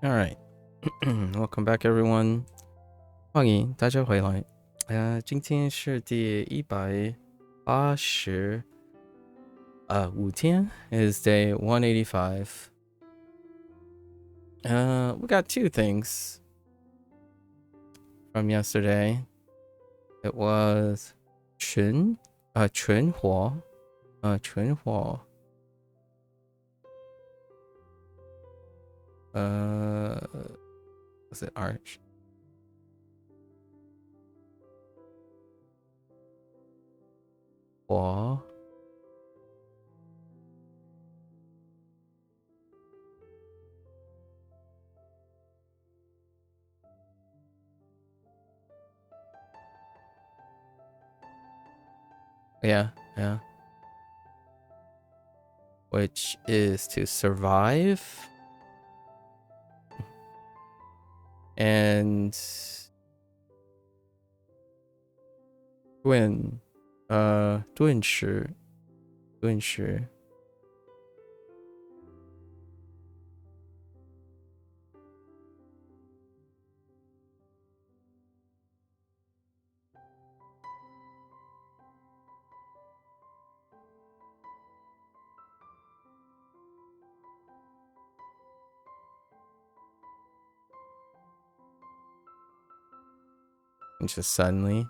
All right. Welcome back, everyone. 欢迎大家回来。今天是第185天 is day 185. We got two things from yesterday. It was 纯火 was it arch? Yeah. Which is to survive and盾石 and just suddenly.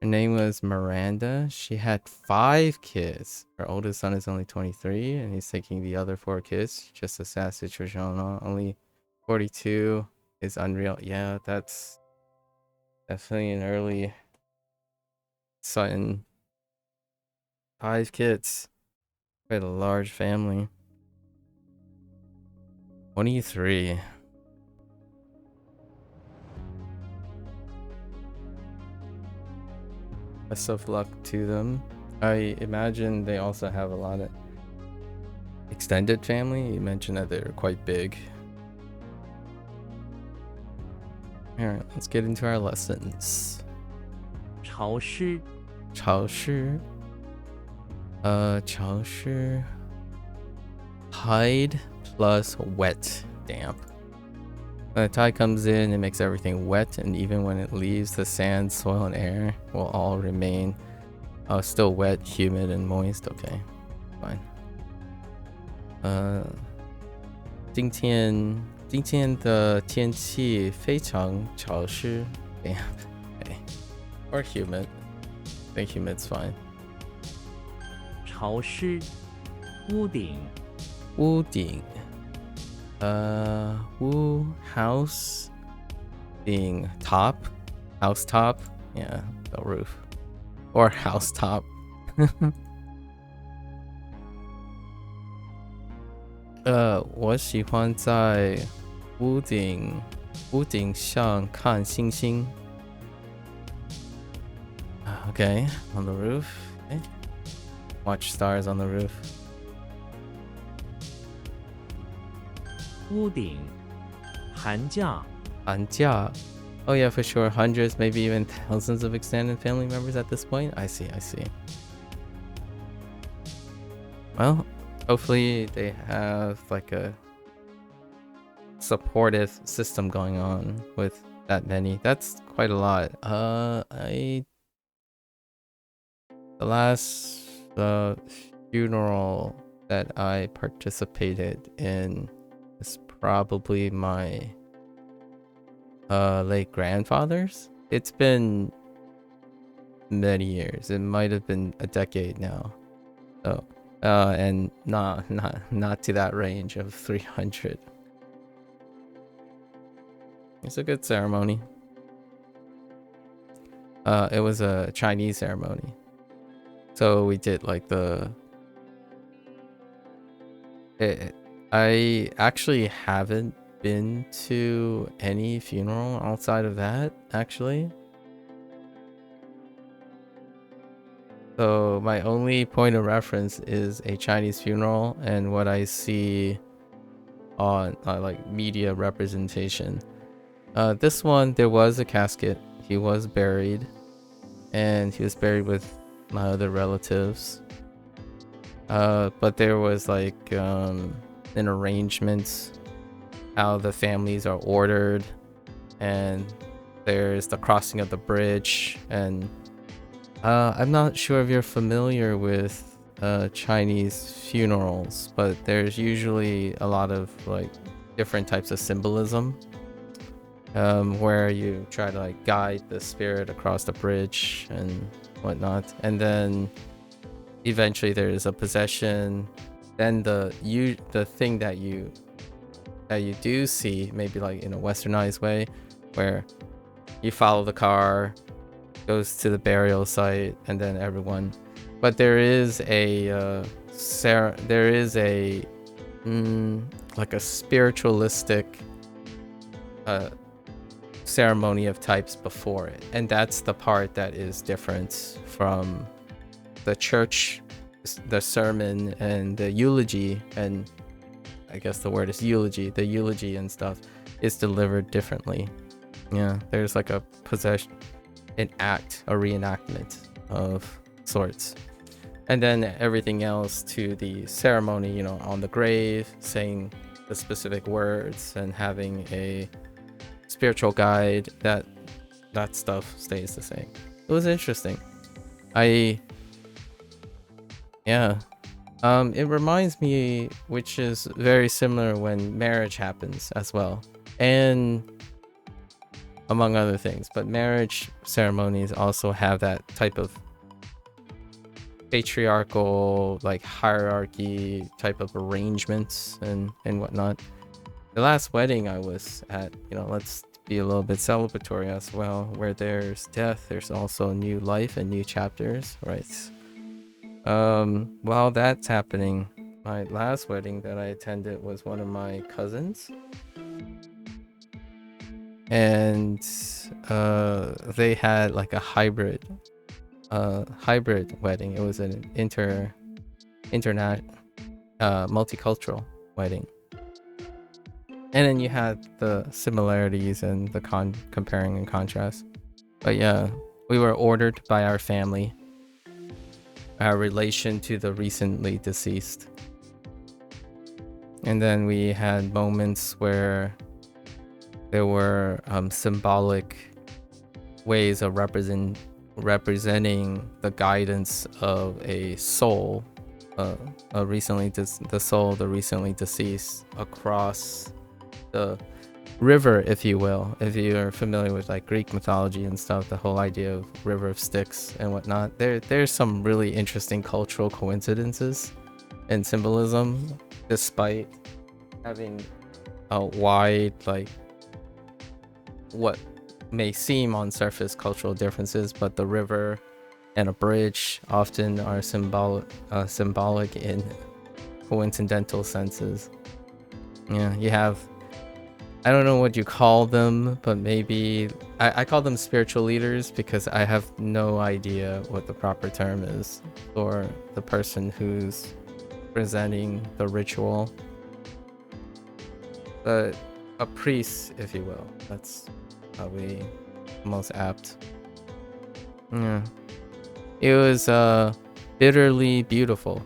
Her name was Miranda. She had 5 kids. Her oldest son is only 23, and he's taking the other 4 kids. Just a sad situation. Only 42 is unreal. Yeah, that's definitely an early son. 5 kids. Quite a large family. 23. Best of luck to them. I imagine they also have a lot of extended family. You mentioned that they're quite big. Alright, let's get into our lessons. 潮湿潮湿 tide plus wet, damp. When the tide comes in, it makes everything wet, and even when it leaves, the sand, soil, and air will all remain still wet, humid, and moist. Okay, fine. 今天的天气非常潮湿 damp. Okay. Or humid. I think humid's fine. 潮湿屋顶屋顶 house being top, house top, yeah, the roof, or house top. 我喜欢在屋顶上看星星。Okay, on the roof. Okay. Watch stars on the roof. 屋顶寒假 Oh yeah, for sure. Hundreds, maybe even thousands of extended family members at this point. I see. Well, hopefully they have like a supportive system going on with that many. That's quite a lot. The last funeral that I participated in is probably my late grandfather's. It's been many years. It might have been a decade now. So and not to that range of 300. It's a good ceremony. It was a Chinese ceremony. So we did like I actually haven't been to any funeral outside of that, actually. So my only point of reference is a Chinese funeral and what I see on like media representation. This one, there was a casket. He was buried, and he was buried with my other relatives. But there was like an arrangement how the families are ordered, and there's the crossing of the bridge. And I'm not sure if you're familiar with Chinese funerals, but there's usually a lot of like different types of symbolism, where you try to like guide the spirit across the bridge and whatnot, and then eventually there is a possession. Then the thing that you do see, maybe like in a westernized way, where you follow the car, goes to the burial site, and then everyone. But there is a like a spiritualistic ceremony of types before it, and that's the part that is different from the church, the sermon and the eulogy. And I guess the word is eulogy. The eulogy and stuff is delivered differently. Yeah, there's like a possession, an act, a reenactment of sorts. And then everything else to the ceremony, you know, on the grave, saying the specific words and having a spiritual guide, that stuff stays the same. It was interesting. It reminds me, which is very similar when marriage happens as well, and among other things. But marriage ceremonies also have that type of patriarchal, like hierarchy type of arrangements and whatnot. The last wedding I was at, you know, let's be a little bit celebratory as well. Where there's death, there's also new life and new chapters, right? While that's happening, my last wedding that I attended was one of my cousins, and they had like a hybrid wedding. It was an multicultural wedding. And then you had the similarities and the comparing and contrast. But yeah, we were ordered by our family, our relation to the recently deceased. And then we had moments where there were symbolic ways of representing the guidance of a soul, the recently deceased, across the river, if you will. If you're familiar with like Greek mythology and stuff, the whole idea of river of Styx and whatnot, there's some really interesting cultural coincidences and symbolism, despite having a wide, like, what may seem on surface cultural differences. But the river and a bridge often are symbolic in coincidental senses. Yeah, you have, I don't know what you call them, but maybe I call them spiritual leaders, because I have no idea what the proper term is for the person who's presenting the ritual. But a priest, if you will. That's probably most apt. Yeah. It was bitterly beautiful,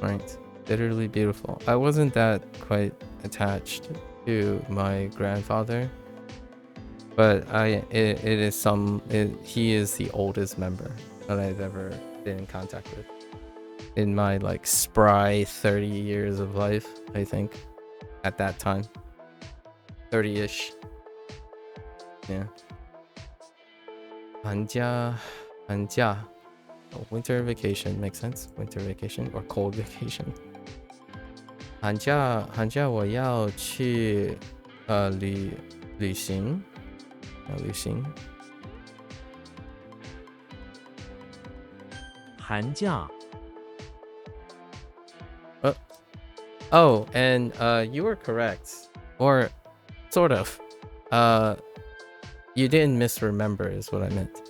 right? Bitterly beautiful. I wasn't that quite attached to my grandfather, but he is the oldest member that I've ever been in contact with in my like spry 30 years of life, I think, at that time. 30-ish. Yeah. 寒假 winter vacation makes sense. Winter vacation or cold vacation. 寒假我要去旅行。寒假 Oh, and you were correct, or sort of. You didn't misremember is what I meant.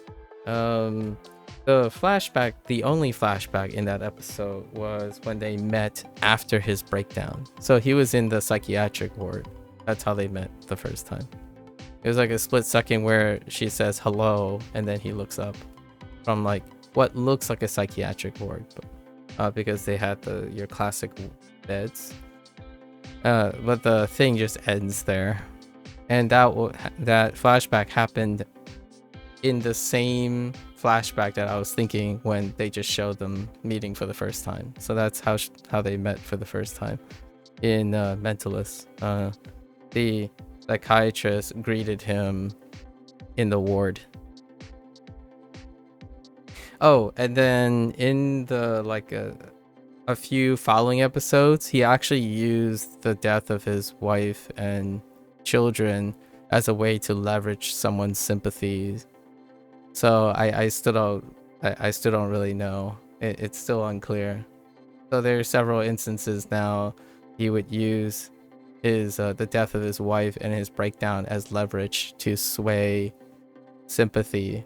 The flashback, the only flashback in that episode was when they met after his breakdown. So he was in the psychiatric ward. That's how they met the first time. It was like a split second where she says hello, and then he looks up from like what looks like a psychiatric ward. But because they had your classic beds. But the thing just ends there, and that flashback happened in the same flashback that I was thinking when they just showed them meeting for the first time. So that's how they met for the first time in Mentalist. The psychiatrist greeted him in the ward. Oh, and then in the a few following episodes, he actually used the death of his wife and children as a way to leverage someone's sympathies. So I still don't really know. It's still unclear. So there are several instances now he would use his the death of his wife and his breakdown as leverage to sway sympathy.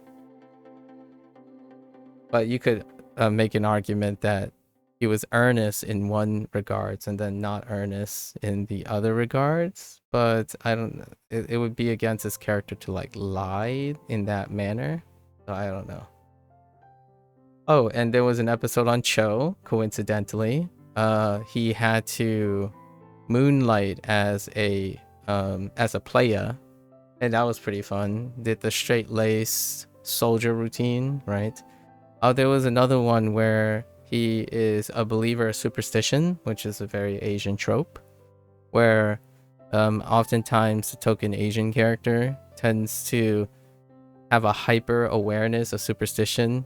But you could make an argument that he was earnest in one regards and then not earnest in the other regards. But I don't. It would be against his character to lie in that manner. So I don't know. Oh, and there was an episode on Cho. Coincidentally, he had to moonlight as a player, and that was pretty fun. Did the straight lace soldier routine, right? Oh, there was another one where he is a believer of superstition, which is a very Asian trope, where oftentimes the token Asian character tends to have a hyper awareness of superstition.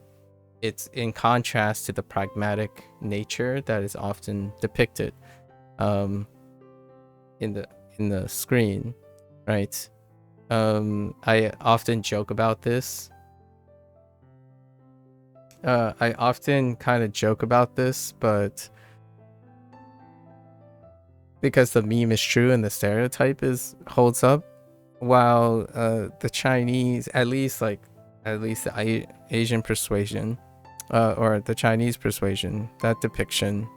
It's in contrast to the pragmatic nature that is often depicted in the screen, right? I often joke about this. I often kind of joke about this, but because the meme is true and the stereotype holds up, while the Chinese, at least the Asian persuasion, or the Chinese persuasion, that depiction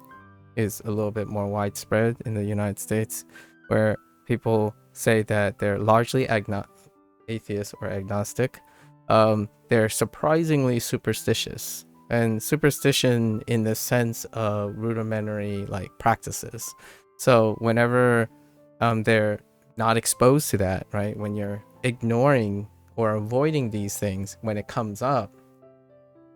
is a little bit more widespread in the United States, where people say that they're largely atheist or agnostic. They're surprisingly superstitious, and superstition in the sense of rudimentary practices. So whenever they're not exposed to that, right, when you're ignoring or avoiding these things, when it comes up,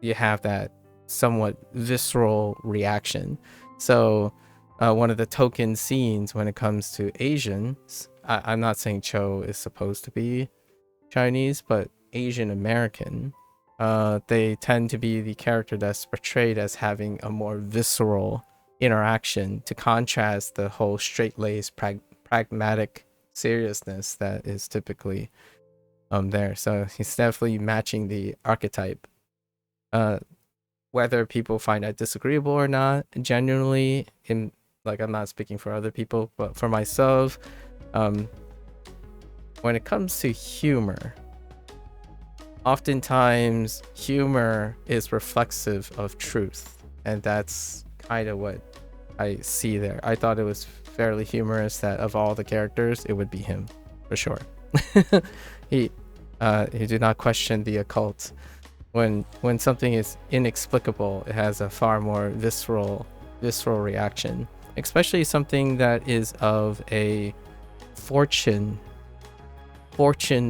you have that somewhat visceral reaction. So one of the token scenes when it comes to Asians, I'm not saying Cho is supposed to be Chinese, but Asian American, they tend to be the character that's portrayed as having a more visceral interaction, to contrast the whole straight-laced pragmatic seriousness that is typically there. So he's definitely matching the archetype. Whether people find that disagreeable or not, genuinely, I'm not speaking for other people, but for myself, when it comes to humor, oftentimes humor is reflexive of truth, and that's kind of what I see there. I thought it was fairly humorous that of all the characters, it would be him, for sure. He did not question the occult. When something is inexplicable, it has a far more visceral reaction, especially something that is of a fortune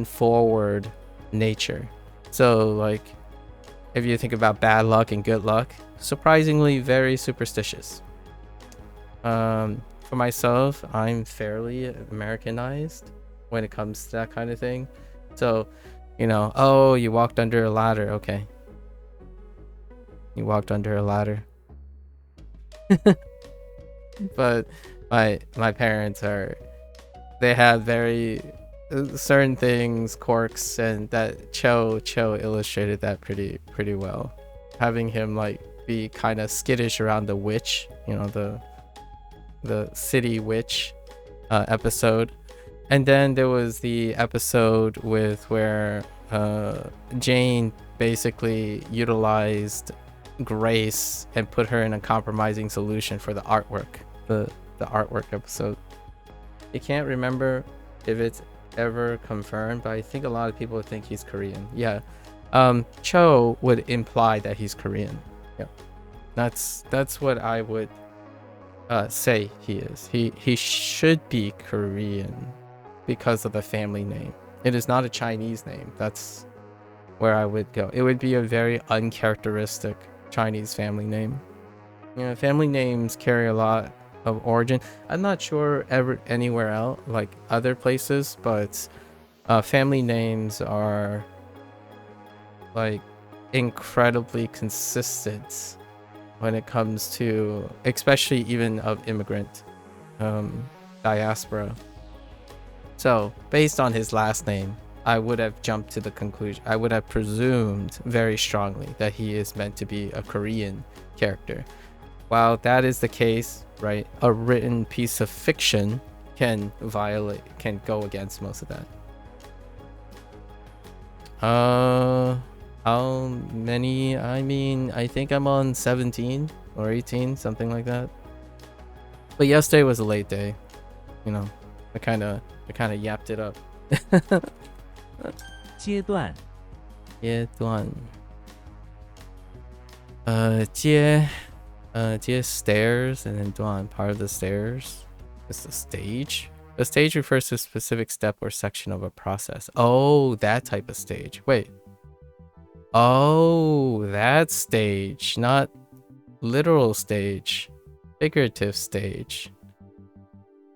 forward nature. So if you think about bad luck and good luck, surprisingly very superstitious. For myself, I'm fairly Americanized when it comes to that kind of thing. So, oh, you walked under a ladder. Okay. You walked under a ladder. But my parents they have very certain things, quirks, and that Cho illustrated that pretty well. Having him be kind of skittish around the witch, the city witch episode. And then there was the episode where Jane basically utilized Grace and put her in a compromising solution for the artwork, the artwork episode. I can't remember if it's ever confirmed, but I think a lot of people think he's Korean. Yeah. Cho would imply that he's Korean. Yeah. That's what I would say he is. He should be Korean because of the family name. It is not a Chinese name. That's where I would go. It would be a very uncharacteristic Chinese family name. You know, family names carry a lot of origin. I'm not sure ever anywhere else, like other places, but family names are like incredibly consistent when it comes to, especially even of immigrant diaspora. So based on his last name, I would have jumped to the conclusion, I would have presumed very strongly that he is meant to be a Korean character. While that is the case, right, a written piece of fiction can go against most of that. How many? I mean, I think I'm on 17 or 18, something like that. But yesterday was a late day. You know, I kind of yapped it up. 阶段阶段，阶 stairs, and then 段 part of the stairs is the stage. A stage refers to a specific step or section of a process. Oh, that type of stage. Wait. Oh, that stage, not literal stage, figurative stage.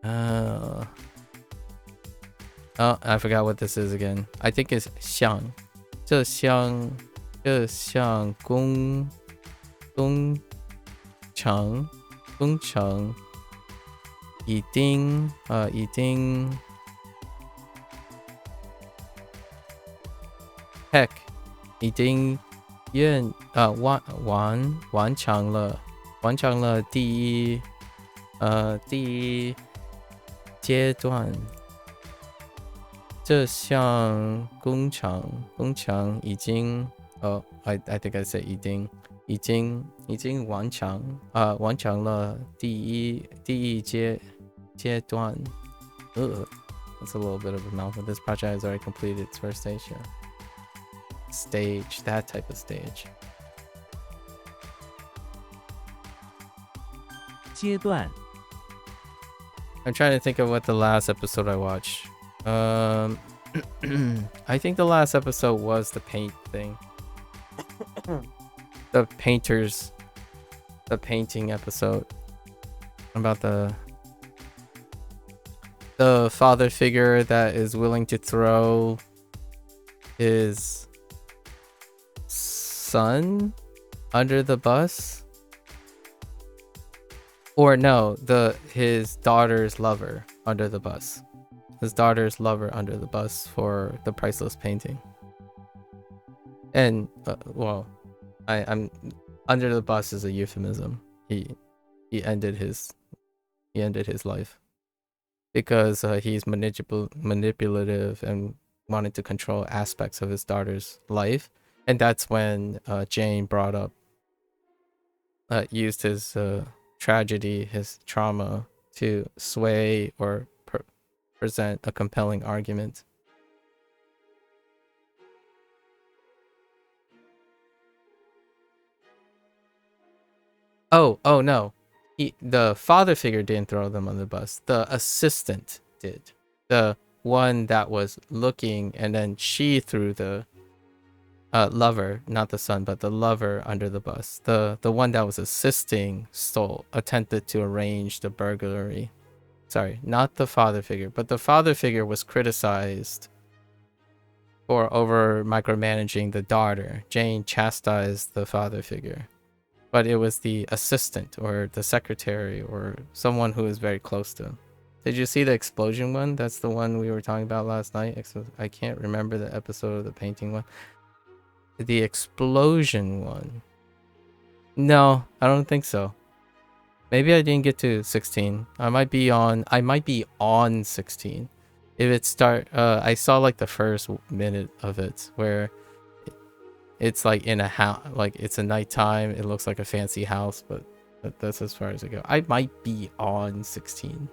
Oh, I forgot what this is again. I think it's 像，这像工程已经heck 已经完成了第一阶段。这项工程已经I think I say 已经完成了第一阶段。That's a little bit of a mouthful. This project has already completed its first stage. Yeah. Stage, that type of stage. 阶段 I'm trying to think of what the last episode I watched. I think the last episode was the paint thing. The painting episode about the father figure that is willing to throw his son under the bus, or no, his daughter's lover under the bus. His daughter's lover under the bus for the priceless painting. And well, I'm under the bus is a euphemism. He ended his life because he's manipulative and wanted to control aspects of his daughter's life. And that's when Jane brought up, used his tragedy, his trauma to sway or present a compelling argument. Oh no. The father figure didn't throw them on the bus. The assistant did. The one that was looking, and then she threw the lover, not the son, but the lover under the bus. The one that was assisting attempted to arrange the burglary. Sorry, not the father figure, but the father figure was criticized for over micromanaging the daughter. Jane chastised the father figure, but it was the assistant or the secretary or someone who is very close to him. Did you see the explosion one? That's the one we were talking about last night. I can't remember the episode of the painting one. The explosion one. No, I don't think so. Maybe I didn't get to 16. I might be on 16. If it I saw like the first minute of it where it's like in a house, like it's a nighttime. It looks like a fancy house, but that's as far as I go. I might be on 16.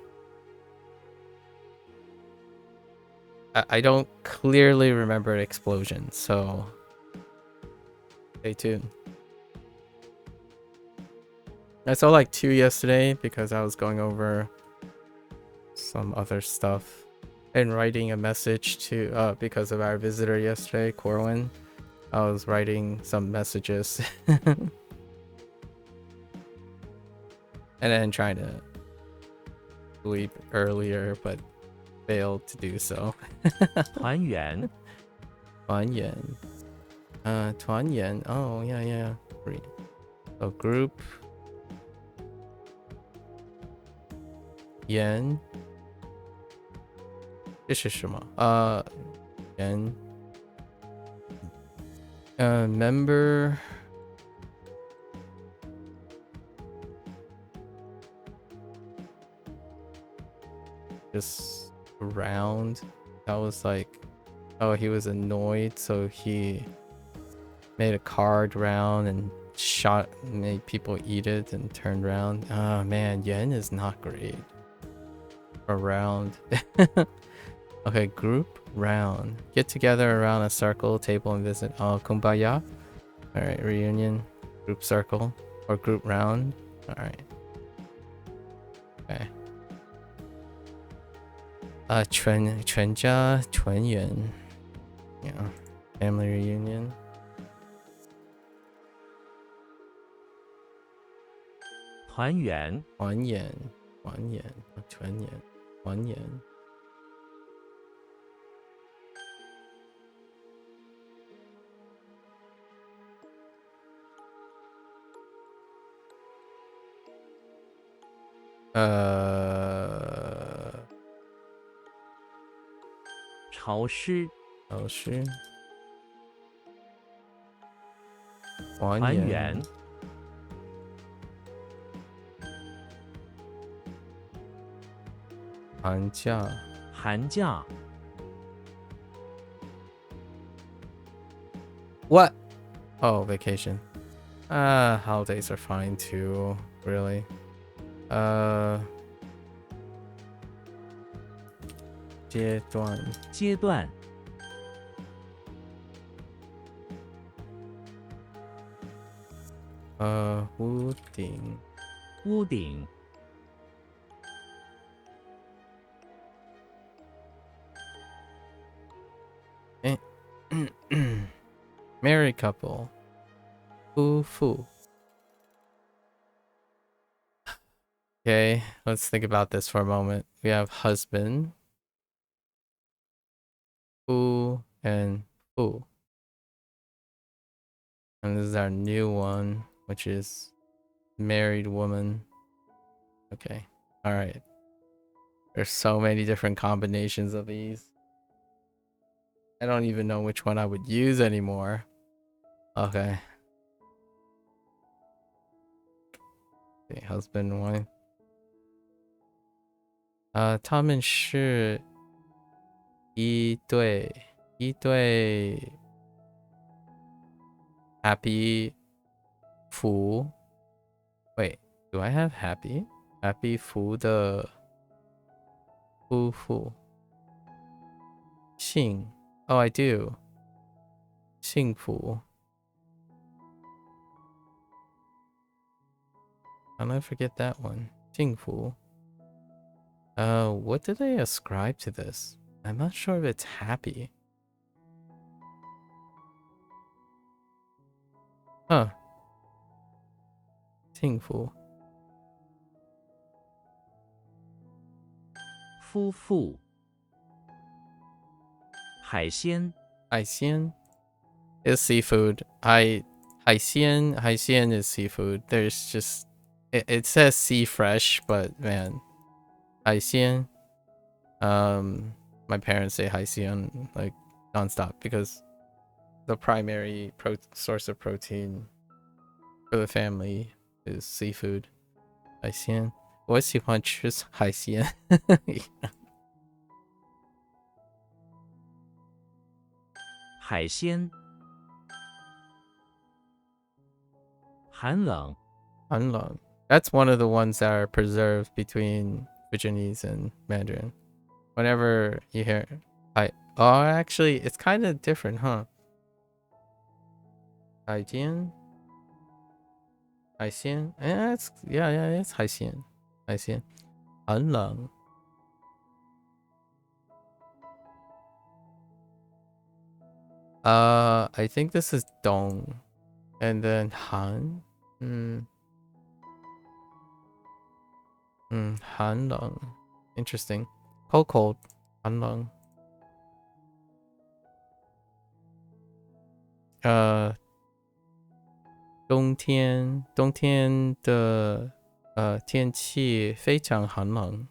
I don't clearly remember an explosion, so stay tuned. I saw like 2 yesterday because I was going over some other stuff and writing a message to because of our visitor yesterday, Corwin. I was writing some messages and then trying to sleep earlier, but failed to do so. 团圆，团圆. 团圆. Oh, yeah, yeah. Great. So group. 圆. 这是什么？圆. Member. Just round. That was like, oh, he was annoyed, so he made a card round and made people eat it and turned around. Oh man, yen is not great. Around. Okay, group round. Get together around a circle table and visit. Oh, kumbaya. All right, reunion, group circle or group round. All right. Okay. 全家团圆. Yeah. Family reunion. 团圆，团圆. 团圆. 团圆. Uh. 潮湿，老师。团团圆。圆，寒假。寒假， What? Oh, vacation. Holidays are fine too, really. 阶段。阶段，屋顶。屋顶， Married couple. 夫妇. Okay, let's think about this for a moment. We have husband, fu, and fu. And this is our new one, which is married woman. Okay, all right. There's so many different combinations of these. I don't even know which one I would use anymore. Okay. Okay, husband, wife. 他们是一对 happy 福. Wait, do I have happy? Happy 福的夫妇. 幸. Oh, I do. 幸福. I'll never forget that one. 幸福. What do they ascribe to this? I'm not sure if it's happy. Huh. 幸福. 夫妇，海鲜，海鲜 is seafood.海鲜 is seafood. There's just it says sea fresh, but man, 海鲜. My parents say 海鲜 like nonstop because the primary source of protein for the family is seafood. 海鲜. 我喜欢吃海鲜. 海鲜，寒冷，寒冷. That's one of the ones that are preserved between Virginese and Mandarin. Whenever you hear actually it's kind of different, huh? 海鲜海鲜? Yeah, it's 海鲜. 海鲜. 很冷. I think this is dong. And then han. 寒冷. Interesting. Cold. 寒冷. 冬天的天气非常寒冷.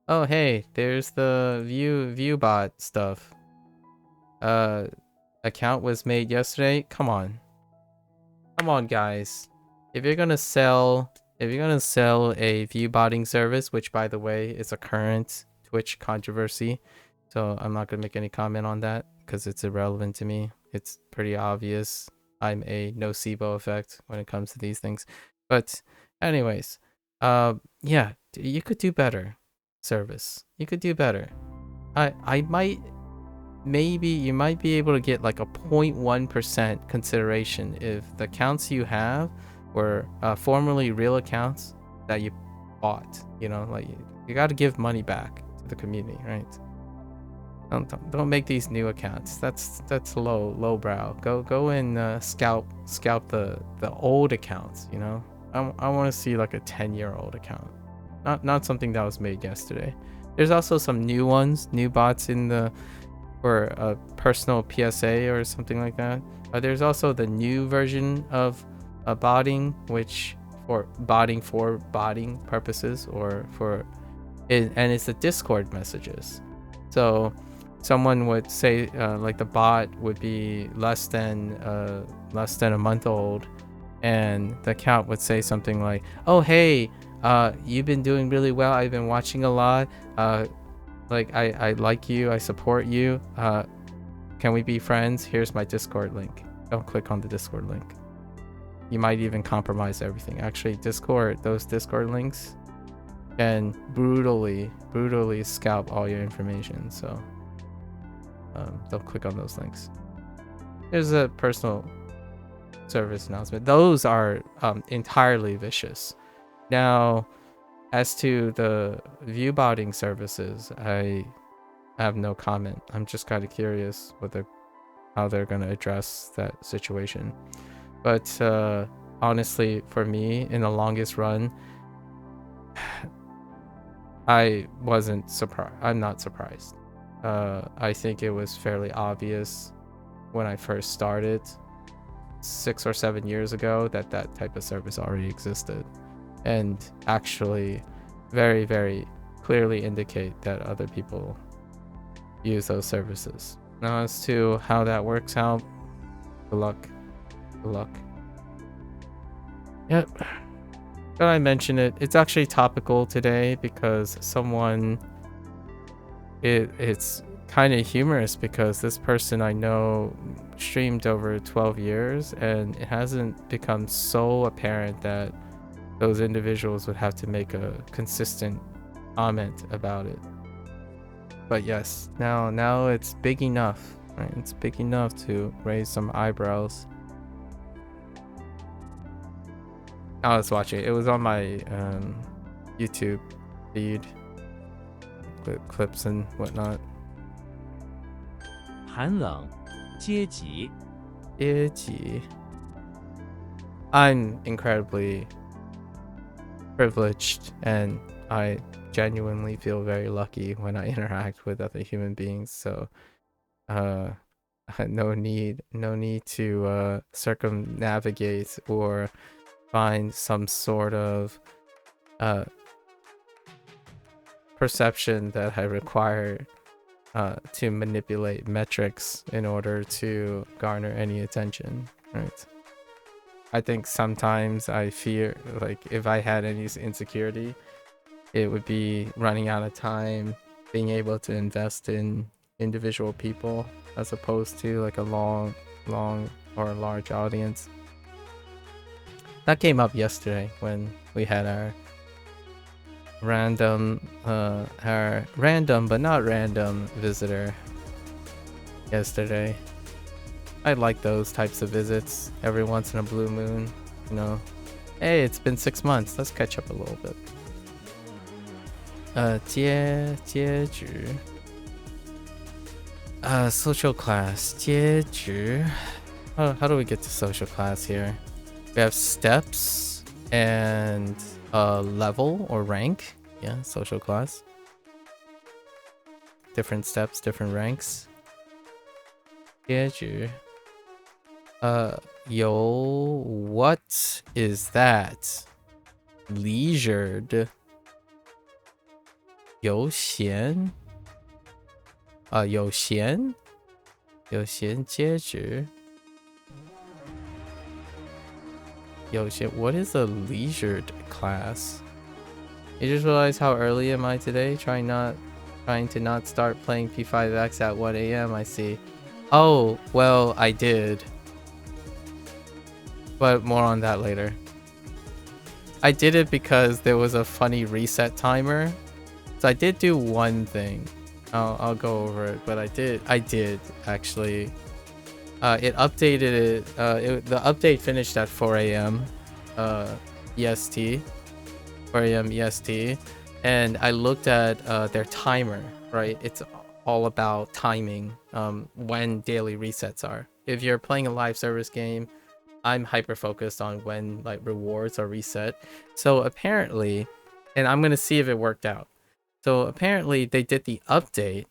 Oh hey, there's the viewbot stuff. Account was made yesterday. Come on, guys. If you're gonna sell a viewbotting service, which by the way is a current Twitch controversy, so I'm not gonna make any comment on that because it's irrelevant to me. It's pretty obvious I'm a nocebo effect when it comes to these things. But anyways, yeah, you could do better, service. You could do better. Maybe you might be able to get like a 0.1% consideration if the accounts you have were formerly real accounts that you bought. You know, like you got to give money back to the community, right? Don't make these new accounts. That's low brow. Go and scalp the old accounts. You know, I want to see like a 10-year-old account, not something that was made yesterday. There's also some new ones, new bots in the for a personal PSA or something like that. There's also the new version of botting, which for botting purposes or for it, and it's the Discord messages. So someone would say like the bot would be less than a month old, and the account would say something like, "Oh hey, you've been doing really well. I've been watching a lot. Like I like you, I support you. Can we be friends? Here's my Discord link." Don't click on the Discord link. You might even compromise everything. Actually, those Discord links can brutally scalp all your information. So don't click on those links. There's a personal service announcement. Those are entirely vicious. Now, as to the viewbotting services, I have no comment. I'm just kind of curious how they're going to address that situation. But honestly, for me, in the longest run, I wasn't surprised. I'm not surprised. I think it was fairly obvious when I first started 6 or 7 years ago that type of service already existed, and actually very, very clearly indicate that other people use those services. Now, as to how that works out, good luck. Yep. But I mention it. It's actually topical today because it's kind of humorous because this person I know streamed over 12 years and it hasn't become so apparent that those individuals would have to make a consistent comment about it. But yes, now it's big enough, right? It's big enough to raise some eyebrows. I was watching it. It was on my YouTube feed, clips and whatnot. 寒冷阶级 I'm incredibly privileged, and I genuinely feel very lucky when I interact with other human beings. So, no need to circumnavigate or find some sort of perception that I require to manipulate metrics in order to garner any attention, right? I think sometimes I fear, like, if I had any insecurity, it would be running out of time, being able to invest in individual people as opposed to like a long or a large audience. That came up yesterday when we had our random but not random visitor yesterday. I like those types of visits every once in a blue moon. You know, hey, it's been 6 months. Let's catch up a little bit. 阶职 social class 阶职 how do we get to social class here? We have steps and level or rank. Yeah, social class. Different steps, different ranks. 阶职 what is that? Leisured 悠闲有闲阶职有闲 what is a leisured class? You just realized how early am I today? Trying to not start playing P5X at 1 a.m. I see. Oh, well, I did. But more on that later. I did it because there was a funny reset timer. So I did do one thing. I'll go over it, but I did actually. It updated it. The update finished at 4 a.m. EST. 4 a.m. EST, and I looked at their timer. Right, it's all about timing. When daily resets are. If you're playing a live service game, I'm hyper focused on when like rewards are reset. So apparently, and I'm gonna see if it worked out. So apparently they did the update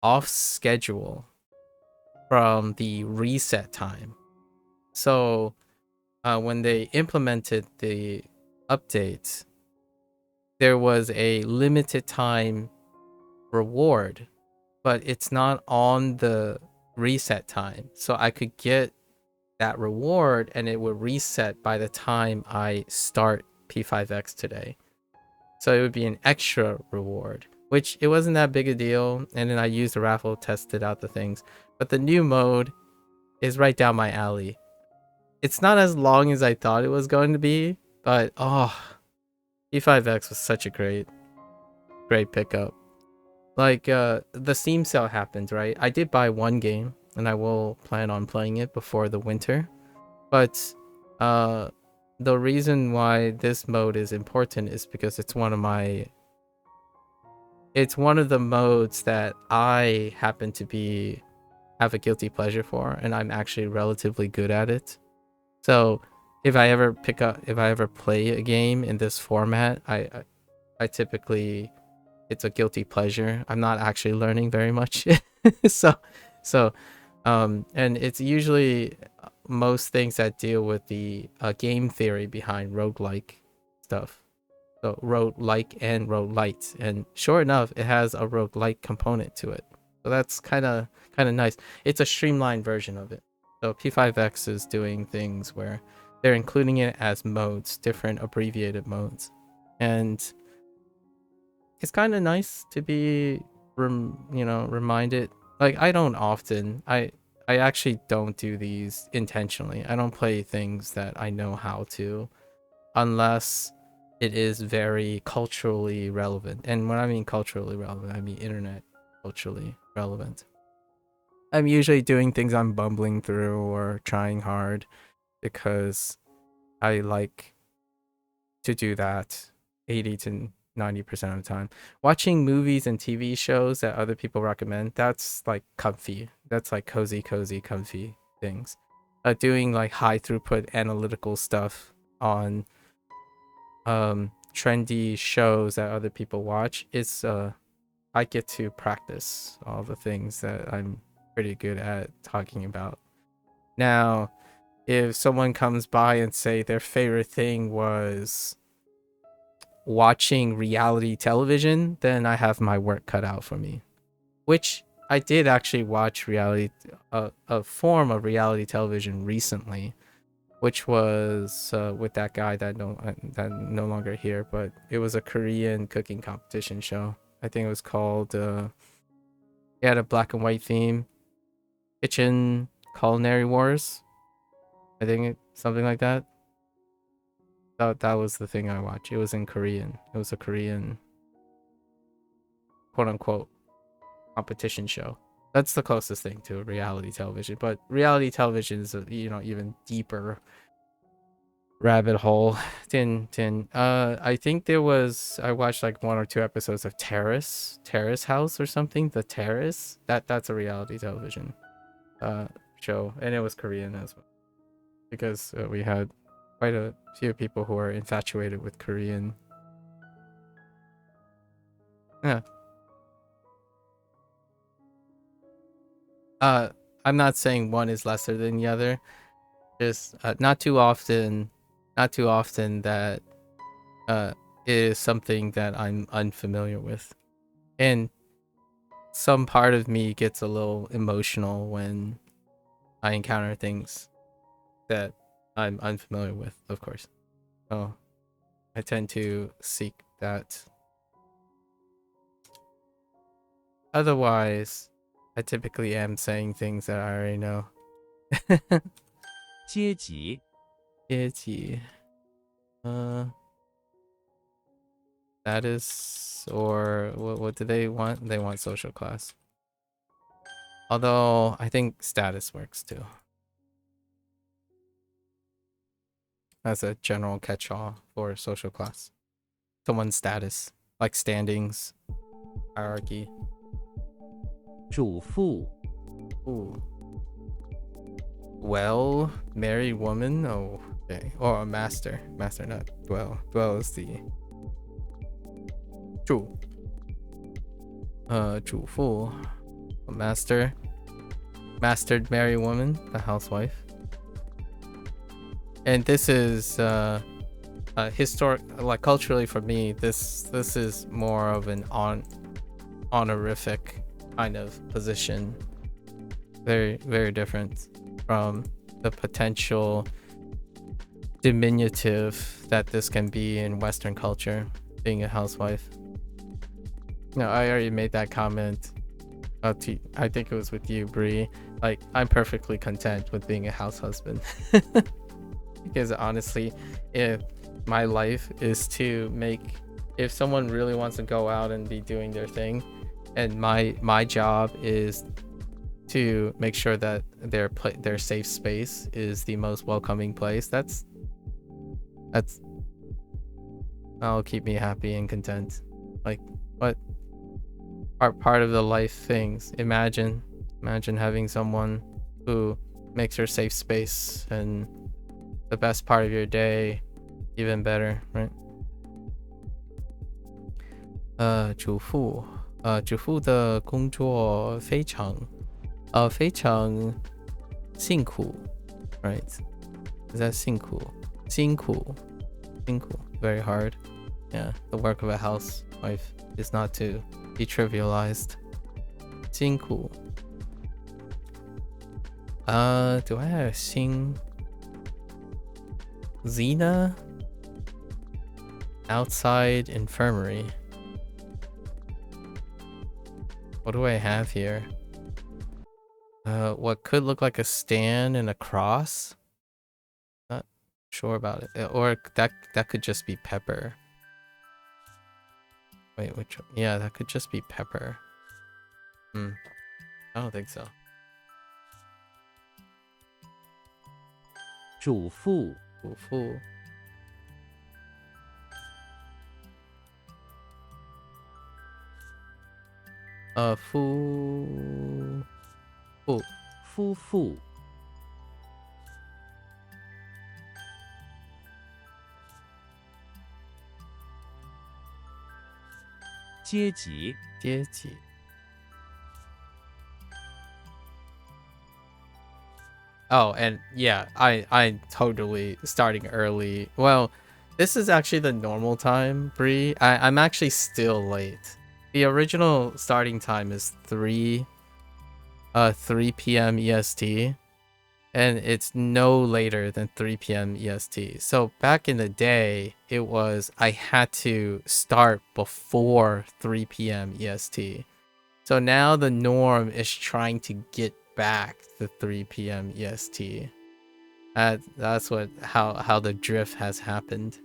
off schedule from the reset time. So when they implemented the update, there was a limited time reward, but it's not on the reset time. So I could get that reward and it would reset by the time I start P5X today. So it would be an extra reward, which it wasn't that big a deal. And then I used the raffle, tested out the things. But the new mode is right down my alley. It's not as long as I thought it was going to be, but P5X was such a great pickup. Like the Steam sale happened, right? I did buy one game and I will plan on playing it before the winter. But the reason why this mode is important is because it's one of the modes that I happen to have a guilty pleasure for, and I'm actually relatively good at it. So if I ever play a game in this format, I typically, it's a guilty pleasure. I'm not actually learning very much. so and it's usually most things that deal with the game theory behind roguelike stuff. So roguelike and roguelite, and sure enough, it has a roguelike component to it. So that's kind of nice. It's a streamlined version of it. So P5X is doing things where they're including it as modes, different abbreviated modes, and it's kind of nice to be reminded. Like, I don't often, I actually don't do these intentionally. I don't play things that I know how to, unless it is very culturally relevant. And when I mean culturally relevant, I mean internet culturally relevant. I'm usually doing things I'm bumbling through or trying hard because I like to do that 80 to 90% of the time. Watching movies and TV shows that other people recommend, that's like comfy. That's like cozy, comfy things. Doing like high throughput analytical stuff on trendy shows that other people watch, it's I get to practice all the things that I'm pretty good at talking about. Now, if someone comes by and say their favorite thing was watching reality television, then I have my work cut out for me. Which I did actually watch a form of reality television recently, which was with that guy that no longer here, but it was a Korean cooking competition show. I think it was called it had a black and white theme, Kitchen Culinary Wars. I think something like that. That was the thing I watched. It was in Korean. It was a Korean quote unquote competition show. That's the closest thing to reality television. But reality television is a, you know, even deeper rabbit hole. I think there was, I watched like 1 or 2 episodes of Terrace House or something. The Terrace. That's a reality television show, and it was Korean as well, because we had quite a few people who are infatuated with Korean. Yeah. I'm not saying one is lesser than the other. Just not too often that uh it is something that I'm unfamiliar with. And some part of me gets a little emotional when I encounter things that I'm unfamiliar with, of course. So I tend to seek that. Otherwise, I typically am saying things that I already know. 阶级 阶级, status, or what do they want? They want social class. Although I think status works too. As a general catch-all for social class. Someone's status, like standings, hierarchy. 主妇 Ooh. Well, married woman. Oh, okay. Or a master. Master, not dwell. Dwell is the 主. 主妇. A master. Mastered married woman, the housewife. And this is historic, like culturally for me, this is more of an honorific kind of position. Very, very different from the potential diminutive that this can be in Western culture, being a housewife. No, I already made that comment. I think it was with you, Bree. Like, I'm perfectly content with being a house husband. Because honestly, if my life is to make, if someone really wants to go out and be doing their thing, and my job is to make sure that their safe space is the most welcoming place, that'll keep me happy and content. Like, what part of the life things? Imagine having someone who makes your safe space and the best part of your day even better, right? 主妇的工作非常辛苦, right? Is that 辛苦? 辛苦 very hard. Yeah, the work of a housewife is not to be trivialized. 辛苦. Do I have 辛? Xena? Outside infirmary. What do I have here? What could look like a stand and a cross? Not sure about it. Or that could just be Pepper. Wait, which? Yeah, that could just be Pepper. I don't think so. 主妇主妇.夫妇 阶级 阶级. Oh, and yeah, I totally starting early. Well, this is actually the normal time, Bree. I'm actually still late. The original starting time is 3 p.m. EST, and it's no later than 3 p.m. EST. So back in the day, it was I had to start before 3 p.m. EST. So now the norm is trying to get back to 3 p.m. EST. That's how the drift has happened.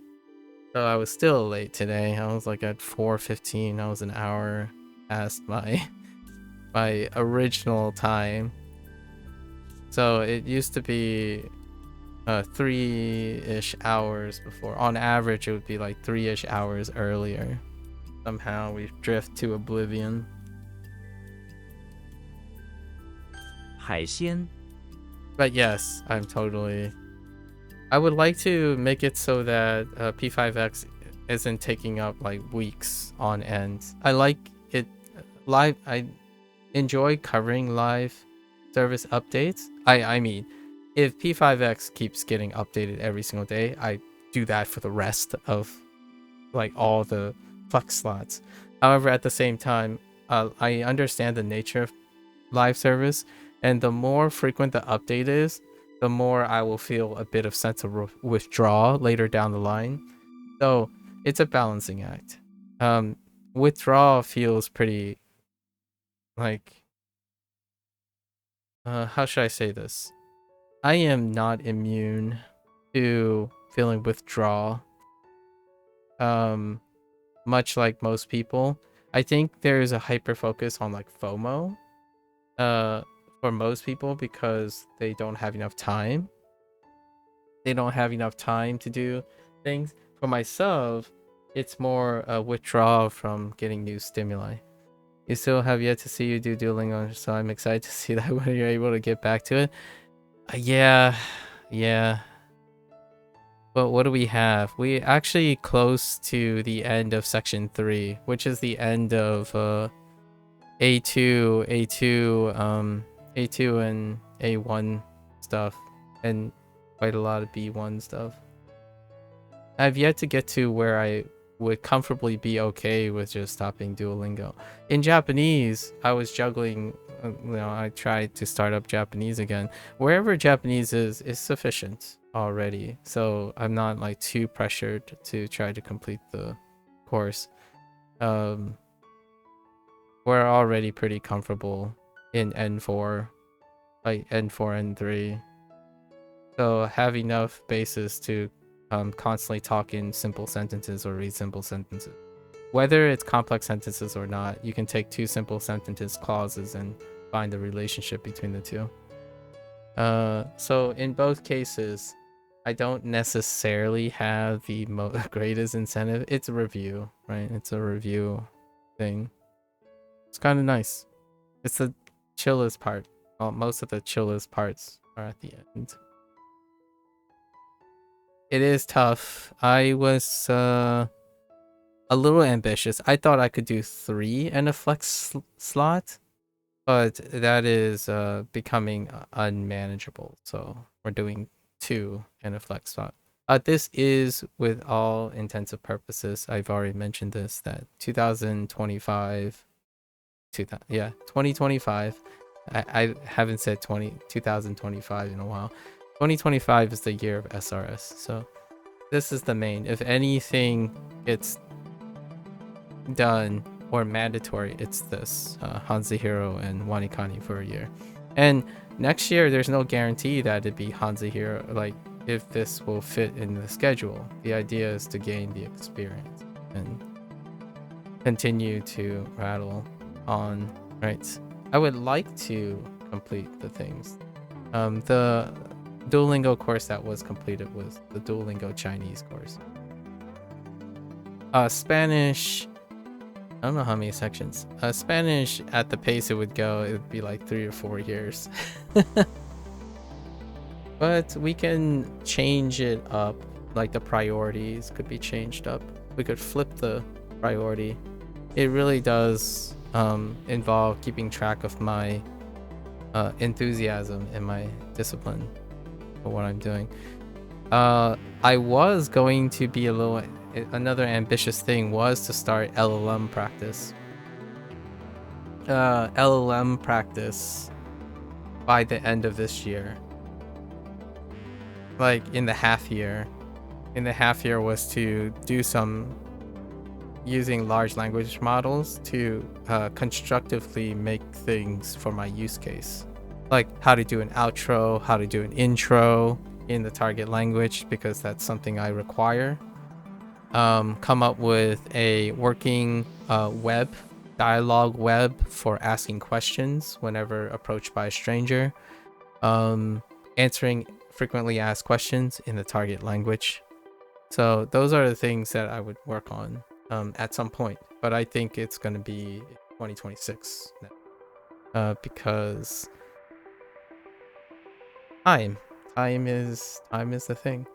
So I was still late today. I was like at 4:15. I was an hour past my my original time. So it used to be 3-ish hours before. On average, it would be like 3-ish hours earlier. Somehow we drift to oblivion. 海鲜 But yes, I'm totally... I would like to make it so that P5X isn't taking up like weeks on end. I like it live. I enjoy covering live service updates. I mean, if P5X keeps getting updated every single day, I do that for the rest of like all the flex slots. However, at the same time, I understand the nature of live service, and the more frequent the update is, the more I will feel a bit of sense of withdrawal later down the line. So it's a balancing act. Withdrawal feels pretty like how should I say this? I am not immune to feeling withdrawal. Much like most people. I think there's a hyper focus on like FOMO for most people because they don't have enough time. They don't have enough time to do things. For myself, it's more a withdrawal from getting new stimuli. You still have yet to see you do Duolingo, so I'm excited to see that when you're able to get back to it. Yeah. But what do we have? We actually close to the end of section 3, which is the end of A2 and A1 stuff, and quite a lot of B1 stuff. I've yet to get to where I would comfortably be okay with just stopping Duolingo. In Japanese, I was juggling, I tried to start up Japanese again. Wherever Japanese is sufficient already, so I'm not like too pressured to try to complete the course. We're already pretty comfortable in N4, like N4, N3, so have enough basis to constantly talk in simple sentences or read simple sentences. Whether it's complex sentences or not, you can take two simple sentence clauses and find the relationship between the two. So in both cases, I don't necessarily have the greatest incentive. It's a review, right? It's a review thing. It's kind of nice. It's the chillest part. Well, most of the chillest parts are at the end. It is tough. I was a little ambitious. I thought I could do 3 in a flex slot, but that is becoming unmanageable. So we're doing 2 in a flex slot. This is, with all intensive purposes, I've already mentioned this, that 2025, 2025. I haven't said 2025 in a while. 2025 is the year of SRS, so this is the main. If anything gets done or mandatory, it's this HanziHero and Wanikani for a year. And next year, there's no guarantee that it'd be HanziHero, like if this will fit in the schedule. The idea is to gain the experience and continue to rattle on, right? I would like to complete the things. The Duolingo course that was completed was the Duolingo Chinese course. Spanish, I don't know how many sections. Spanish, at the pace it would go, it would be like 3 or 4 years. But we can change it up, like the priorities could be changed up. We could flip the priority. It really does involve keeping track of my enthusiasm and my discipline for what I'm doing. I was going to be another ambitious thing was to start LLM practice. LLM practice by the end of this year. Like in the half year. In the half year was to do some using large language models to constructively make things for my use case. Like how to do an outro, how to do an intro in the target language, because that's something I require. Come up with a working web dialogue web for asking questions whenever approached by a stranger, answering frequently asked questions in the target language. So those are the things that I would work on at some point, but I think it's going to be 2026 now, because time is the thing.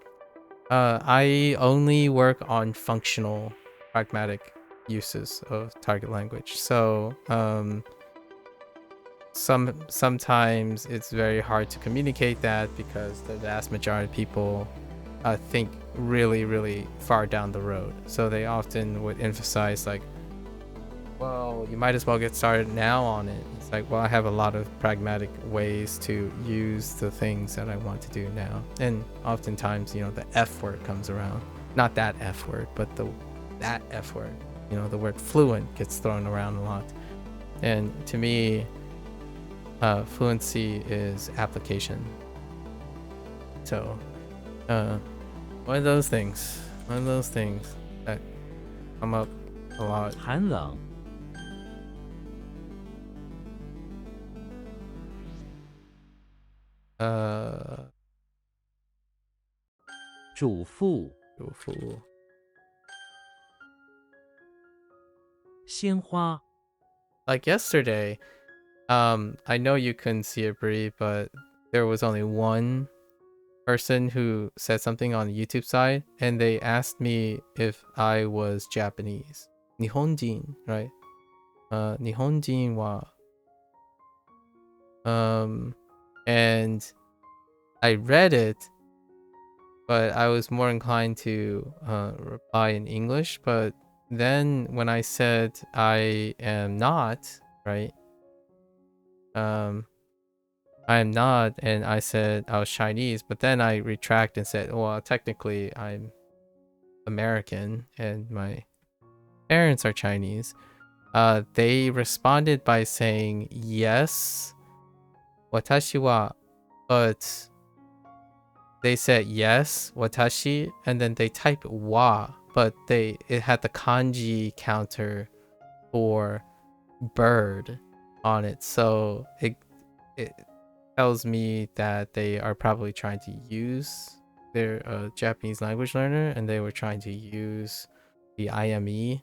I only work on functional, pragmatic uses of target language. So sometimes it's very hard to communicate that because the vast majority of people think really, really far down the road. So they often would emphasize like, well, you might as well get started now on it. It's like, well, I have a lot of pragmatic ways to use the things that I want to do now. And oftentimes, you know, the F word comes around. Not that F word, but that F word. You know, the word fluent gets thrown around a lot. And to me, fluency is application. So, one of those things that come up a lot. 寒冷，主妇，主妇。鲜花， Like yesterday, I know you couldn't see it, Brie, but there was only one person who said something on the YouTube side, and they asked me if I was Japanese. Nihonjin, right? Nihonjin wa. And I read it, but I was more inclined to reply in English. But then when I said I am not, right? I am not, and I said I was Chinese, but then I retract and said, well, technically I'm American and my parents are Chinese. They responded by saying yes, watashi wa, but they said yes, watashi, and then they typed wa, but it had the kanji counter for bird on it, so it tells me that they are probably trying to use their Japanese language learner, and they were trying to use the IME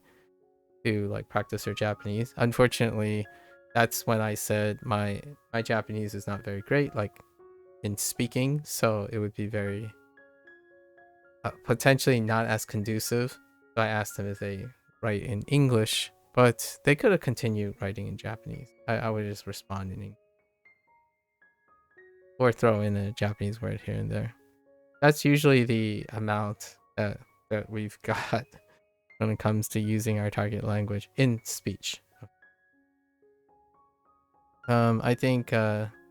to like practice their Japanese. Unfortunately, that's when I said my Japanese is not very great, like in speaking, so it would be very potentially not as conducive. So I asked them if they write in English, but they could have continued writing in Japanese. I would just respond in English or throw in a Japanese word here and there. That's usually the amount that we've got when it comes to using our target language in speech. I think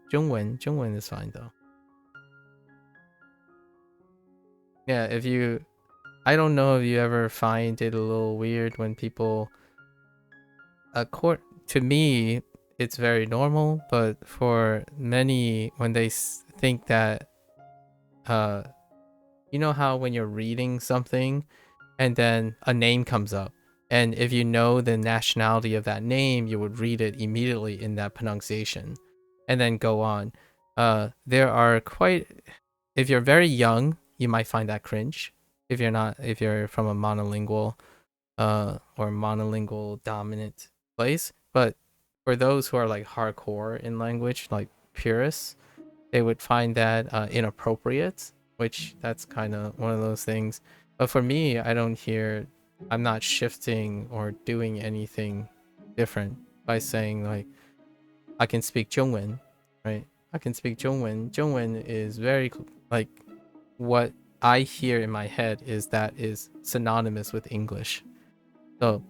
中文 is fine though. Yeah, I don't know if you ever find it a little weird when people, to me, it's very normal, but for many, when they think that, you know how when you're reading something and then a name comes up, and if you know the nationality of that name, you would read it immediately in that pronunciation and then go on. There are if you're very young, you might find that cringe. If you're from a monolingual or monolingual dominant place. But for those who are like hardcore in language, like purists, they would find that inappropriate, which that's kind of one of those things. But for me, I'm not shifting or doing anything different by saying like, I can speak Zhongwen, right? I can speak Zhongwen. Zhongwen is very like, what I hear in my head is synonymous with English. So,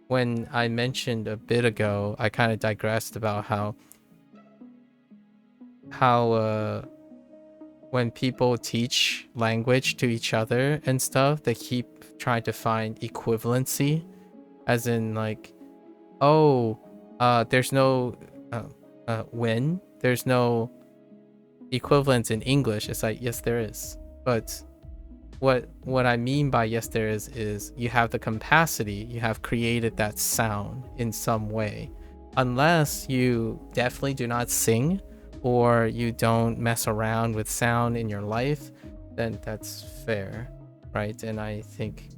when I mentioned a bit ago, I kind of digressed about how when people teach language to each other and stuff, they keep trying to find equivalency, as in like, there's no when there's no equivalence in English. It's like, yes, there is, but what I mean by yes there is you have the capacity, you have created that sound in some way. Unless you definitely do not sing or you don't mess around with sound in your life, then that's fair, right? And I think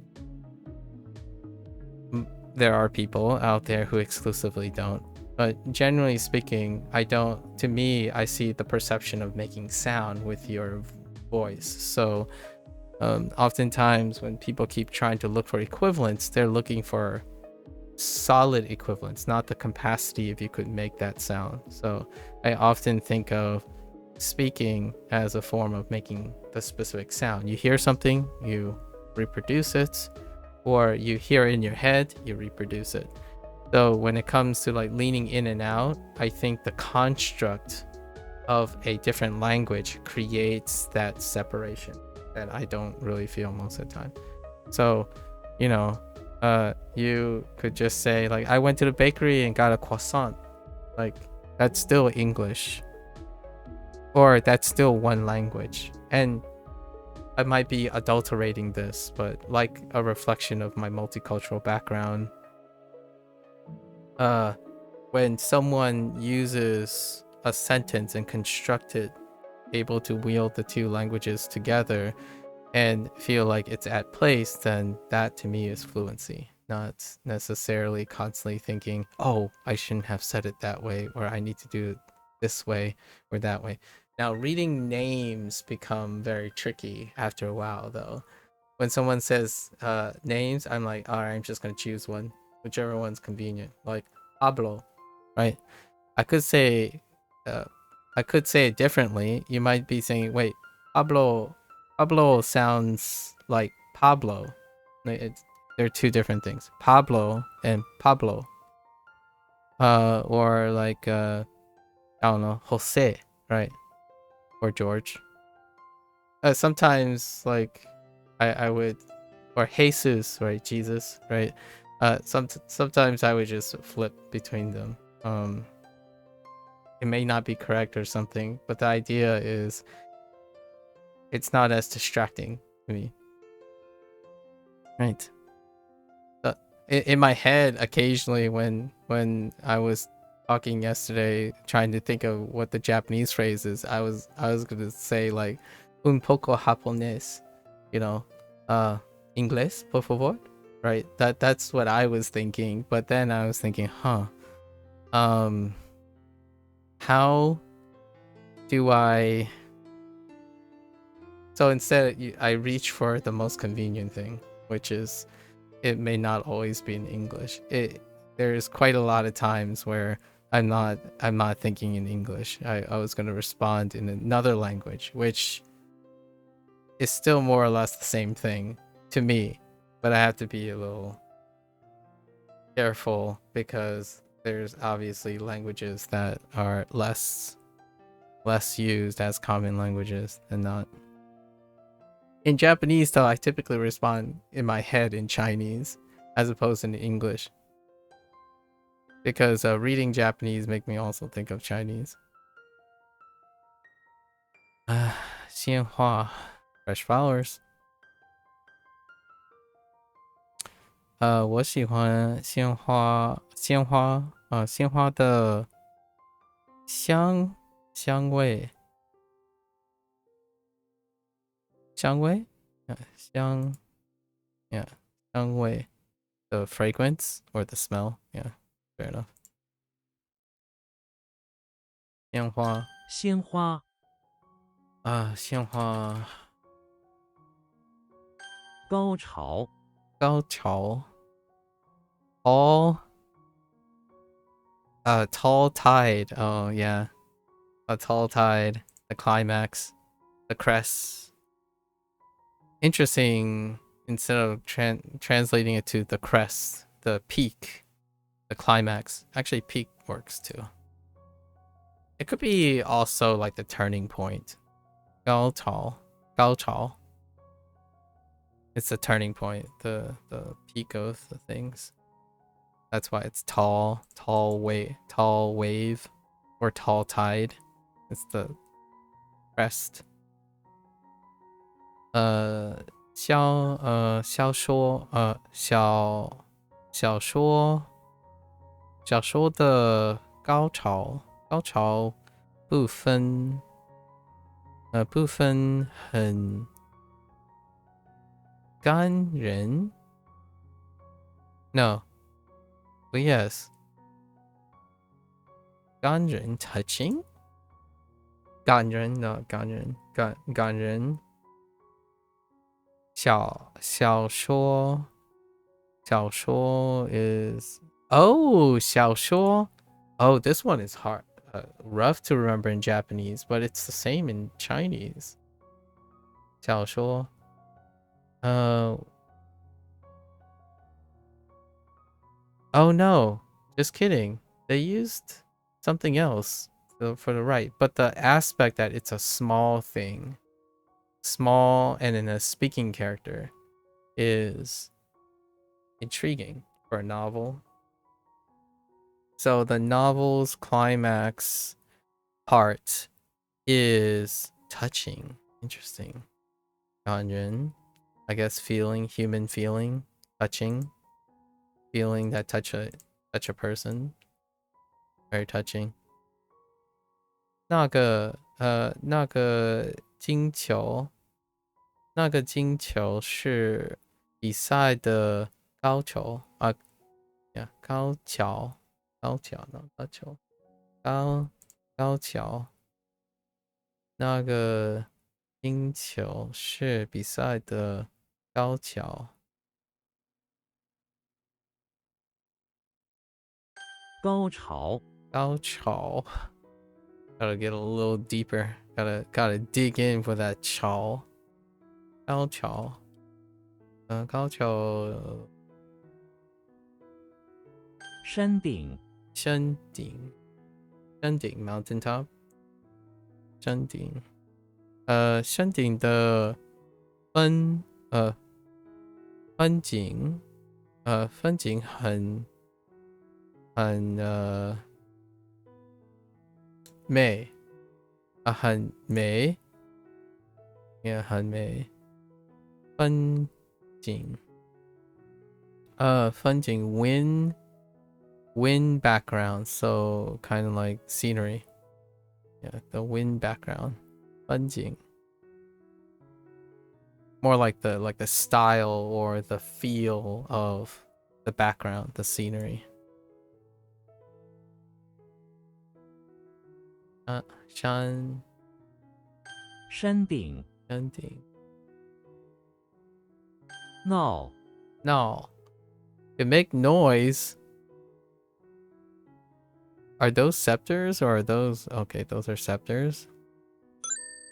there are people out there who exclusively don't. But generally speaking, to me, I see the perception of making sound with your voice. So oftentimes when people keep trying to look for equivalents, they're looking for solid equivalents, not the capacity if you could make that sound. So I often think of speaking as a form of making the specific sound. You hear something, you reproduce it, or you hear it in your head, you reproduce it. So when it comes to like leaning in and out, I think the construct of a different language creates that separation that I don't really feel most of the time. So, you know, you could just say like, I went to the bakery and got a croissant. Like, that's still English, or that's still one language. And I might be adulterating this, but like a reflection of my multicultural background, when someone uses a sentence and construct it, able to wield the two languages together and feel like it's at place, then that to me is fluency, not necessarily constantly thinking, oh, I shouldn't have said it that way, or I need to do it this way or that way. Now, reading names become very tricky after a while, though. When someone says names, I'm like, all right, I'm just going to choose one, whichever one's convenient. Like Pablo, right? I could say, uh, I could say it differently. You might be saying, wait, Pablo, Pablo sounds like Pablo. They're two different things. Pablo and Pablo. Or like, I don't know, Jose, right? Or George. Sometimes like I would, or Jesus, right? Jesus, right? Sometimes I would just flip between them. It may not be correct or something, but the idea is it's not as distracting to me, right? In my head, occasionally when I was talking yesterday, trying to think of what the Japanese phrase is, I was gonna say like un poco japonés, you know, inglés por favor, right? That's what I was thinking, but then I was thinking, how do I? So instead, I reach for the most convenient thing, which is it may not always be in English. There's quite a lot of times where I'm not thinking in English. I was gonna respond in another language, which is still more or less the same thing to me, but I have to be a little careful because there's obviously languages that are less used as common languages and not. In Japanese, though, I typically respond in my head in Chinese as opposed in English. Because reading Japanese make me also think of Chinese. 鲜花 fresh flowers. 我喜欢鲜花鲜花的香味香 yeah 香味 the fragrance or the smell, yeah, fair enough. 鲜花鲜花鲜花高潮高潮 all tall tide, oh yeah, a tall tide, the climax, the crest. Interesting, instead of translating it to the crest, the peak, the climax. Actually, peak works too. It could be also like the turning point. 高潮 it's the turning point, the peak of the things. That's why it's tall wave, or tall tide. It's the crest. 小说的高潮部分很感人。No, but yes, 感人 touching. 感人 no 感人。小说 is小说. Oh, this one is hard, rough to remember in Japanese, but it's the same in Chinese. 小说 oh no, just kidding. They used something else for the right, but the aspect that it's a small thing, small and in a speaking character, is intriguing for a novel. So the novel's climax part is touching. Interesting. 感人, I guess feeling, human feeling, touching, feeling that touch a person. Very touching. 那个金球是比赛的高球啊呀，高桥，那个金球是比赛的高桥。高潮，高潮 gotta get a little deeper. Gotta dig in for that 潮。高潮，高桥山顶，山顶，mountain top。山顶，山顶的风风景，风景很美很美，也很美。风景，风景 wind background, so kind of like scenery. Yeah, the wind background. 风景 more like the style or the feel of the background, the scenery. 山顶，山顶闹， No. To make noise. Are those scepters or are those... Okay, those are scepters.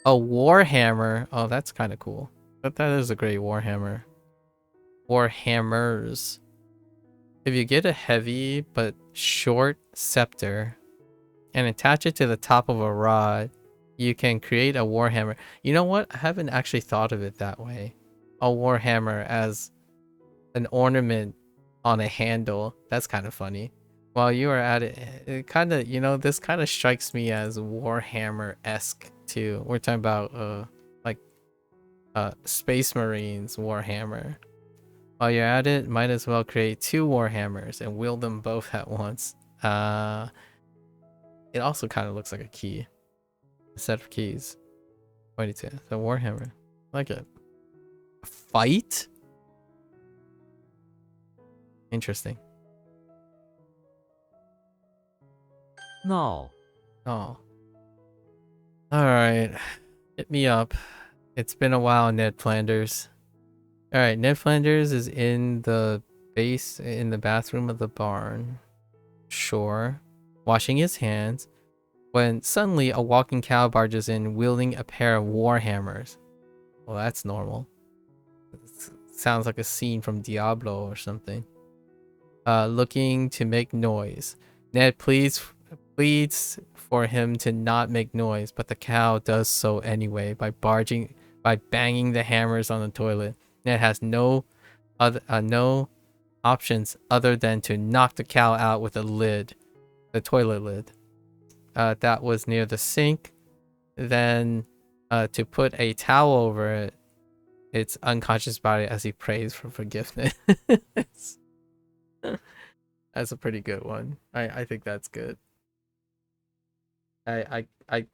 A warhammer. Oh, that's kind of cool. But that is a great warhammer. Warhammers. If you get a heavy but short scepter and attach it to the top of a rod, you can create a warhammer. You know what? I haven't actually thought of it that way. A warhammer as an ornament on a handle. That's kind of funny. While you are at it, it kind of, this kind of strikes me as Warhammer-esque too. We're talking about like Space Marines Warhammer. While you're at it, might as well create 2 Warhammers and wield them both at once. It also kind of looks like a key. A set of keys. 22. The Warhammer. I like it. A fight? Interesting. 闹， Oh. Alright. Hit me up. It's been a while, Ned Flanders. Alright, Ned Flanders is in the bathroom of the barn. Sure. Washing his hands. When suddenly a walking cow barges in wielding a pair of warhammers. Well, that's normal. Sounds like a scene from Diablo or something. Looking to make noise. Ned pleads for him to not make noise, but the cow does so anyway by banging the hammers on the toilet. Ned has no options other than to knock the cow out with the toilet lid. That was near the sink. Then to put a towel over it its unconscious body as he prays for forgiveness. That's a pretty good one. I think that's good. I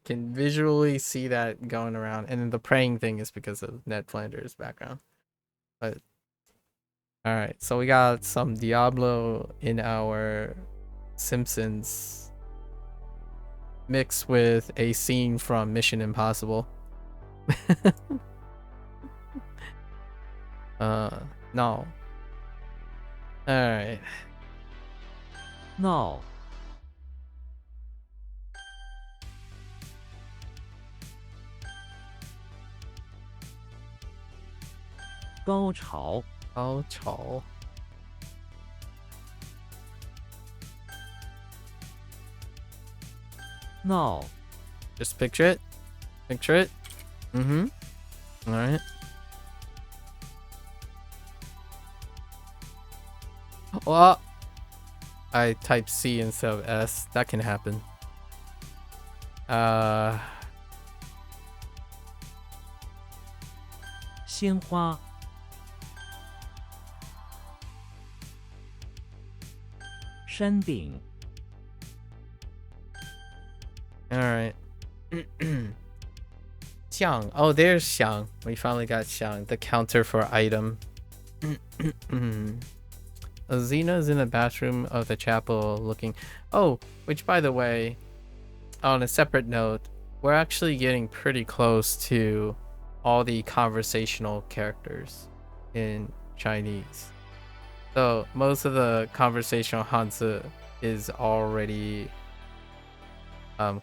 can visually see that going around, and then the praying thing is because of Ned Flanders' background. But all right, so we got some Diablo in our Simpsons mixed with a scene from Mission Impossible. No. All right. 闹，高潮，高潮。闹， Just picture it. Picture it. Mm-hmm. All right. Well, I typed C instead of S. That can happen. 鲜花，山顶， all right. Xiang. Oh, there's Xiang. We finally got Xiang, the counter for item. Xena's in the bathroom of the chapel looking. Oh, which by the way, on a separate note, we're actually getting pretty close to all the conversational characters in Chinese. So most of the conversational Hanzi is already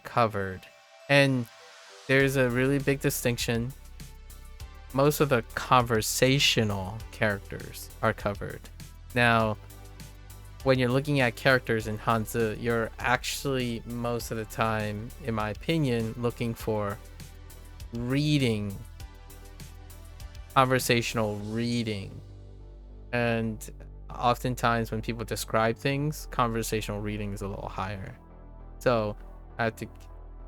covered. And there's a really big distinction. Most of the conversational characters are covered. Now, when you're looking at characters in Hanzi, you're actually most of the time, in my opinion, looking for reading, conversational reading. And oftentimes when people describe things, conversational reading is a little higher. So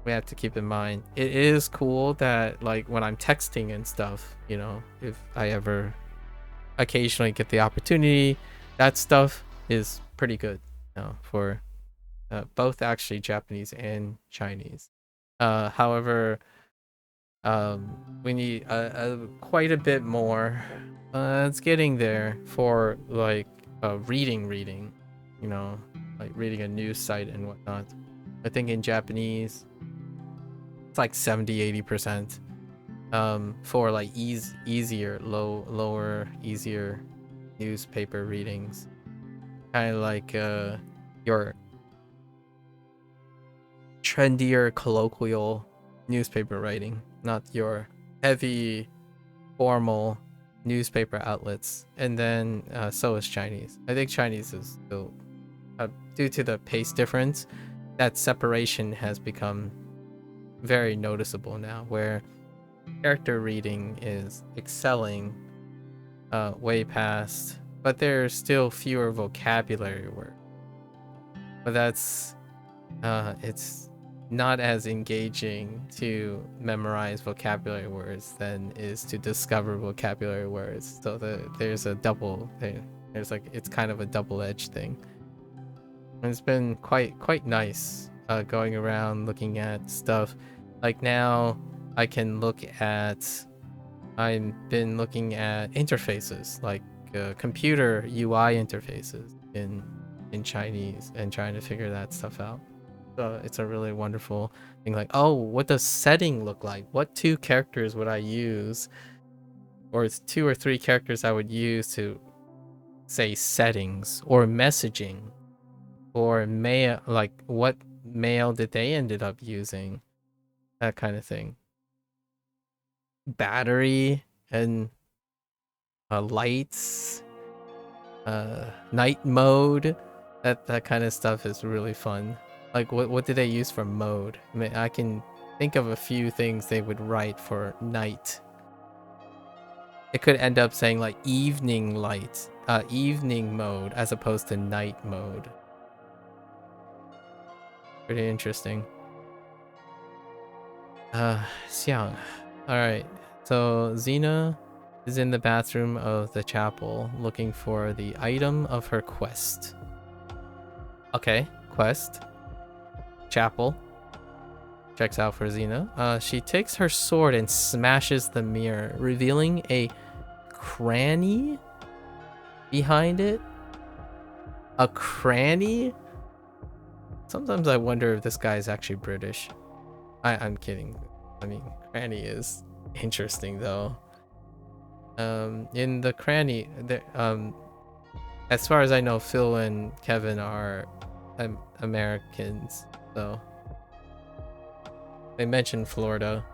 we have to keep in mind, it is cool that like when I'm texting and stuff, you know, if I ever occasionally get the opportunity, that stuff is pretty good, you know, for both actually Japanese and Chinese. However, we need quite a bit more. It's getting there for like reading, you know, like reading a news site and whatnot. I think in Japanese, it's like 70-80%. For like easier, lower, easier newspaper readings, kind of like your trendier colloquial newspaper writing, not your heavy formal newspaper outlets. And then so is Chinese. I think Chinese is still due to the pace difference, that separation has become very noticeable now, where character reading is excelling way past, but there's still fewer vocabulary words. But that's it's not as engaging to memorize vocabulary words than is to discover vocabulary words. So there's a double thing. There's like, it's kind of a double-edged thing. And it's been quite nice going around looking at stuff. Like now I can look at, I've been looking at interfaces, like computer UI interfaces in Chinese, and trying to figure that stuff out. So it's a really wonderful thing. Like, oh, what does setting look like? What two characters would I use? Or it's 2 or 3 characters I would use to say settings or messaging or mail. Like, what mail did they ended up using? That kind of thing. Battery and lights, night mode. That kind of stuff is really fun. Like, what do they use for mode? I mean, I can think of a few things they would write for night. It could end up saying like evening light, evening mode, as opposed to night mode. Pretty interesting. Xiang. All right. So Xena is in the bathroom of the chapel looking for the item of her quest. Okay, quest. Chapel. Checks out for Xena. She takes her sword and smashes the mirror, revealing a cranny behind it. A cranny? Sometimes I wonder if this guy is actually British. I'm kidding. I mean, cranny is interesting though. In the cranny, as far as I know, Phil and Kevin are Americans, so they mentioned Florida.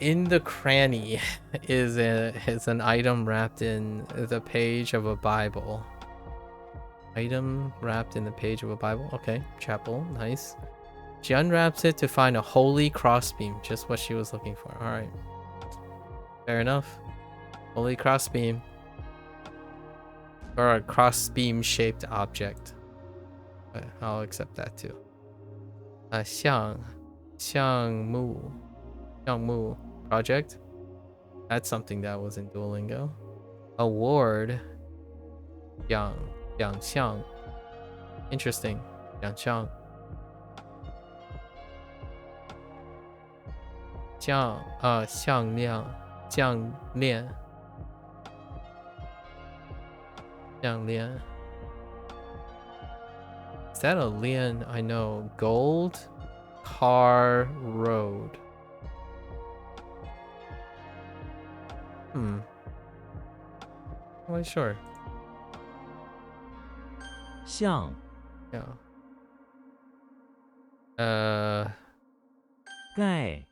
In the cranny is an item wrapped in the page of a Bible. Item wrapped in the page of a Bible. Okay, chapel, nice. She unwraps it to find a holy crossbeam, just what she was looking for. All right, fair enough. Holy crossbeam, or a crossbeam shaped object. I'll accept that too. 项目 project. That's something that was in Duolingo. Award. 奖项. Interesting. 奖项. 项链. Is that a lian? I know. Gold Car Road. I'm not sure. 像 Yeah. 盖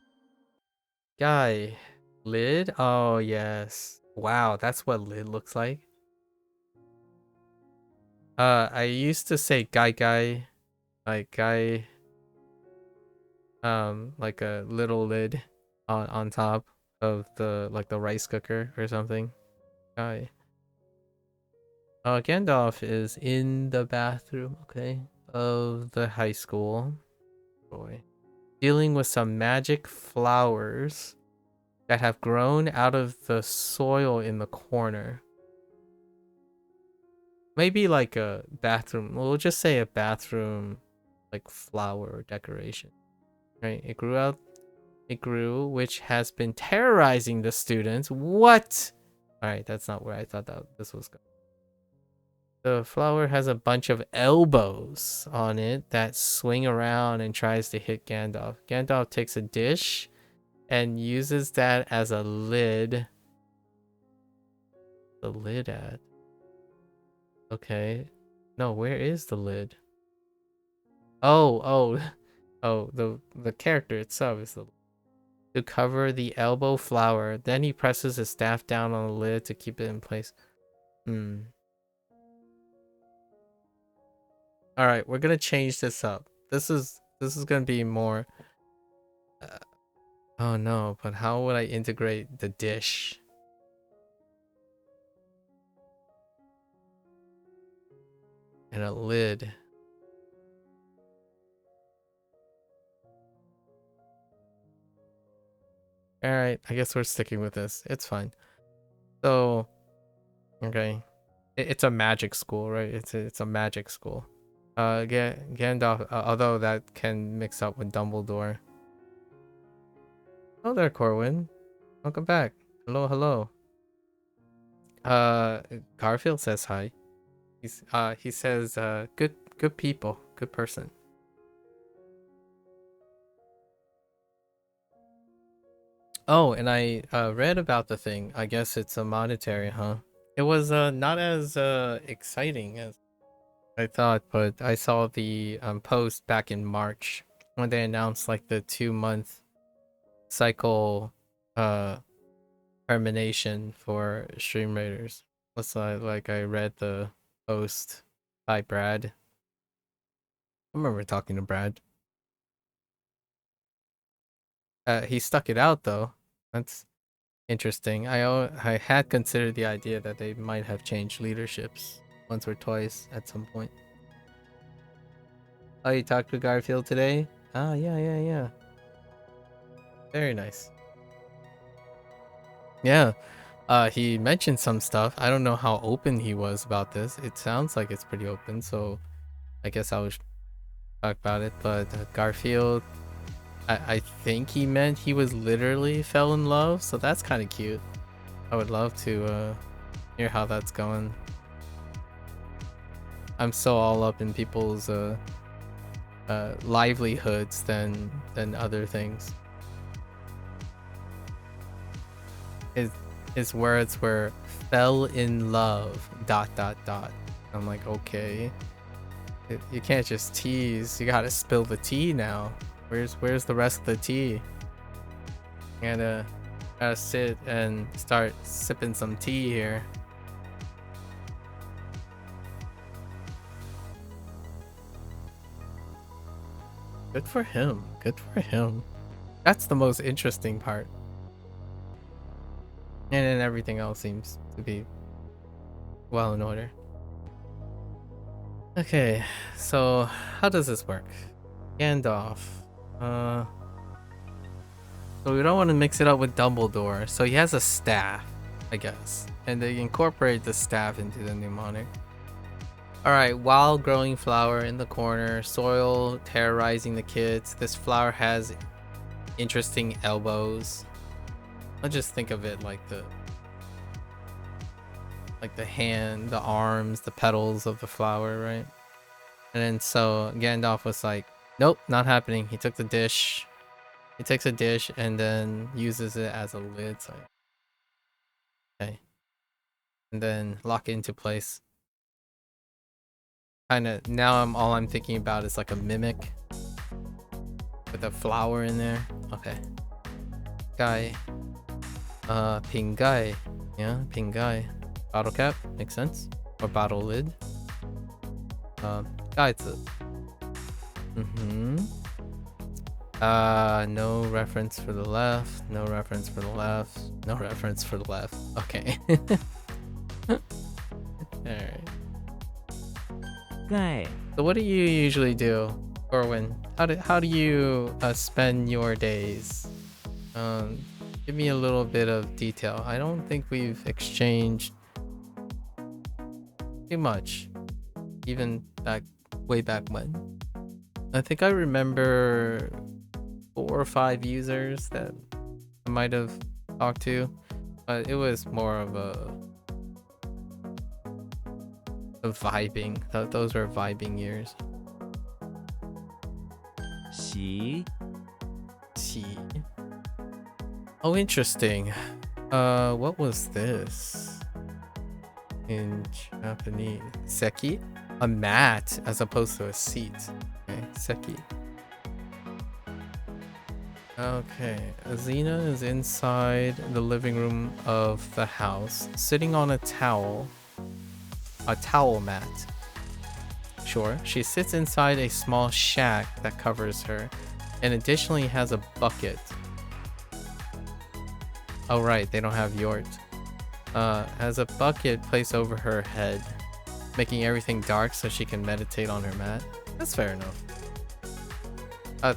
Guy. Lid? Oh, yes. Wow, that's what lid looks like. I used to say guy, like guy, like a little lid on top of the rice cooker or something. Guy. Gandalf is in the bathroom, okay, of the high school. Boy. Dealing with some magic flowers that have grown out of the soil in the corner. Maybe like a bathroom. We'll just say a bathroom, like flower decoration. Right? It grew, which has been terrorizing the students. What? All right, that's not where I thought that this was going. The flower has a bunch of elbows on it that swing around and tries to hit Gandalf. Gandalf takes a dish and uses that as a lid. The lid at. Okay. No, where is the lid? Oh, the character itself is the to cover the elbow flower. Then he presses his staff down on the lid to keep it in place. All right, we're gonna change this up. This is gonna be more. Oh no, but how would I integrate the dish? And a lid. All right, I guess we're sticking with this. It's fine. So, okay, it's a magic school, right? It's a magic school. Gandalf, although that can mix up with Dumbledore. Oh there, Corwin. Welcome back. Hello, hello. Garfield says hi. He says good people, good person. Oh, and I read about the thing. I guess it's a monetary, huh? It was not as exciting as I thought, but I saw the post back in March when they announced like the 2-month cycle termination for stream raiders. Looks like I read the post by Brad. I remember talking to Brad. He stuck it out though. That's interesting. I had considered the idea that they might have changed leaderships once or twice at some point. Oh, you talked to Garfield today? Ah, yeah. Very nice. Yeah. He mentioned some stuff. I don't know how open he was about this. It sounds like it's pretty open, so I guess I will talk about it. But Garfield, I think he meant he was literally fell in love, so that's kind of cute. I would love to hear how that's going. I'm so all up in people's livelihoods than other things. His words were "fell in love." ... I'm like, okay, you can't just tease. You gotta spill the tea now. Where's the rest of the tea? You gotta sit and start sipping some tea here. Good for him. Good for him. That's the most interesting part. And then everything else seems to be well in order. Okay, so how does this work? Gandalf. So we don't want to mix it up with Dumbledore. So he has a staff, I guess. And they incorporate the staff into the mnemonic. Alright, wild growing flower in the corner, soil terrorizing the kids. This flower has interesting elbows. I'll just think of it like the hand, the arms, the petals of the flower, right? And then so Gandalf was like, nope, not happening. He took the dish. He takes a dish and then uses it as a lid. So okay. And then lock it into place. Kinda now all I'm thinking about is like a mimic with a flower in there. Okay. Guy. Ping guy. Yeah, ping guy. Bottle cap, makes sense. Or bottle lid. Guides it. No reference for the left. No reference for the left. No reference for the left. Okay. Alright. Guy. So what do you usually do, Corwin? How do you spend your days? Give me a little bit of detail. I don't think we've exchanged too much, even way back when. I think I remember 4 or 5 users that I might have talked to, but it was more of a vibing. Those were vibing years. 洗 Oh, interesting. What was this in Japanese? Seki? A mat as opposed to a seat. Okay, seki. Okay, Azina is inside the living room of the house, sitting on a towel mat. Sure, she sits inside a small shack that covers her, and additionally has a bucket. Oh right, they don't have Yort. Has a bucket placed over her head, making everything dark so she can meditate on her mat. That's fair enough.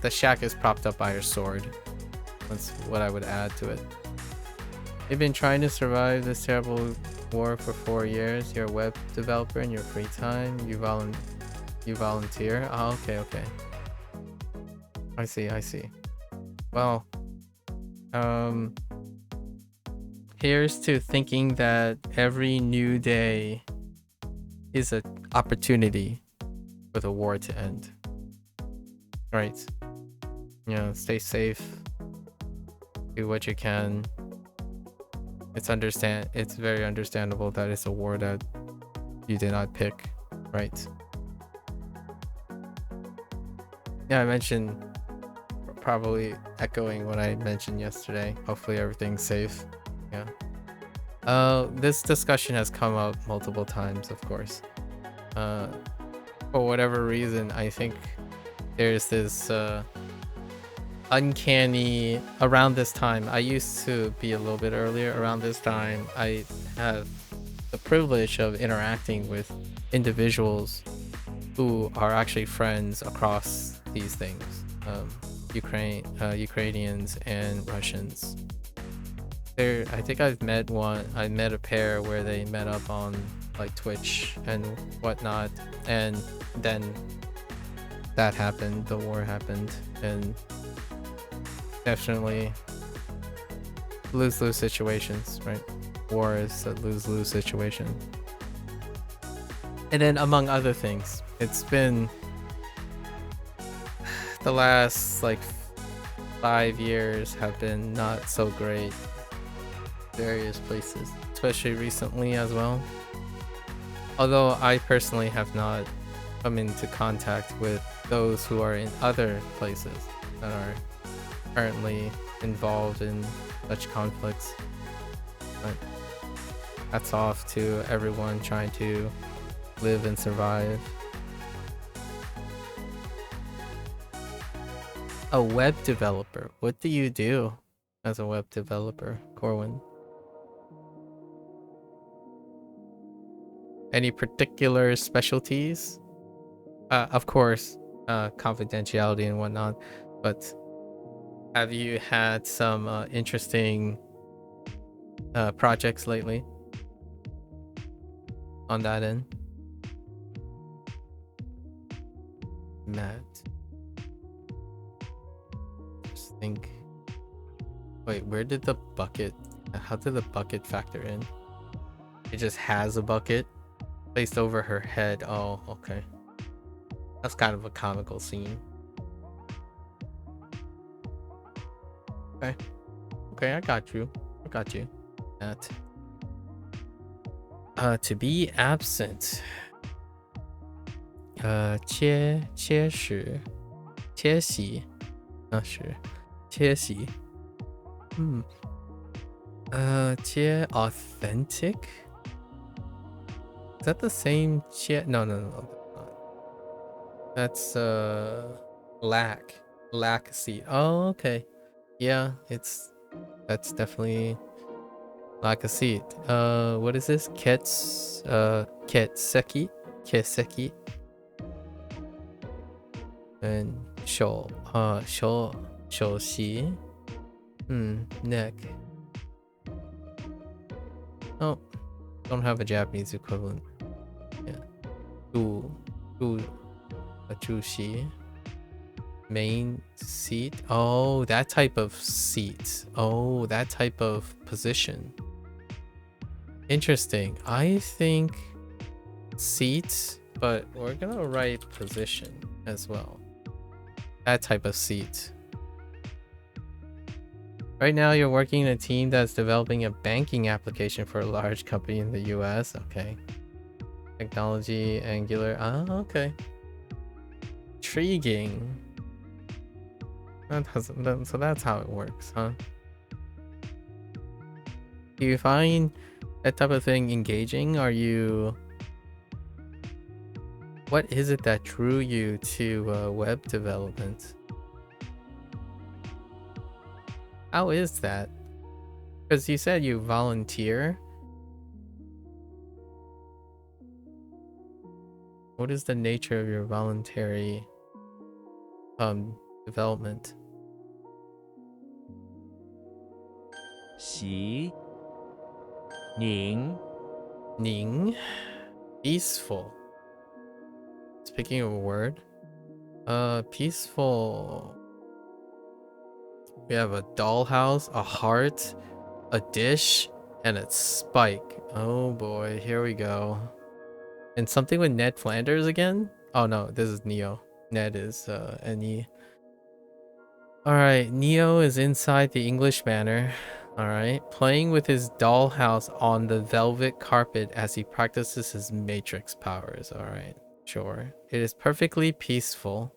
The shack is propped up by her sword. That's what I would add to it. You've been trying to survive this terrible war for 4 years. You're a web developer in your free time. You volunteer. Oh, okay. I see. Well, here's to thinking that every new day is an opportunity for the war to end. Right. You know, stay safe. Do what you can. It's very understandable that it's a war that you did not pick, right? Yeah, I mentioned, probably echoing what I mentioned yesterday. Hopefully everything's safe. Yeah. This discussion has come up multiple times, of course. For whatever reason, I think there's this uncanny around this time. I used to be a little bit earlier. Around this time, I have the privilege of interacting with individuals who are actually friends across these things. Ukrainians and Russians. I think I've met one. I met a pair where they met up on like Twitch and whatnot, and then that happened. The war happened, and definitely lose-lose situations, right? War is a lose-lose situation. And then among other things, it's been the last like 5 years have been not so great. Various places, especially recently as well. Although I personally have not come into contact with those who are in other places that are currently involved in such conflicts. But hats off to everyone trying to live and survive. A web developer. What do you do as a web developer, Corwin? Any particular specialties? Of course, confidentiality and whatnot, but have you had some interesting projects lately on that end? Matt. Just think. Wait, where did the bucket... How did the bucket factor in? It just has a bucket placed over her head. Oh, okay. That's kind of a comical scene. Okay. Okay, I got you. I got you. That. To be absent. 切实 切席 not sure 切席 切 authentic. Is that the same切? No. That's lack seat. Oh, okay. Yeah, that's definitely lack a seat. What is this? Ketseki. And 手席 neck. Oh, don't have a Japanese equivalent. Yeah. 主席 main seat. Oh, that type of seat. Oh, that type of position. Interesting. I think seat, but we're gonna write position as well. That type of seat. Right now, you're working in a team that's developing a banking application for a large company in the US. Okay. Technology, Angular. Oh, okay. Intriguing. So that's how it works, huh? Do you find that type of thing engaging? What is it that drew you to web development? How is that? Because you said you volunteer. What is the nature of your voluntary development? 习宁 Ning. Peaceful. Speaking of a word. Peaceful. We have a dollhouse, a heart, a dish, and a spike. Oh boy, here we go. And something with Ned Flanders again? Oh no, this is Neo. Ned is NE. Alright, Neo is inside the English Manor. Alright, playing with his dollhouse on the velvet carpet as he practices his matrix powers. Alright, sure. It is perfectly peaceful.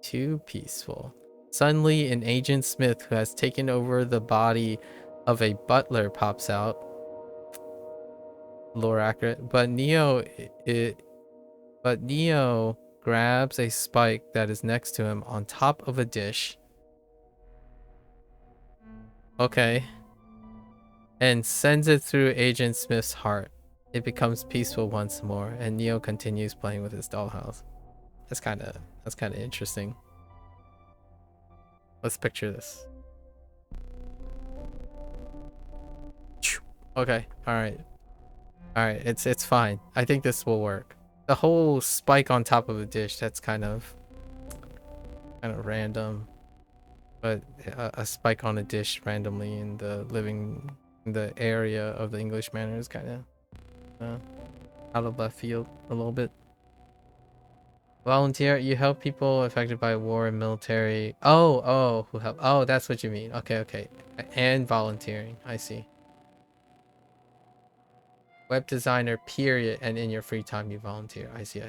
Too peaceful. Suddenly, an Agent Smith who has taken over the body of a butler pops out. Lore accurate. But Neo grabs a spike that is next to him on top of a dish. Okay. And sends it through Agent Smith's heart. It becomes peaceful once more, and Neo continues playing with his dollhouse. That's kind of interesting. Let's picture this. Okay. All right. All right. It's fine. I think this will work. The whole spike on top of the dish, that's kind of random. But a spike on a dish randomly in the area of the English manor is kind of out of left field a little bit. Volunteer, you help people affected by war and military. Oh, who help? Oh, that's what you mean. Okay. And volunteering. I see. Web designer, period. And in your free time, you volunteer. I see.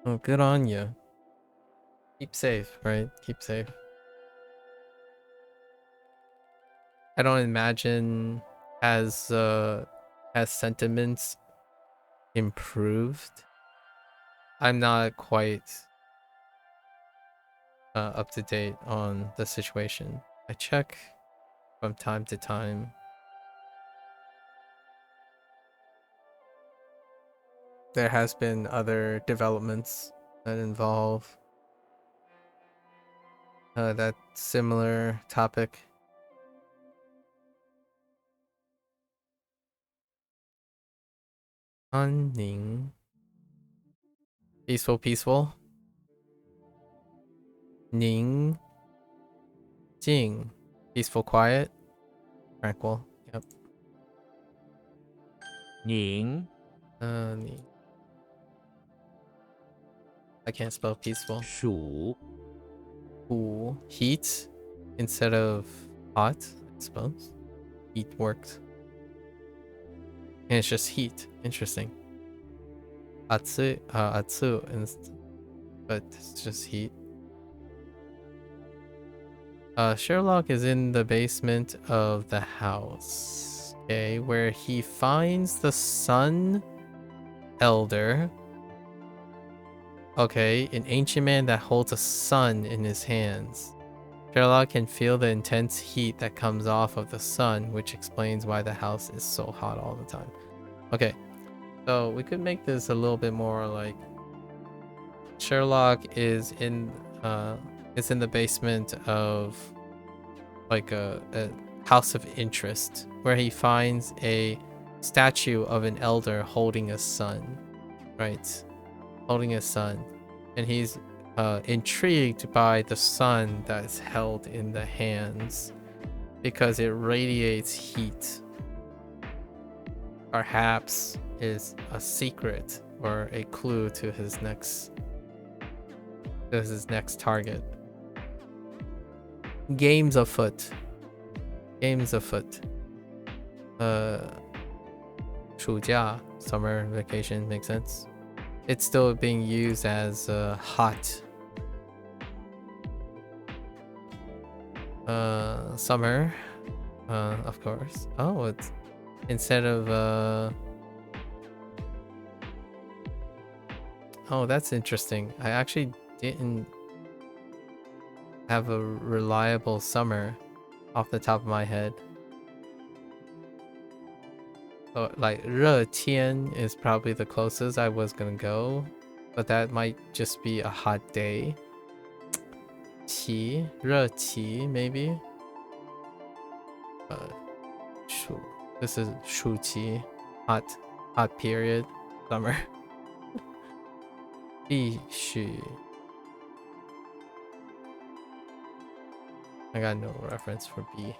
Oh, good on you. Keep safe, right? Keep safe. I don't imagine has sentiments improved. I'm not quite up to date on the situation. I check from time to time. There has been other developments that involve that similar topic. Unning. Peaceful. Ning. Jing. Peaceful, quiet. Tranquil. Yep. 宁 Ning. I can't spell peaceful. 属 Cool. Heat instead of hot, I suppose. Heat worked. And it's just heat. Interesting. Atsu, but it's just heat. Sherlock is in the basement of the house. Okay, where he finds the Sun Elder. Okay, an ancient man that holds a sun in his hands. Sherlock can feel the intense heat that comes off of the sun, which explains why the house is so hot all the time. Okay, so we could make this a little bit more like Sherlock is in the basement of like a house of interest where he finds a statue of an elder holding a sun, right? Holding a sun, and he's intrigued by the sun that's held in the hands because it radiates heat. Perhaps is a secret or a clue to his next target. Games afoot. 暑假, summer vacation, makes sense. It's still being used as hot. Summer, of course. Oh, it's instead of oh, that's interesting. I actually didn't have a reliable summer off the top of my head. So, like, 热天 is probably the closest I was gonna go, but that might just be a hot day. 期, 热期, maybe. 暑, this is 暑期, hot period, summer. 必须. I got no reference for B.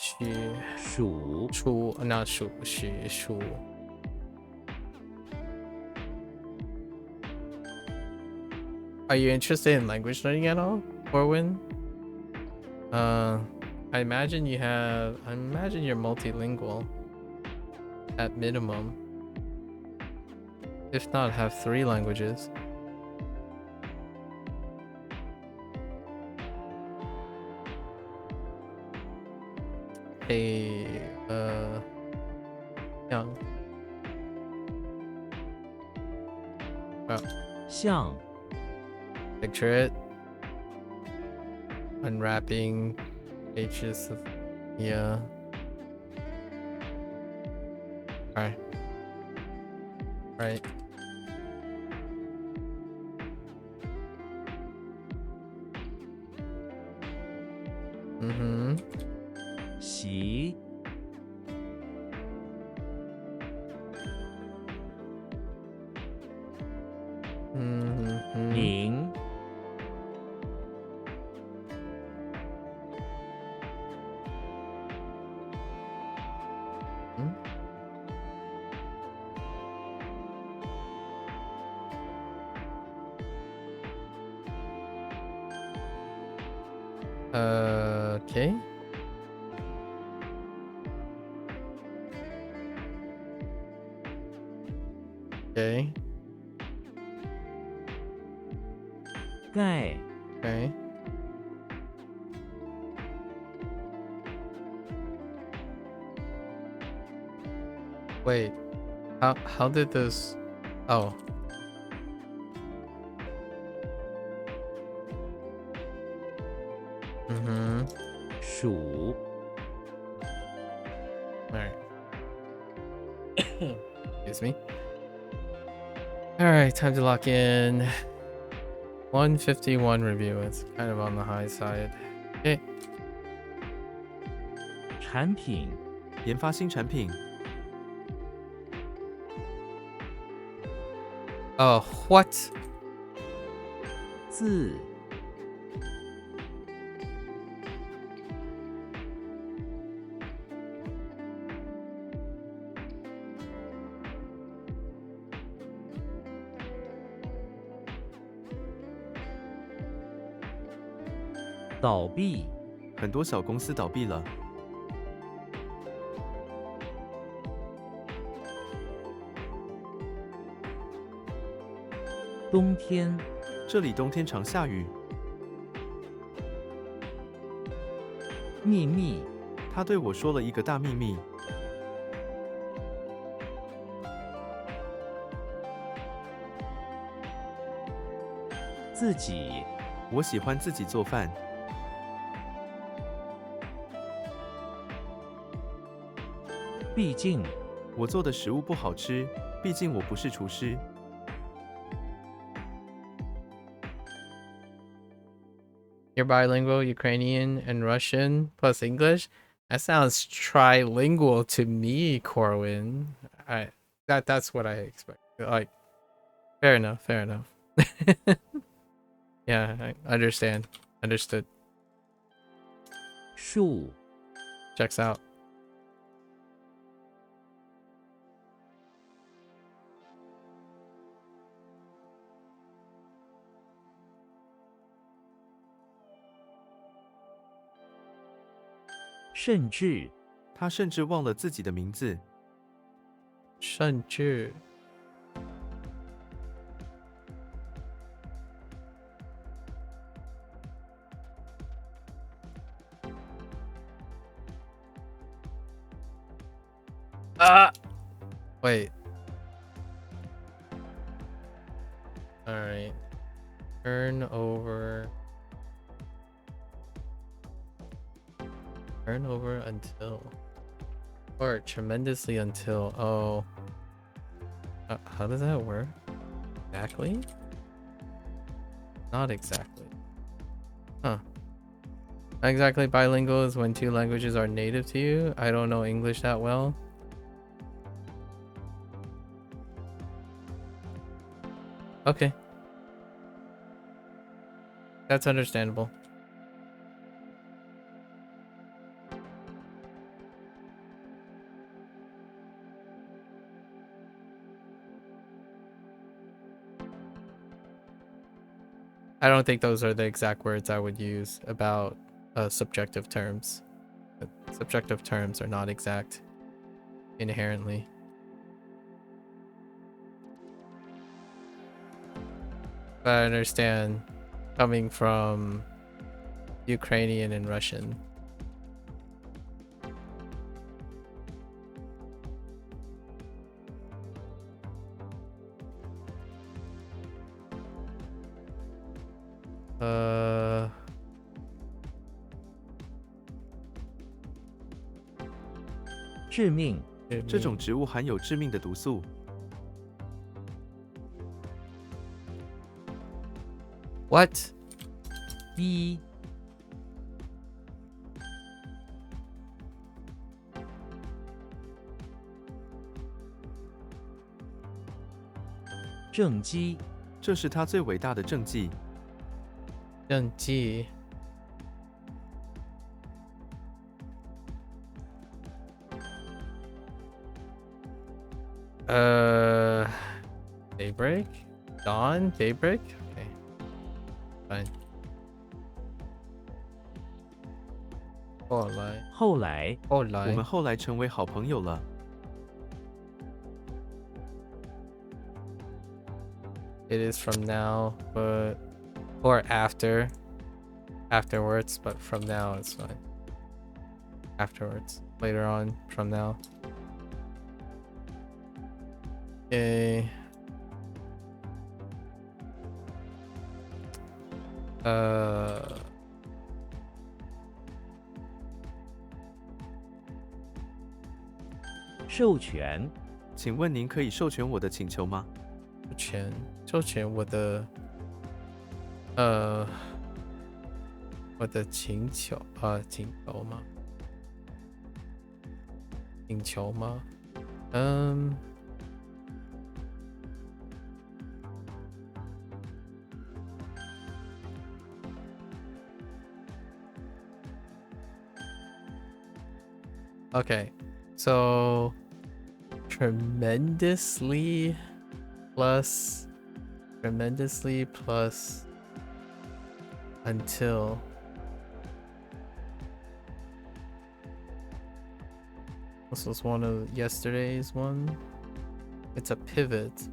属 not 属. Are you interested in language learning at all, Corwin? I imagine you're multilingual at minimum. If not, have 3 languages. Hey, young. Wow. 像 Picture it. Unwrapping pages of, yeah. Alright. Right. Mm-hmm. 习 Mm-hmm. 名 Okay. Okay. 盖 Okay. Wait. How did this? Oh. Mm-hmm. 数 All right. Excuse me. All right, time to lock in. 151 review. It's kind of on the high side. Okay. 产品研发新产品， Oh, what? 字 倒闭很多小公司倒闭了。冬天这里冬天常下雨。秘密他对我说了一个大秘密。自己我喜欢自己做饭。毕竟我做的食物不好吃，毕竟我不是厨师。 You're bilingual, Ukrainian and Russian plus English. That sounds trilingual to me, Corwin. That's what I expect. Like, fair enough, fair enough. Yeah, I understand. Understood. 树 Checks out. 甚至他甚至忘了自己的名字。甚至 Wait. All right. Turn over. Turn over until. Or tremendously until. Oh. How does that work? Exactly? Not exactly. Huh. Not exactly bilingual is when two languages are native to you. I don't know English that well. Okay. That's understandable. I don't think those are the exact words I would use about subjective terms. Subjective terms are not exact inherently. But I understand coming from Ukrainian and Russian. Uh 致命这种植物含有致命的毒素。 What? 一正畸，这是他最伟大的政绩。政绩。Daybreak? Dawn? Daybreak? Okay. Fine. 后来，后来，我后来们后来成为好朋友了。 it is from now, but or afterwards, but from now it's fine. Afterwards, later on, from now. Okay. 授权，请问您可以授权我的请求吗？授权我的请求吗？请求吗？Okay, so tremendously plus until. This was one of yesterday's one. It's a pivot.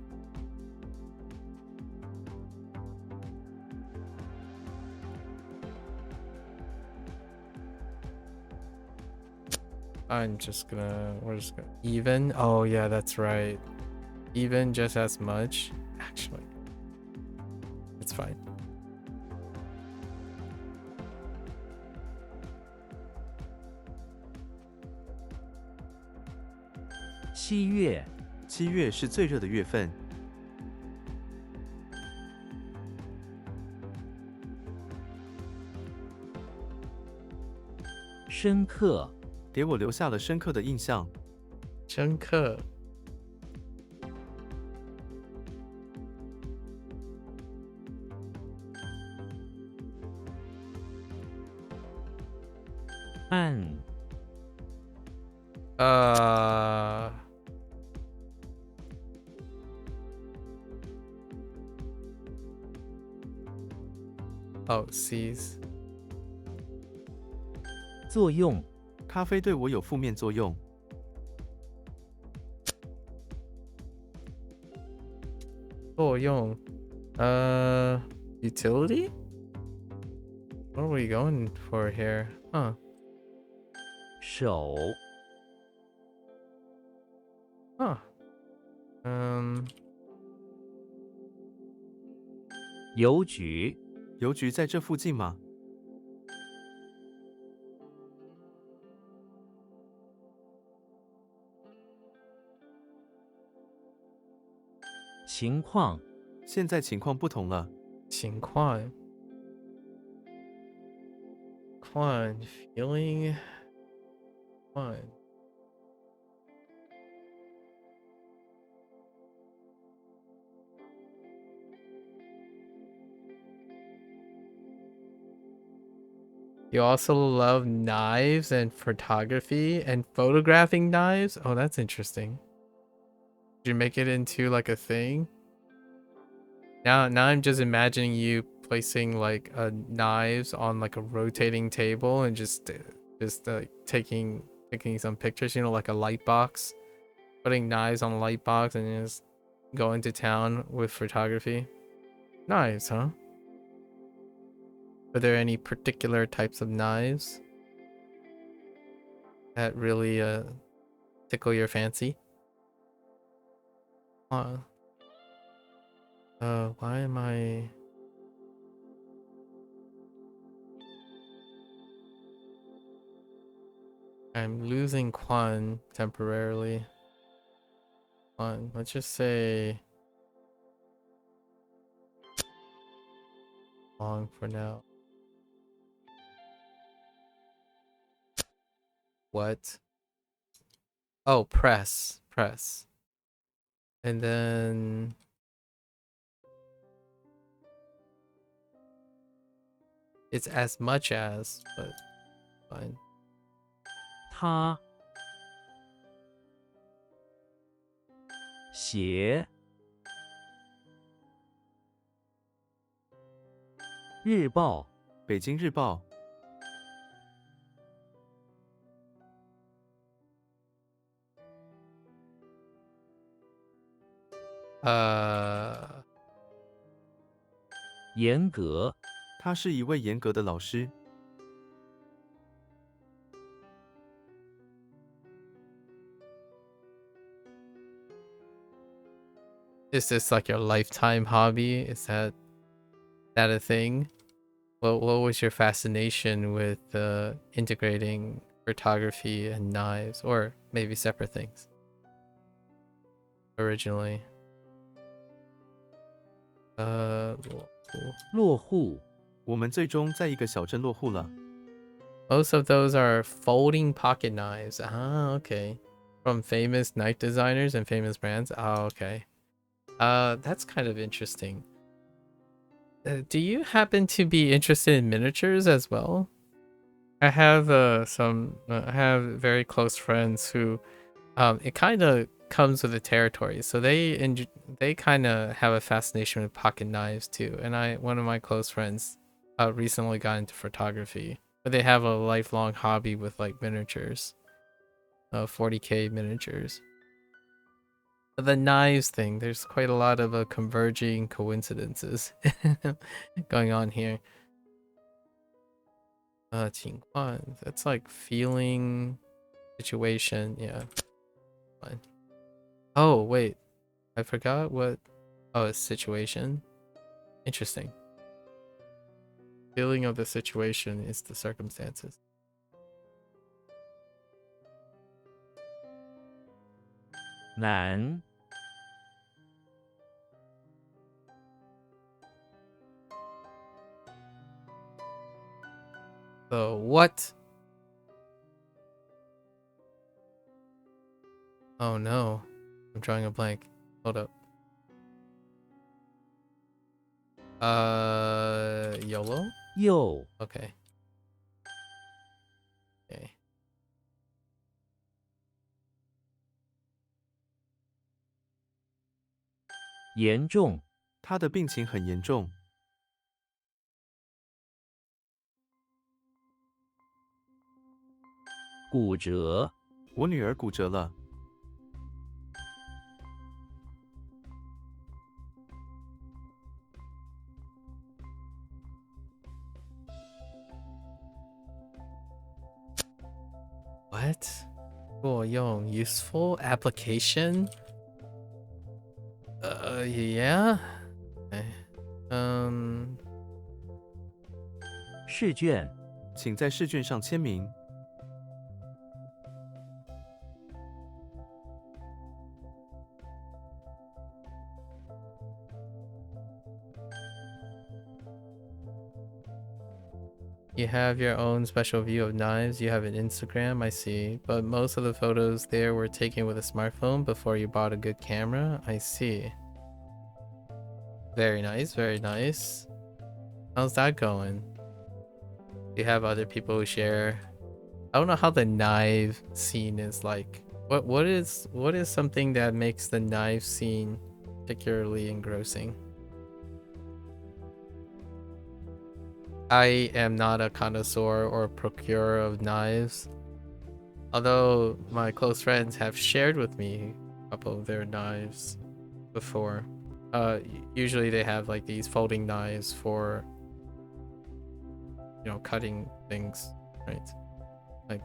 We're just gonna even. Oh yeah, that's right. Even just as much. Actually, it's fine. 7月， 7月是最热的月份。深刻，给我留下了深刻的印象。深刻。暗，Seize. 作用，咖啡对我有负面作用。作用。Utility? What are we going for here? Huh. 手， Huh. 邮局，邮局在这附近吗？情况，现在情况不同了。情况。Feeling. You also love knives and photography and photographing knives? Oh, that's interesting. Did you make it into like a thing? Now I'm just imagining you placing like knives on like a rotating table and just taking some pictures, like a light box. Putting knives on a light box and just going to town with photography. Knives, huh? Are there any particular types of knives that really tickle your fancy? Why am I... I'm losing Quan temporarily. Quan, let's just say... long for now. What? Oh, press. And then It's as much as, but fine. 他写日报北京日报， 严格他是一位严格的老师。 Is this like your lifetime hobby? Is that a thing? What was your fascination with integrating photography and knives, or maybe separate things originally? 落户我们最终在一个小镇落户了。 Most of those are folding pocket knives. Ah, okay. From famous knife designers and famous brands. Oh, okay. That's kind of interesting. Do you happen to be interested in miniatures as well? I have I have very close friends who it kind of comes with the territory. So they kind of have a fascination with pocket knives too. And one of my close friends recently got into photography, but they have a lifelong hobby with like miniatures. 40K miniatures. The knives thing, there's quite a lot of converging coincidences going on here. 情况, that's like feeling, situation, yeah. Fine. Oh, wait. I forgot what. Oh, it's situation. Interesting. Feeling of the situation is the circumstances. 难 So what? Oh no. I'm drawing a blank. Hold up. YOLO? 又 Okay. Okay. 严重他的病情很严重。 骨折我女儿骨折了。 What? 作用 useful application? Yeah. Okay. 试卷请在试卷上签名。 You have your own special view of knives. You have an Instagram, I see. But most of the photos there were taken with a smartphone before you bought a good camera. I see. Very nice, very nice. How's that going? Do you have other people who share? I don't know how the knife scene is like. What is something that makes the knife scene particularly engrossing? I am not a connoisseur or procurer of knives, although my close friends have shared with me a couple of their knives before. Usually they have like these folding knives for, you know, cutting things, right? Like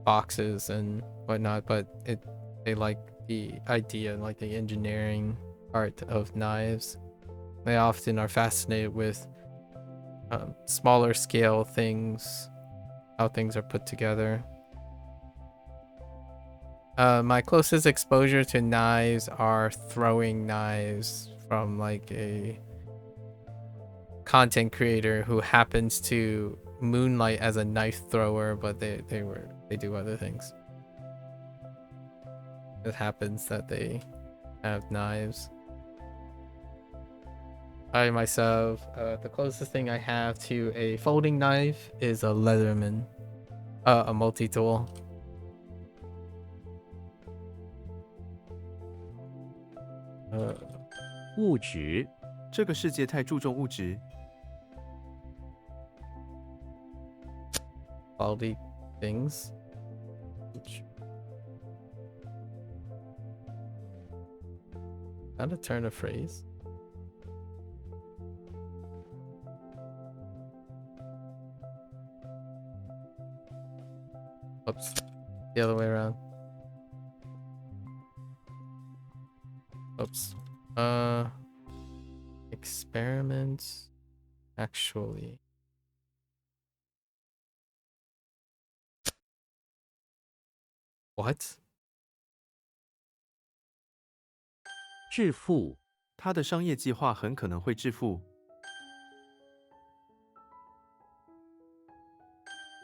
boxes and whatnot, but they like the idea, like the engineering art of knives. They often are fascinated with smaller scale things, how things are put together. My closest exposure to knives are throwing knives from like a content creator who happens to moonlight as a knife thrower, but they do other things. It happens that they have knives. I myself, the closest thing I have to a folding knife is a Leatherman, a multi-tool. 物质、这个世界太注重物质， quality things. How to turn a phrase? Oops. The other way around. Oops. Experiments. Actually. What? 致富、他的商业计划很可能会致富。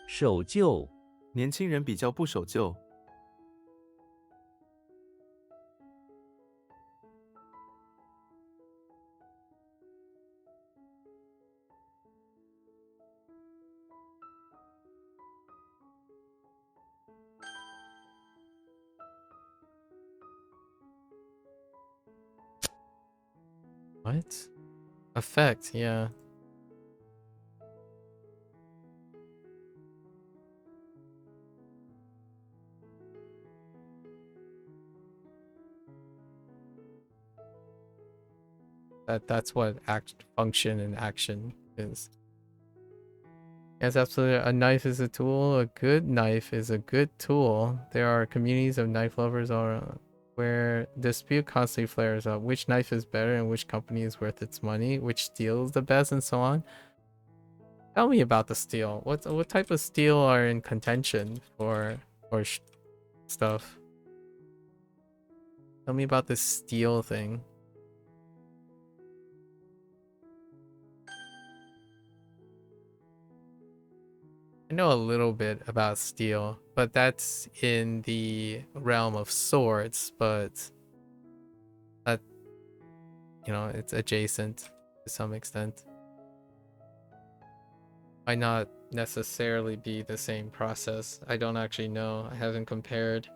守旧、年轻人比较不守旧， What? Effect, yeah. That's what function and action is. Yes, absolutely. A knife is a tool. A good knife is a good tool. There are communities of knife lovers where dispute constantly flares up. Which knife is better and which company is worth its money? Which steel is the best and so on. Tell me about the steel. What type of steel are in contention for stuff? Tell me about this steel thing. I know a little bit about steel, but that's in the realm of swords, but that, you know, it's adjacent to some extent. Might not necessarily be the same process. I don't actually know. I haven't compared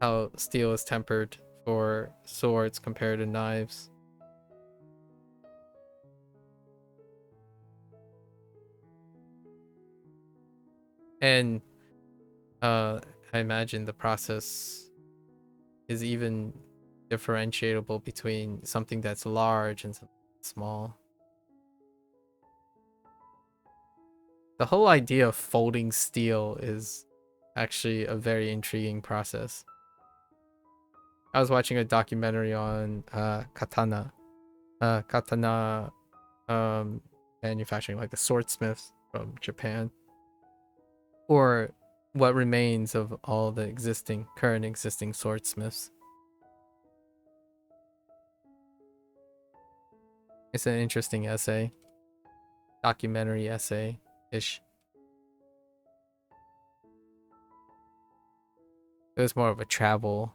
how steel is tempered for swords compared to knives. And I imagine the process is even differentiable between something that's large and something that's small. The whole idea of folding steel is actually a very intriguing process. I was watching a documentary on katana manufacturing, like the swordsmiths from Japan, or what remains of all the current existing swordsmiths. It's an interesting essay, documentary essay ish. It was more of a travel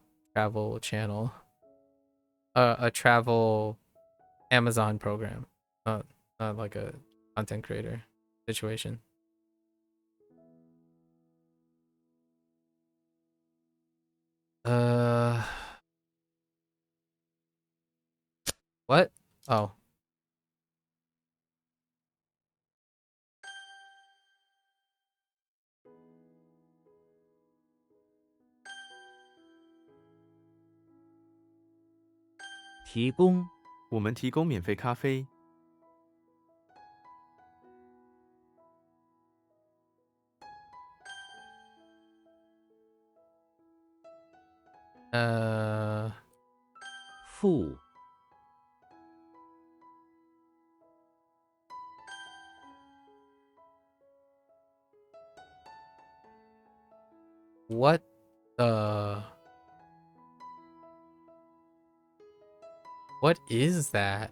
channel, a travel Amazon program, not like a content creator situation. What? Oh.提供、我们提供免费咖啡。 付、 What the? What is that?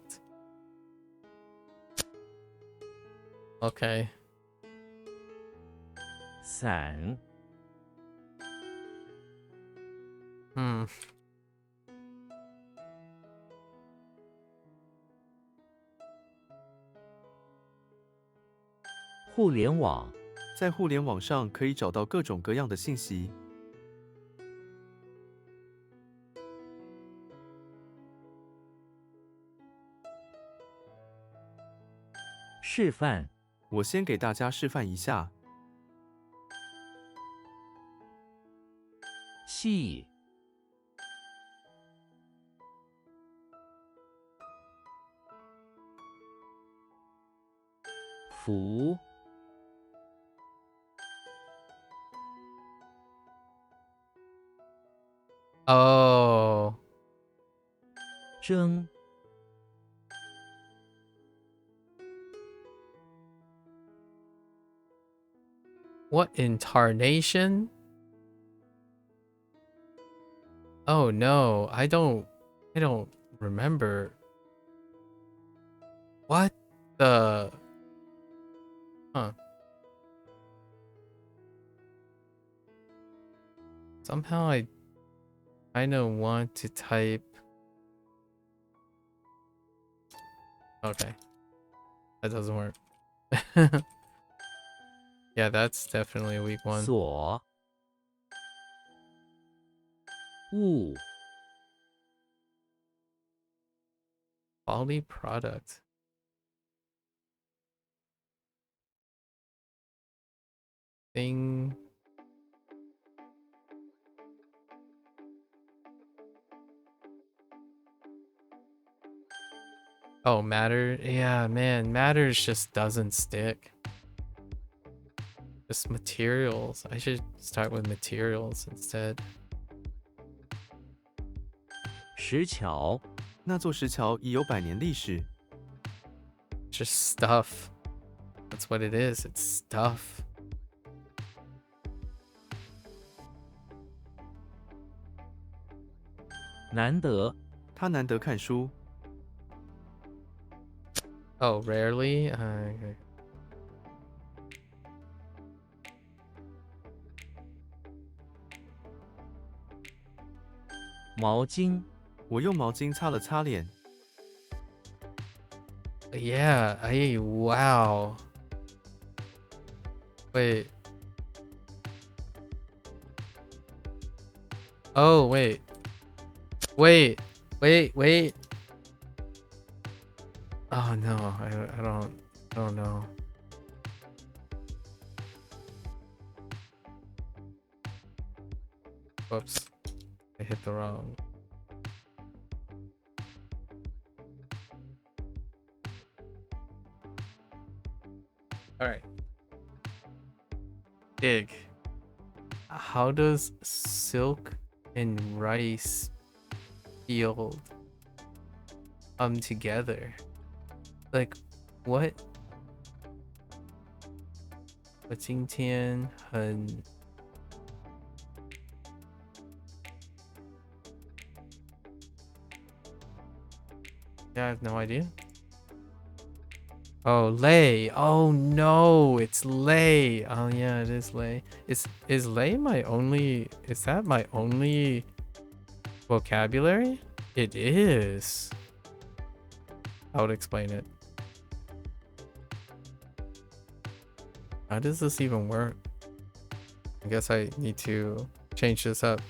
Okay. 伞、 Hmm. 互联网，在互联网上可以找到各种各样的信息。示范，我先给大家示范一下。系，服，Oh, 争， what incarnation? Oh no, I don't remember. What the? Huh. Somehow I kind of want to type. Okay, that doesn't work. Yeah, that's definitely a weak one. 所，物， Quality product. Thing. Oh, matter. Yeah, man, matters just doesn't stick. Just materials. I should start with materials instead. 石桥，那座石桥已有100年历史。Just stuff. That's what it is. It's stuff. 难得，他难得看书。Oh, rarely? Okay. 毛巾，我用毛巾擦了擦脸。Yeah, wow. Wait. Oh, wait. Wait. Oh no, I don't know. Whoops. I hit the wrong. All right. Dig. How does silk and rice field come together? Like, what? 我今天很 Yeah, I have no idea. Oh, lay. Oh no, it's lay. Oh yeah, it is lay. Is lay my only? Is that my only vocabulary? It is. I would explain it. How does this even work? I guess I need to change this up.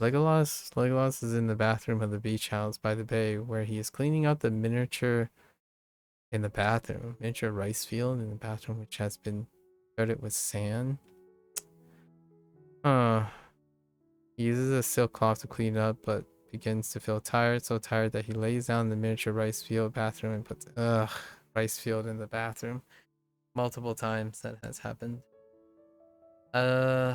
Legolas is in the bathroom of the beach house by the bay where he is cleaning out the miniature in the bathroom. Miniature rice field in the bathroom which has been coated with sand. He uses a silk cloth to clean it up but begins to feel tired, so tired that he lays down in the miniature rice field bathroom and puts rice field in the bathroom. Multiple times that has happened. I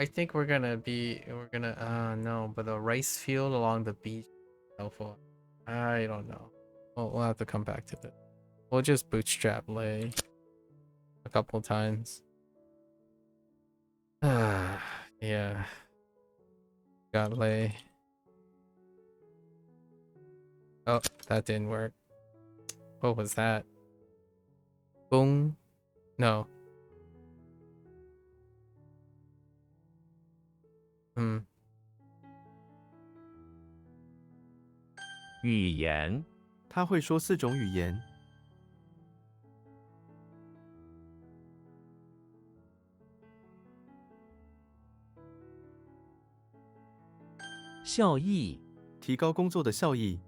think we're gonna no, but a rice field along the beach. Helpful. I don't know. We'll have to come back to this. We'll just bootstrap lay a couple times. Yeah. Got lay. Oh, that didn't work. What was that? Boom? No. Hmm. 语言、他会说4种语言。效益、提高工作的效益。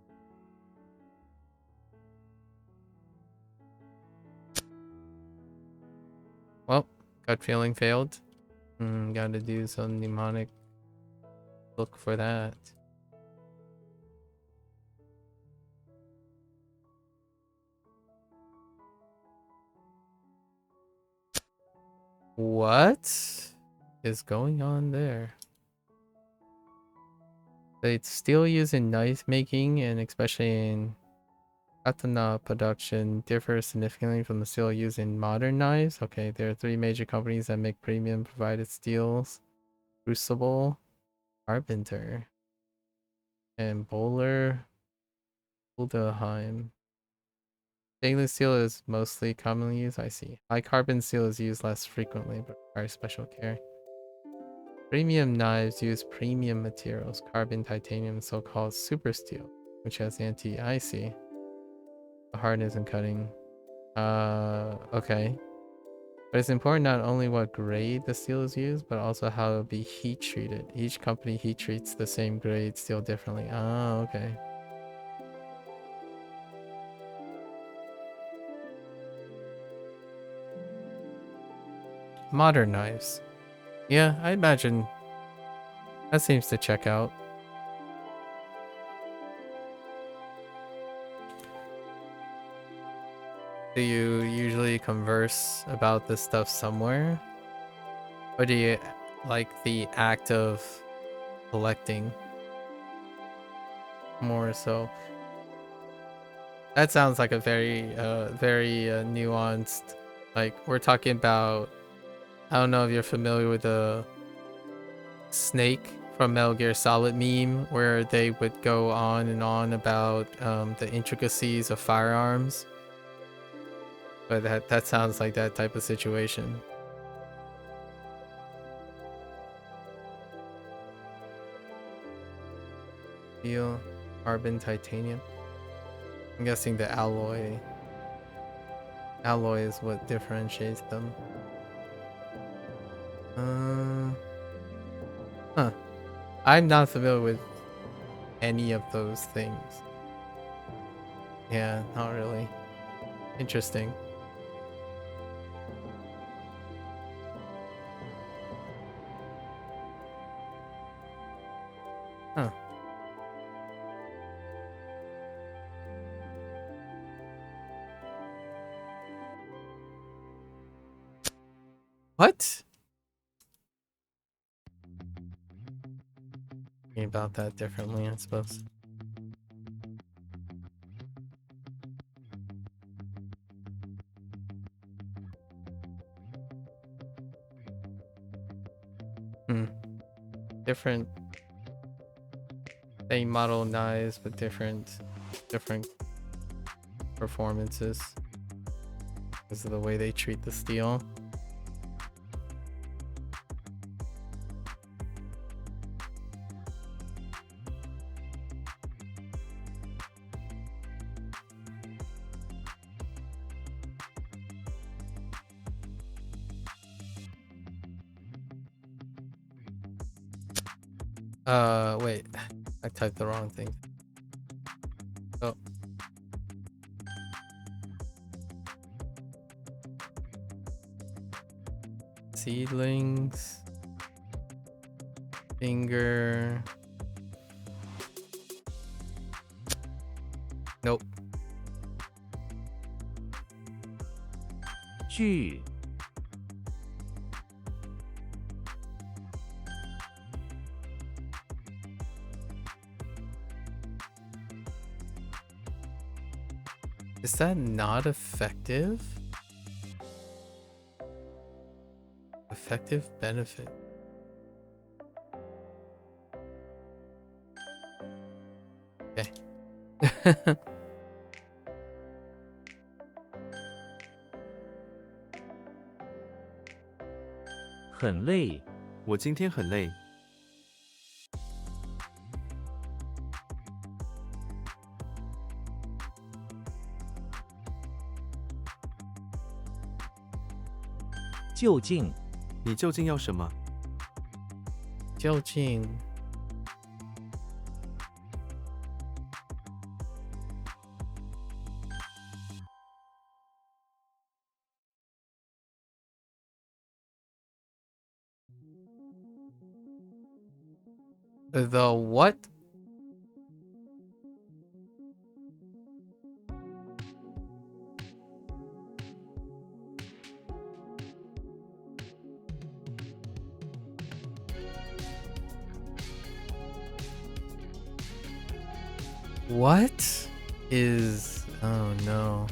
Well, gut feeling failed. Gotta do some mnemonic. Look for that. What is going on there? They still use in knife making, and especially in katana production, differ significantly from the steel used in modern knives. Okay, there are 3 major companies that make premium provided steels: Crucible, Carpenter, and Bowler Huldaheim. Stainless steel is mostly commonly used, I see. High carbon steel is used less frequently, but requires special care. Premium knives use premium materials, carbon, titanium, and so-called super steel, which has anti-icy hardness and cutting. Okay. But it's important not only what grade the steel is used, but also how it will be heat treated. Each company heat treats the same grade steel differently. Ah, okay. Modern knives. Yeah, I imagine that seems to check out. Do you usually converse about this stuff somewhere? Or do you like the act of collecting more so? That sounds like a very nuanced, like we're talking about, I don't know if you're familiar with the Snake from Metal Gear Solid meme, where they would go on and on about the intricacies of firearms. But that sounds like that type of situation. Steel, carbon, titanium. I'm guessing the alloy is what differentiates them. Huh. I'm not familiar with any of those things. Yeah, not really. Interesting. Huh. What? Thinking about that differently, I suppose. Different, same model knives, but different performances because of the way they treat the steel. Wait, I typed the wrong thing. Oh. Seedlings. Finger. Nope. 句、 Is that not effective? Effective benefit. Okay. 很累，我今天很累。究竟，你究竟要什么？究竟 the what? What is... Oh no.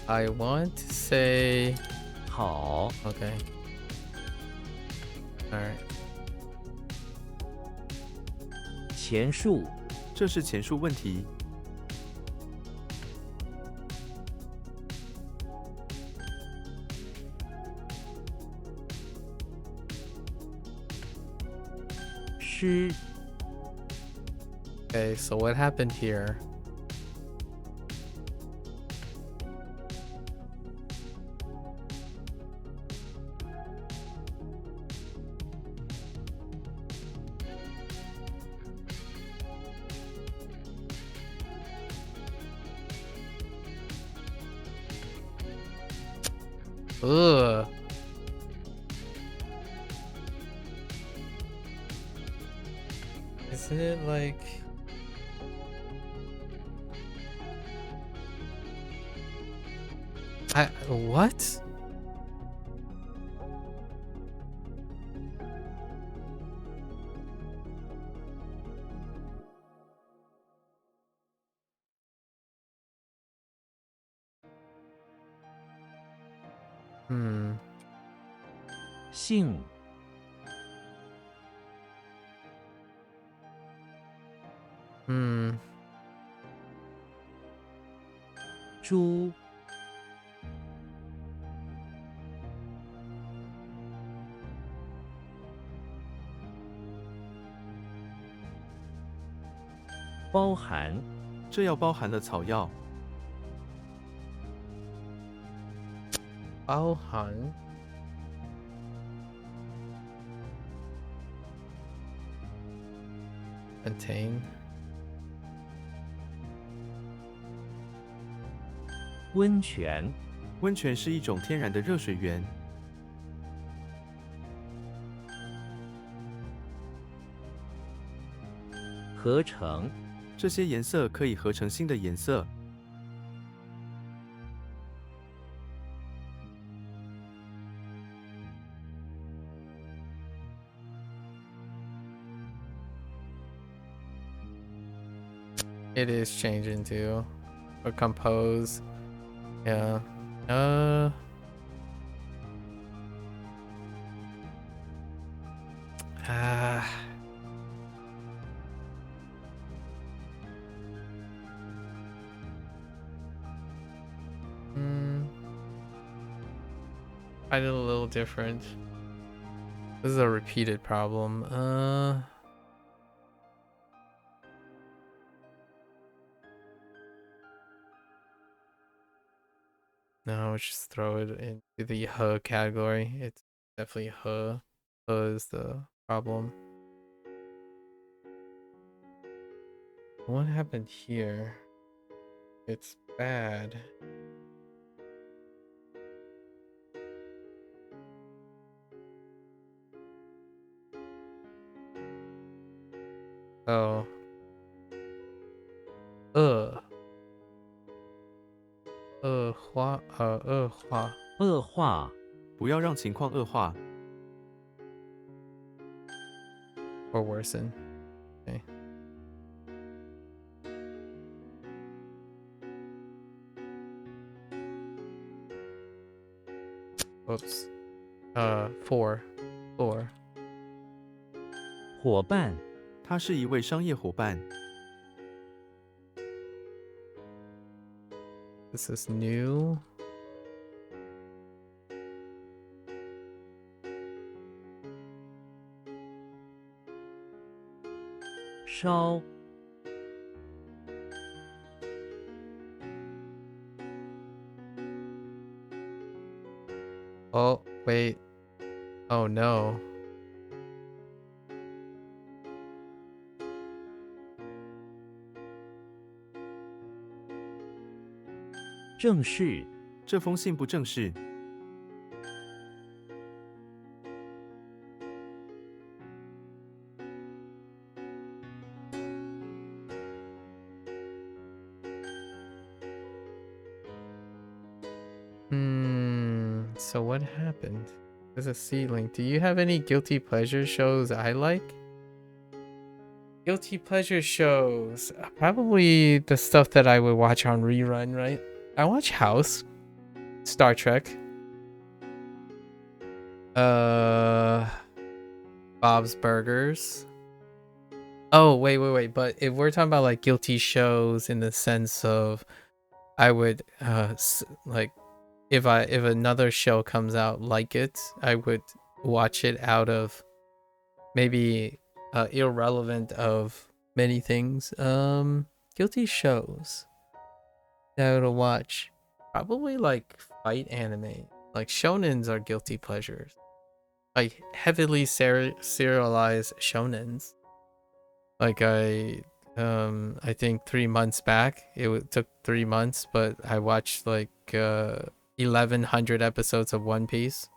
I want to say... 好， Okay. Alright. 前述，这是前述问题。诗， Okay, so what happened here? Ugh. Isn't it like... What? Hmm. 姓，猪，包含，这要包含了草药、包含 contain 温泉，温泉是一种天然的热水源。合成，这些颜色可以合成新的颜色。It is changing to or compose. Yeah. Ah. I did a little different. This is a repeated problem. No, let's just throw it into the huh category. It's definitely huh. Huh is the problem. What happened here? It's bad. Oh. 恶化恶化，不要让情况恶化。 or worsen. Okay. Oops. 4. 伙伴，他是一位商业伙伴， This is new. Shao. Oh, wait. Oh no. 正式。这封信不正式。So what happened? There's a ceiling. Do you have any guilty pleasure shows I like? Guilty pleasure shows. Probably the stuff that I would watch on rerun, right? I watch House, Star Trek, Bob's Burgers. Oh, wait. But if we're talking about like guilty shows in the sense of I would like if another show comes out like it, I would watch it out of maybe irrelevant of many things. Guilty shows that I would watch. Probably like fight anime. Like shonens are guilty pleasures. Like heavily serialized shonens. Like I think 3 months back. It took 3 months, but I watched like 1100 episodes of One Piece.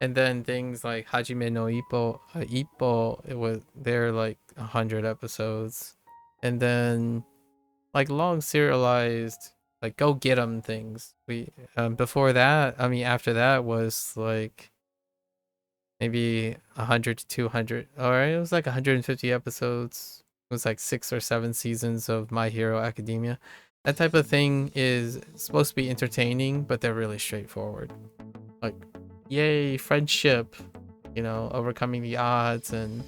And then things like Hajime no Ippo, they're like 100 episodes. And then like long serialized like go get 'em things. We before that, I mean after that was like maybe 100 to 200. All right, it was like 150 episodes. It was like 6 or 7 seasons of My Hero Academia. That type of thing is supposed to be entertaining, but they're really straightforward. Like, yay, friendship, you know, overcoming the odds and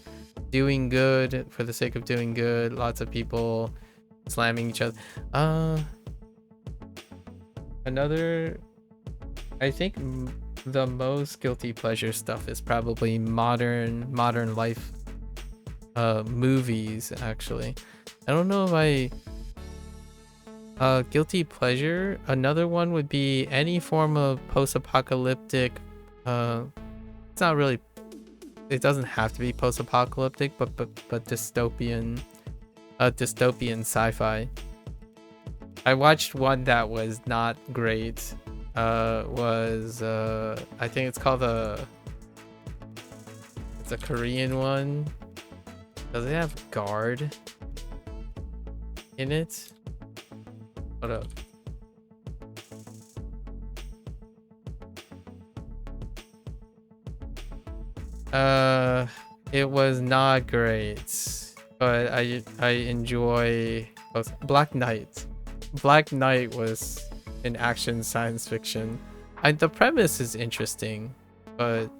doing good for the sake of doing good. Lots of people slamming each other. Another, I think the most guilty pleasure stuff is probably modern life movies. Actually, I don't know if guilty pleasure. Another one would be any form of post-apocalyptic. It's not really. It doesn't have to be post-apocalyptic, but dystopian. Dystopian sci-fi. I watched one that was not great. I think it's called it's a Korean one. Does it have Guard in it? Hold up. It was not great, but I enjoy Black Knight. Black Knight was an action science fiction. The premise is interesting, but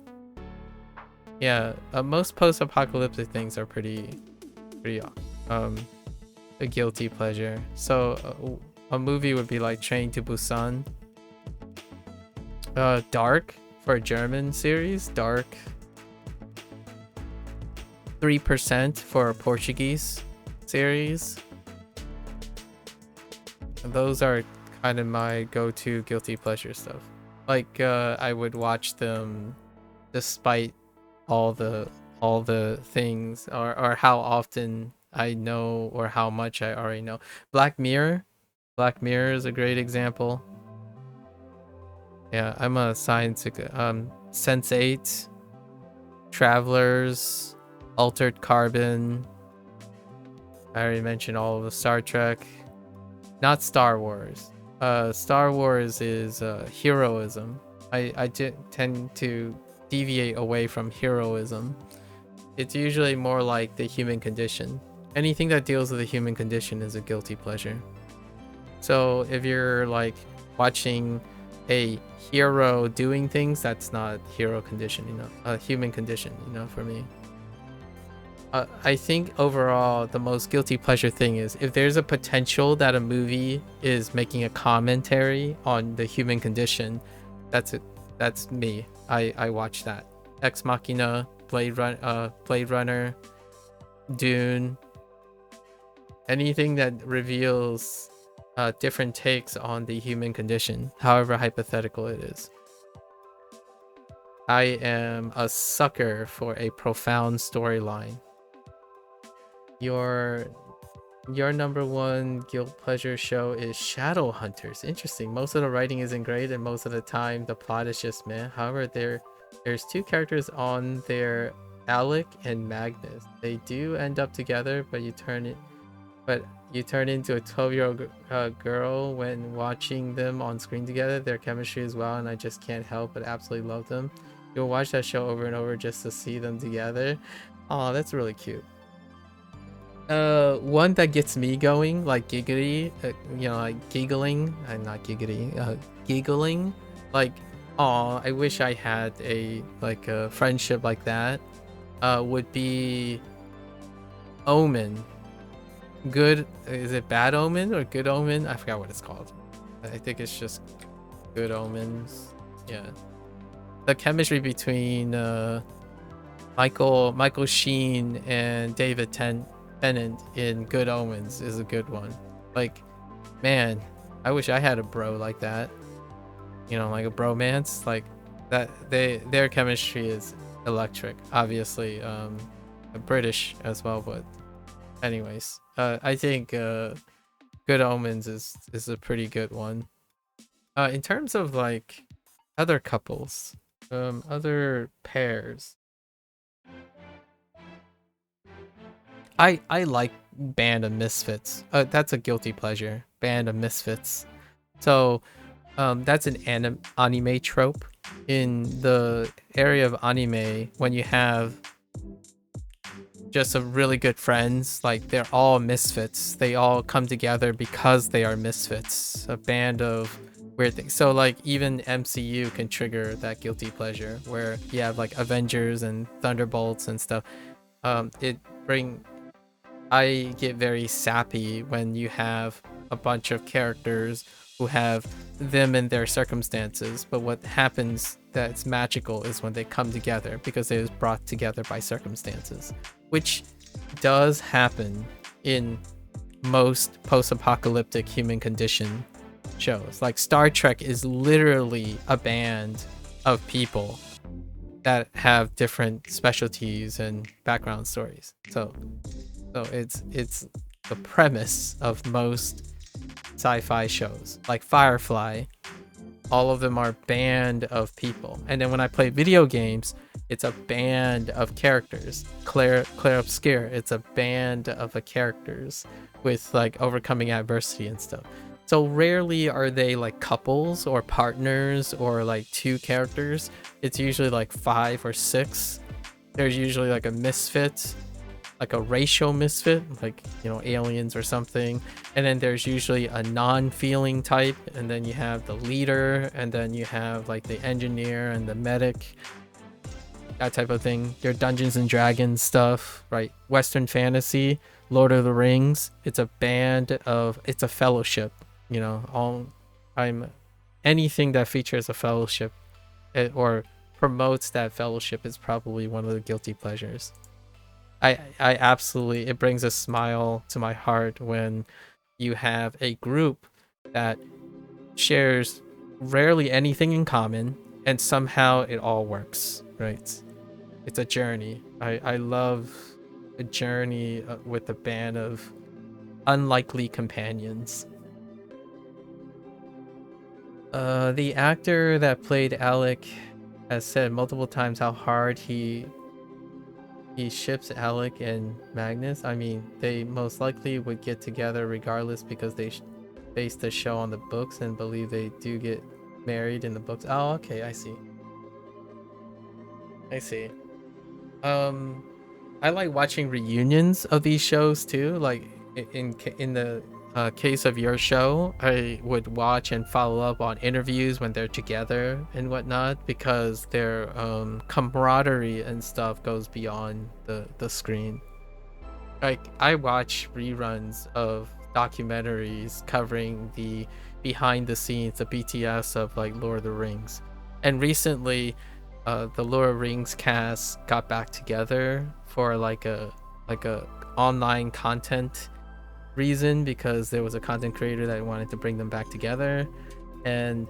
yeah, most post-apocalyptic things are pretty a guilty pleasure. So a movie would be like Train to Busan. Dark for a German series. Dark. 3% for a Portuguese series. Those are kind of my go-to guilty pleasure stuff. Like I would watch them despite all the things or how often I know or how much I already know. Black Mirror is a great example. Yeah, I'm a science Sense8, Travelers, Altered Carbon. I already mentioned all of the Star Trek. Not Star Wars. Star Wars is heroism. I tend to deviate away from heroism. It's usually more like the human condition. Anything that deals with the human condition is a guilty pleasure. So if you're like watching a hero doing things, that's not hero condition, you know, human condition, you know, for me. I think overall the most guilty pleasure thing is if there's a potential that a movie is making a commentary on the human condition, that's it. That's me. I watch that. Ex Machina, Blade Runner, Dune, anything that reveals different takes on the human condition, however hypothetical it is. I am a sucker for a profound storyline. Your number one guilt pleasure show is Shadowhunters. Interesting. Most of the writing isn't great, and most of the time the plot is just meh. However, there's two characters on there, Alec and Magnus. They do end up together, but you turn into a 12-year-old girl when watching them on screen together. Their chemistry as well, and I just can't help but absolutely love them. You'll watch that show over and over just to see them together. Oh, that's really cute. One that gets me going, like giggly, like giggling, not giggity, giggling, like, oh, I wish I had a friendship like that. Would be Omen. Good, is it Bad Omen or Good Omen? I forgot what it's called. I think it's just Good Omens. Yeah, the chemistry between Michael Sheen and David Tennant in Good Omens is a good one. Like, man, I wish I had a bro like that. Like a bromance like that. Their chemistry is electric. Obviously, British as well, but anyways, I think Good Omens is a pretty good one. In terms of like other couples, other pairs, I like Band of Misfits. That's a guilty pleasure. Band of Misfits. So that's an anime trope. In the area of anime, when you have just some really good friends, like they're all misfits. They all come together because they are misfits. A band of weird things. So like even MCU can trigger that guilty pleasure where you have like Avengers and Thunderbolts and stuff. I get very sappy when you have a bunch of characters who have them in their circumstances, but what happens that's magical is when they come together because they was brought together by circumstances, which does happen in most post-apocalyptic human condition shows. Like Star Trek is literally a band of people that have different specialties and background stories. So it's the premise of most sci-fi shows. Like Firefly, all of them are band of people. And then when I play video games, it's a band of characters. Claire Obscure, it's a band of characters with like overcoming adversity and stuff. So rarely are they like couples or partners or like two characters. It's usually like 5 or 6. There's usually like a misfit, like a racial misfit, like, aliens or something. And then there's usually a non-feeling type. And then you have the leader. And then you have like the engineer and the medic. That type of thing. Your Dungeons and Dragons stuff, right? Western fantasy, Lord of the Rings. It's a fellowship. Anything that features a fellowship or promotes that fellowship is probably one of the guilty pleasures. I absolutely, it brings a smile to my heart when you have a group that shares rarely anything in common and somehow it all works, right? It's a journey. I love a journey with a band of unlikely companions. The actor that played Alec has said multiple times how hard he ships Alec and Magnus. I mean, they most likely would get together regardless because they base the show on the books and believe they do get married in the books. Oh, okay, I see. I like watching reunions of these shows too. Like in the case of your show, I would watch and follow up on interviews when they're together and whatnot because their camaraderie and stuff goes beyond the screen. Like, I watch reruns of documentaries covering the behind the scenes, the BTS of like Lord of the Rings, and recently, the Lord of the Rings cast got back together for like a online content reason, because there was a content creator that wanted to bring them back together, and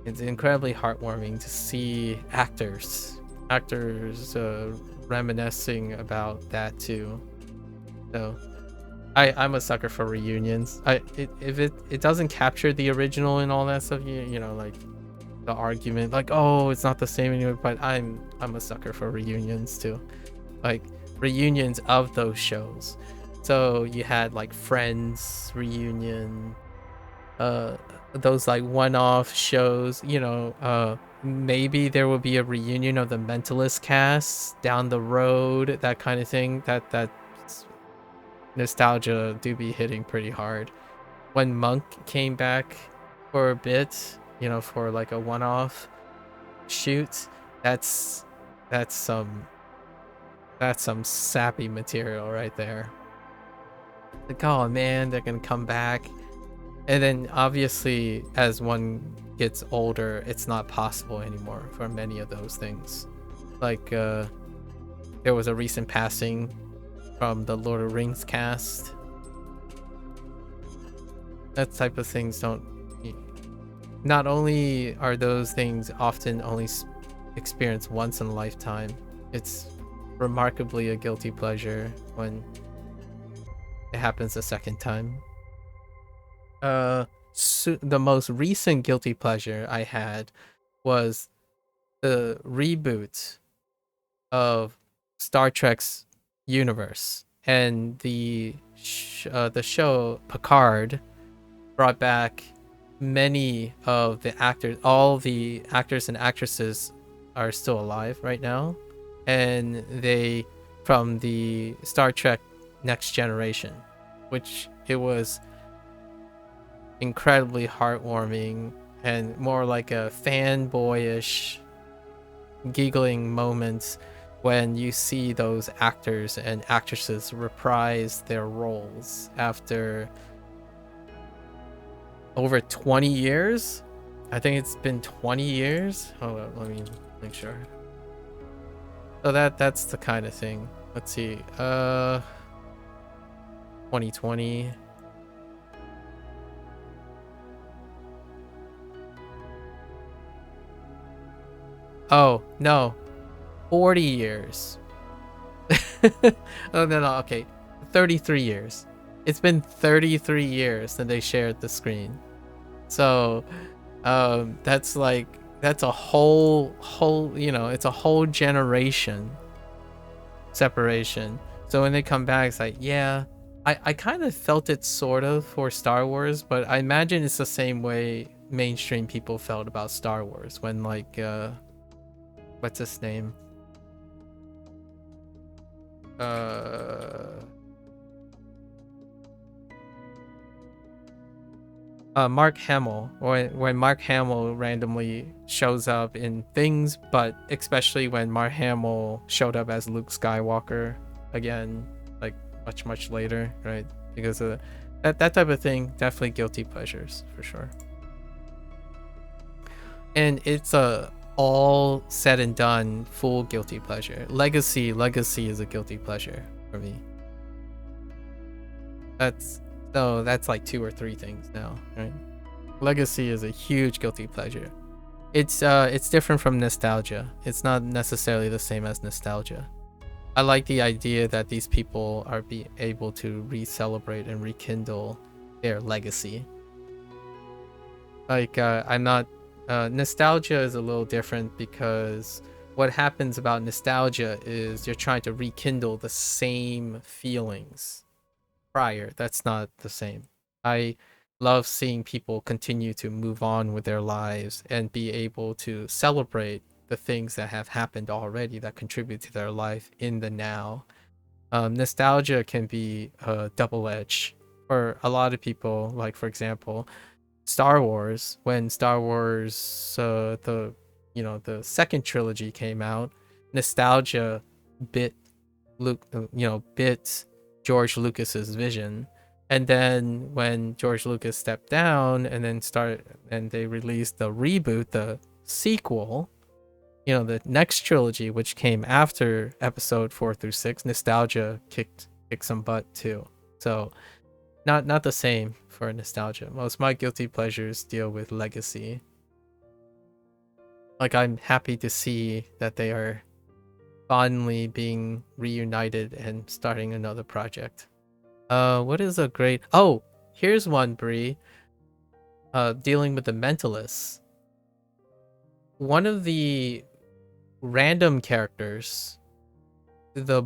it's incredibly heartwarming to see actors reminiscing about that too. So I'm a sucker for reunions. If it doesn't capture the original and all that stuff, you know, like the argument, like, oh, it's not the same anymore. But I'm a sucker for reunions too, like reunions of those shows. So you had like Friends reunion, uh, those like one-off shows. You know, maybe there will be a reunion of the Mentalist cast down the road, that kind of thing. That nostalgia do be hitting pretty hard. When Monk came back for a bit, you know, for like a one-off shoot, that's that's some that's some sappy material right there. Like, oh man, they're gonna come back. And then obviously as one gets older, it's not possible anymore for many of those things. Like, there was a recent passing from the Lord of the Rings cast. That type of things don't. Not only are those things often only experienced once in a lifetime, it's remarkably a guilty pleasure when it happens a second time. The most recent guilty pleasure I had was the reboot of Star Trek's universe, and the show Picard brought back many of the actors. All the actors and actresses are still alive right now, and they from the Star Trek Next Generation, which it was incredibly heartwarming and more like a fanboyish giggling moments when you see those actors and actresses reprise their roles after over 20 years. I think it's been 20 years. Hold on, let me make sure. So that's the kind of thing. Let's see. 2020. Oh, no. 40 years. Oh, no, okay. 33 years. It's been 33 years since they shared the screen. So, that's a whole, it's a whole generation separation. So when they come back, it's like, yeah, I kind of felt it sort of for Star Wars, but I imagine it's the same way mainstream people felt about Star Wars when, like, what's his name? Mark Hamill, when Mark Hamill randomly shows up in things, but especially when Mark Hamill showed up as Luke Skywalker again, like much later, right? Because of that type of thing, definitely guilty pleasures for sure. And it's a all said and done full guilty pleasure. Legacy is a guilty pleasure for me. That's like 2 or 3 things now, right? Legacy is a huge guilty pleasure. It's different from nostalgia. It's not necessarily the same as nostalgia. I like the idea that these people are able to re-celebrate and rekindle their legacy. Like, I'm not. Nostalgia is a little different, because what happens about nostalgia is you're trying to rekindle the same feelings prior. That's not the same. I love seeing people continue to move on with their lives and be able to celebrate the things that have happened already that contribute to their life in the now. Nostalgia can be a double edge for a lot of people. Like, for example, Star Wars. When Star Wars, the second trilogy came out, nostalgia bit Luke, bit George Lucas's vision. And then when George Lucas stepped down and they released the reboot, the sequel, the next trilogy, which came after episode 4 through 6, nostalgia kicked some butt too. So not the same for nostalgia. Most of my guilty pleasures deal with legacy. Like, I'm happy to see that they are finally being reunited and starting another project. What is a great... Oh, here's one, Bree. Dealing with the Mentalists. One of the random characters, the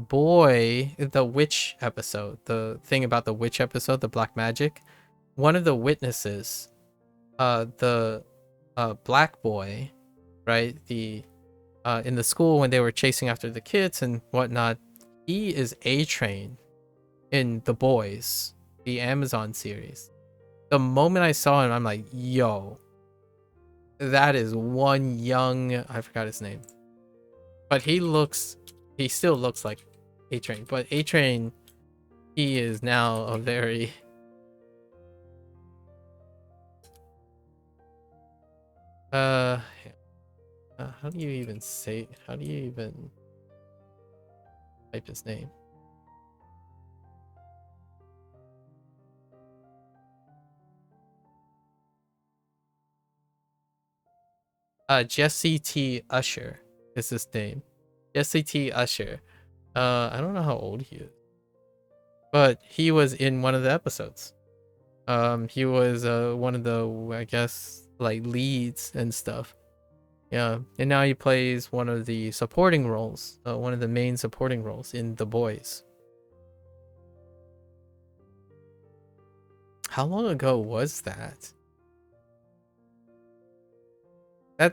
witch episode, the thing about the witch episode, the black magic, one of the witnesses, the black boy, right, the in the school when they were chasing after the kids and whatnot, he is A-Train in The Boys, the Amazon series. The moment I saw him, I'm like, yo, that is one young, I forgot his name, but he still looks like A-Train, but A-Train, he is now a very how do you even type his name? Jesse T. Usher is his name. Jesse T. Usher. I don't know how old he is, but he was in one of the episodes. He was one of the, I guess, like, leads and stuff. Yeah, and now he plays one of the supporting roles, one of the main supporting roles in The Boys. How long ago was that?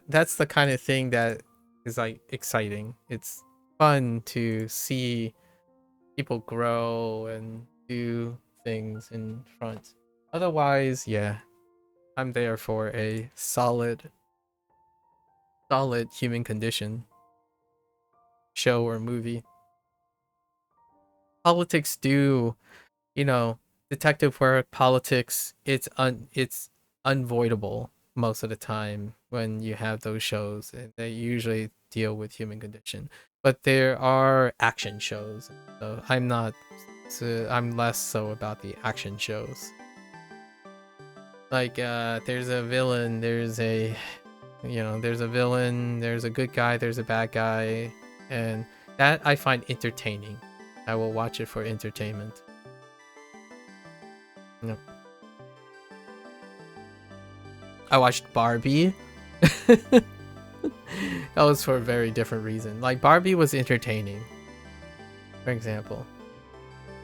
That's the kind of thing that is, like, exciting. It's fun to see people grow and do things in front. Otherwise, yeah, I'm there for a solid human condition show or movie. Politics do, detective work, politics, it's unavoidable most of the time when you have those shows. They usually deal with human condition, but there are action shows, so I'm less so about the action shows. Like, there's a villain, there's a villain, there's a good guy, there's a bad guy, and that I find entertaining. I will watch it for entertainment. Yep. I watched Barbie. That was for a very different reason. Like, Barbie was entertaining, for example.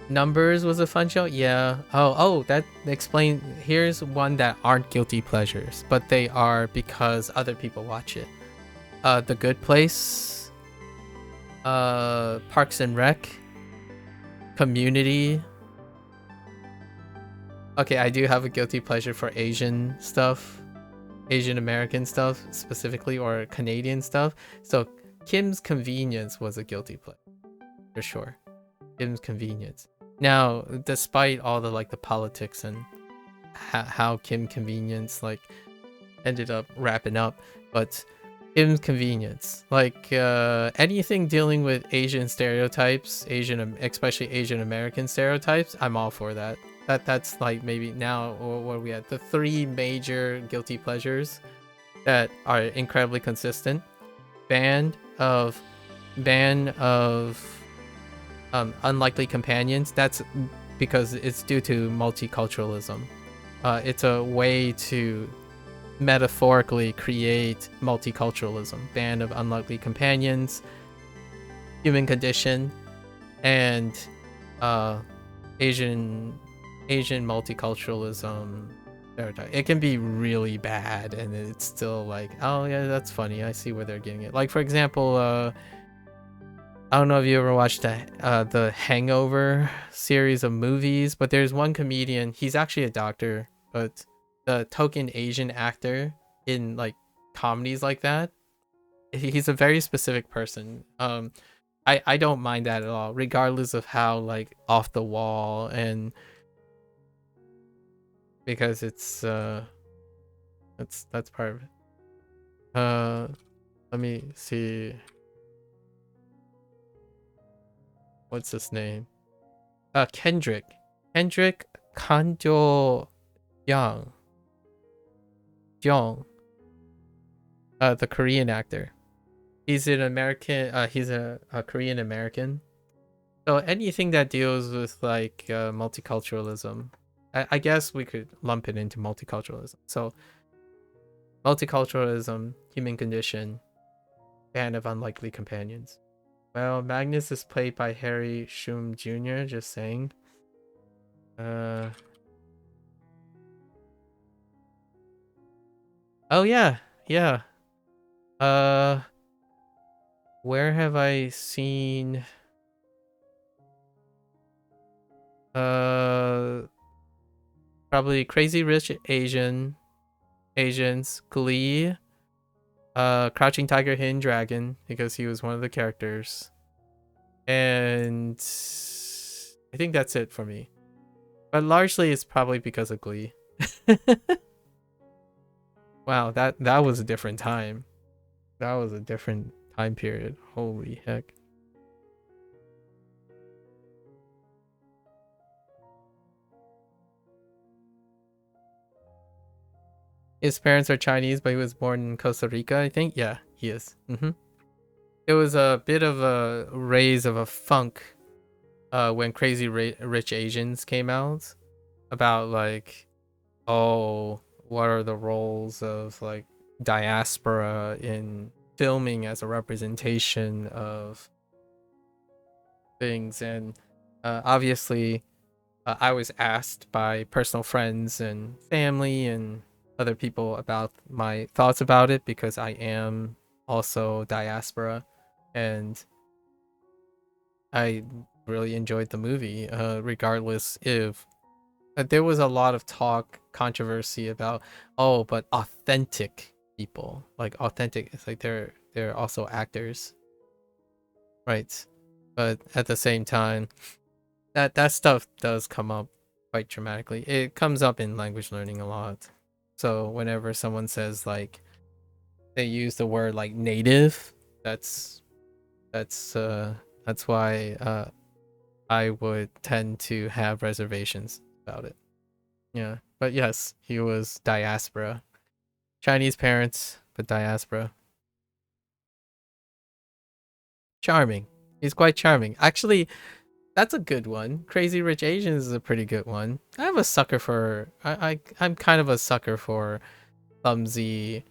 Numbers was a fun show. Yeah. Oh, that explains. Here's one that aren't guilty pleasures, but they are because other people watch it. The Good Place, Parks and Rec, Community. Okay, I do have a guilty pleasure for Asian stuff, Asian American stuff specifically, or Canadian stuff. So Kim's Convenience was a guilty pleasure for sure. Kim's Convenience. Now, despite all the, like, the politics and how Kim Convenience, like, ended up wrapping up, but Kim's Convenience, like, anything dealing with Asian stereotypes, especially Asian American stereotypes, I'm all for that. That's like, maybe now, or what are we at, the 3 major guilty pleasures that are incredibly consistent. Band of Unlikely Companions. That's because it's due to multiculturalism. It's a way to metaphorically create multiculturalism. Band of Unlikely Companions, Human Condition, and Asian multiculturalism stereotype. It can be really bad, and it's still like, oh yeah, that's funny. I see where they're getting it. Like, for example, I don't know if you ever watched the Hangover series of movies, but there's one comedian, he's actually a doctor, but the token Asian actor in, like, comedies like that, he's a very specific person. I don't mind that at all, regardless of how like off the wall, and because it's that's part of it. Let me see. What's his name? Kendrick. Kendrick Kanjo Young. Jong. The Korean actor. He's an American. He's a Korean American. So anything that deals with like multiculturalism, I guess we could lump it into multiculturalism. So multiculturalism, human condition, band of unlikely companions. Well, Magnus is played by Harry Shum Jr. Just saying. Oh yeah, yeah. Where have I seen? Probably Crazy Rich Asians, Glee, Crouching Tiger, Hidden Dragon, because he was one of the characters, and I think that's it for me. But largely, it's probably because of Glee. Wow, that was a different time. That was a different time period. Holy heck. His parents are Chinese, but he was born in Costa Rica, I think. Yeah, he is. It was a bit of a raise of a funk when Crazy Rich Asians came out, about like, oh, what are the roles of like diaspora in filming as a representation of things. And obviously I was asked by personal friends and family and other people about my thoughts about it, because I am also diaspora, and I really enjoyed the movie, regardless if there was a lot of talk, controversy about, oh, but authentic people, like authentic, it's like they're also actors, right? But at the same time, that stuff does come up quite dramatically. It comes up in language learning a lot. So whenever someone says like they use the word like native, that's why I would tend to have reservations about it. Yeah, but yes, he was diaspora, Chinese parents, but diaspora. Charming. He's quite charming. Actually, that's a good one. Crazy Rich Asians is a pretty good one. I'm a sucker for. I'm kind of a sucker for clumsy,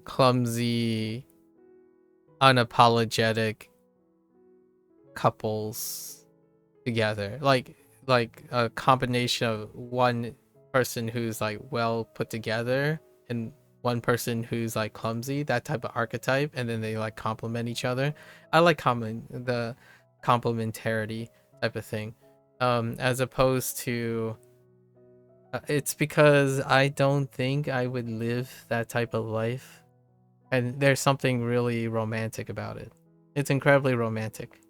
clumsy, unapologetic couples together. Like a combination of one person who's like well put together and one person who's like clumsy, that type of archetype, and then they like complement each other. I like the complementarity type of thing, as opposed to it's because I don't think I would live that type of life, and there's something really romantic about it. It's incredibly romantic.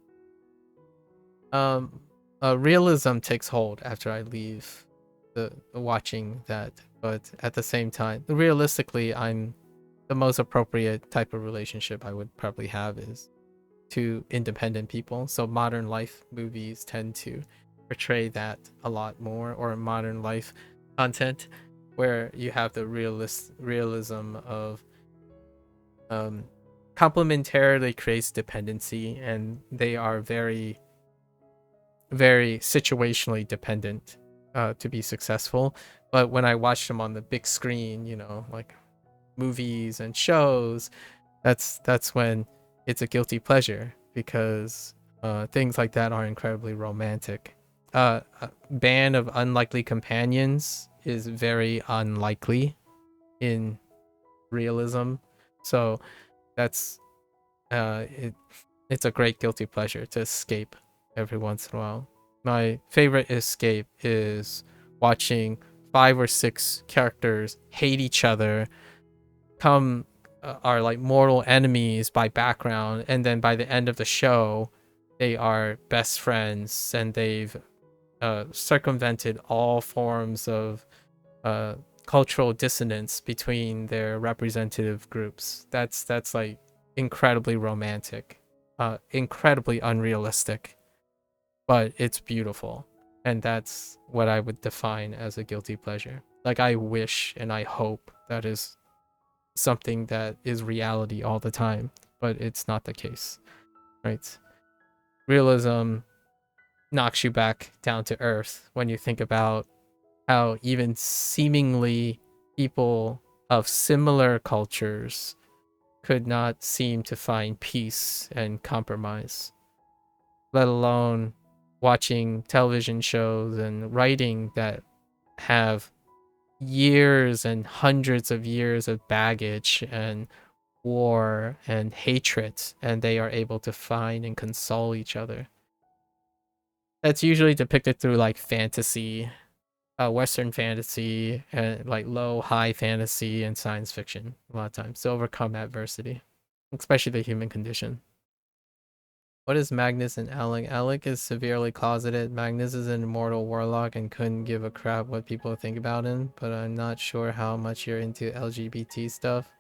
um Realism takes hold after I leave the watching that, but at the same time, realistically, I'm the most appropriate type of relationship I would probably have is two independent people. So modern life movies tend to portray that a lot more, or modern life content where you have the realism of complementarily creates dependency, and they are very very situationally dependent to be successful. But when I watch them on the big screen, like movies and shows, that's when it's a guilty pleasure, because things like that are incredibly romantic. A band of unlikely companions is very unlikely in realism, so that's it's a great guilty pleasure to escape every once in a while. My favorite escape is watching 5 or 6 characters hate each other, come are like mortal enemies by background, and then by the end of the show they are best friends, and they've circumvented all forms of cultural dissonance between their representative groups. That's like incredibly romantic, incredibly unrealistic, but it's beautiful, and that's what I would define as a guilty pleasure. Like, I wish and I hope that is something that is reality all the time, but it's not the case, right? Realism knocks you back down to earth when you think about how even seemingly people of similar cultures could not seem to find peace and compromise, let alone watching television shows and writing that have years and hundreds of years of baggage and war and hatred, and they are able to find and console each other. That's usually depicted through like fantasy, Western fantasy, and like high fantasy and science fiction a lot of times to overcome adversity, especially the human condition. What is Magnus and Alec? Alec is severely closeted. Magnus is an immortal warlock and couldn't give a crap what people think about him, but I'm not sure how much you're into LGBT stuff.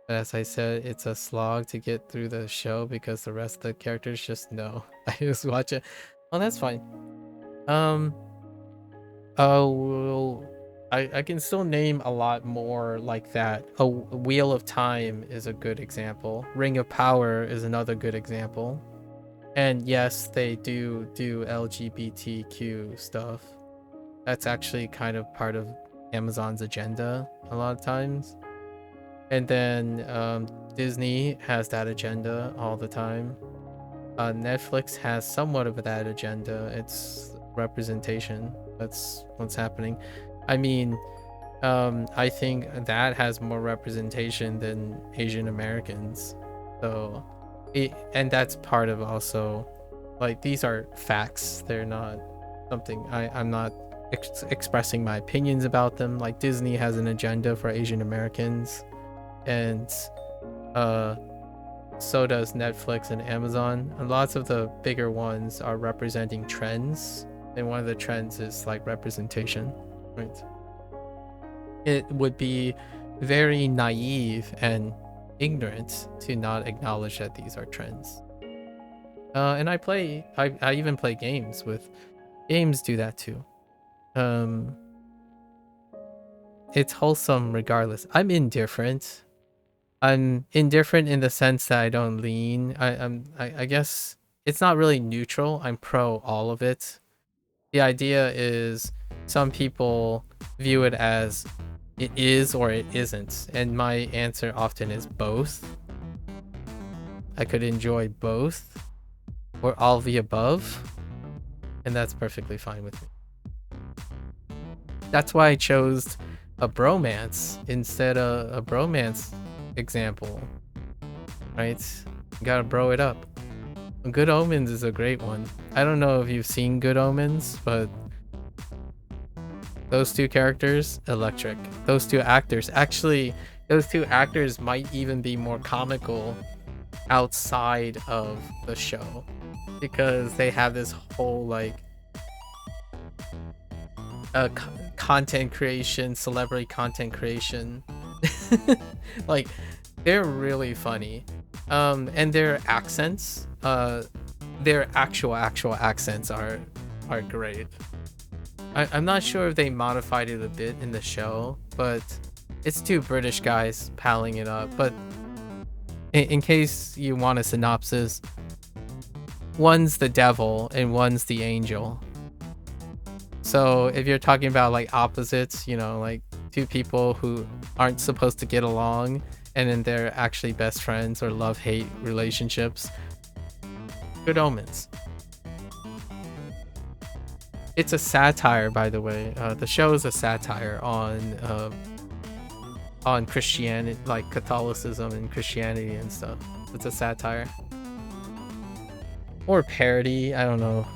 But as I said, it's a slog to get through the show because the rest of the characters just know. I just watch it. Oh, that's fine. Well, I can still name a lot more like that. Oh, Wheel of Time is a good example. Ring of Power is another good example. And yes, they do LGBTQ stuff. That's actually kind of part of Amazon's agenda a lot of times. And then Disney has that agenda all the time. Netflix has somewhat of that agenda. It's representation. That's what's happening. I mean, I think that has more representation than Asian Americans. So, and that's part of also, like, these are facts. They're not something I'm not expressing my opinions about them. Like, Disney has an agenda for Asian Americans, and so does Netflix and Amazon. And lots of the bigger ones are representing trends, and one of the trends is like representation, right? It would be very naive and ignorant to not acknowledge that these are trends. And I even play games with games do that too. It's wholesome regardless. I'm indifferent. I'm indifferent in the sense that I don't lean. I guess it's not really neutral. I'm pro all of it. The idea is some people view it as it is or it isn't, and my answer often is both. I could enjoy both or all the above, and that's perfectly fine with me. That's why I chose a bromance instead of a bromance example, right? You gotta bro it up. Good Omens is a great one. I don't know if you've seen Good Omens, but those two characters, electric. Those two actors, actually, those two actors might even be more comical outside of the show, because they have this whole like content creation, celebrity content creation. Like, they're really funny. And their accents, their actual accents are great. I'm not sure if they modified it a bit in the show, but it's two British guys palling it up. But in case you want a synopsis, one's the devil and one's the angel. So if you're talking about like opposites, you know, like two people who aren't supposed to get along and then they're actually best friends or love-hate relationships, Good Omens. It's a satire, by the way. The show is a satire on Christianity, like Catholicism and Christianity and stuff. It's a satire or parody. I don't know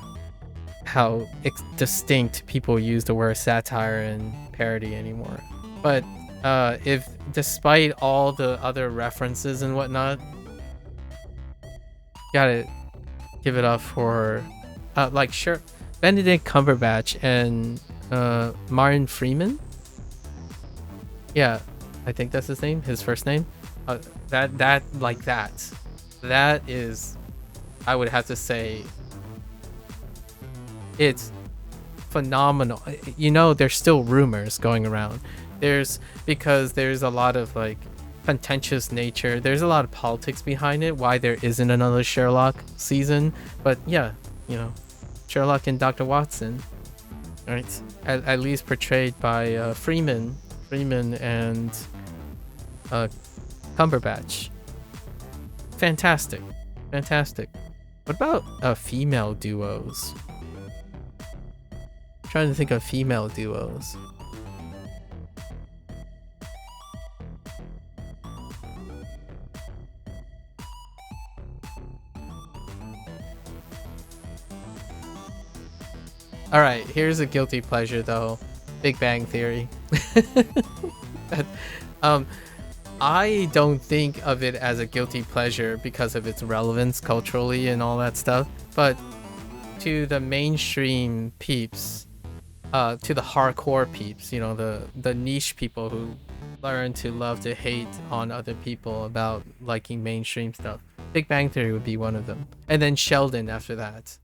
how distinct people use the word satire and parody anymore, but If despite all the other references and whatnot, gotta give it up for like sure Benedict Cumberbatch and Martin Freeman. Yeah, I think that's his name, his first name. That is, I would have to say, it's phenomenal. You know, there's still rumors going around. Because there's a lot of like contentious nature. There's a lot of politics behind it. Why there isn't another Sherlock season? But yeah, you know, Sherlock and Dr. Watson, right? At least portrayed by Freeman and Cumberbatch. Fantastic. What about female duos? I'm trying to think of female duos. All right, here's a guilty pleasure though. Big Bang Theory. I don't think of it as a guilty pleasure because of its relevance culturally and all that stuff, but to the mainstream peeps, to the hardcore peeps, you know, the niche people who learn to love to hate on other people about liking mainstream stuff, Big Bang Theory would be one of them. And then Sheldon after that.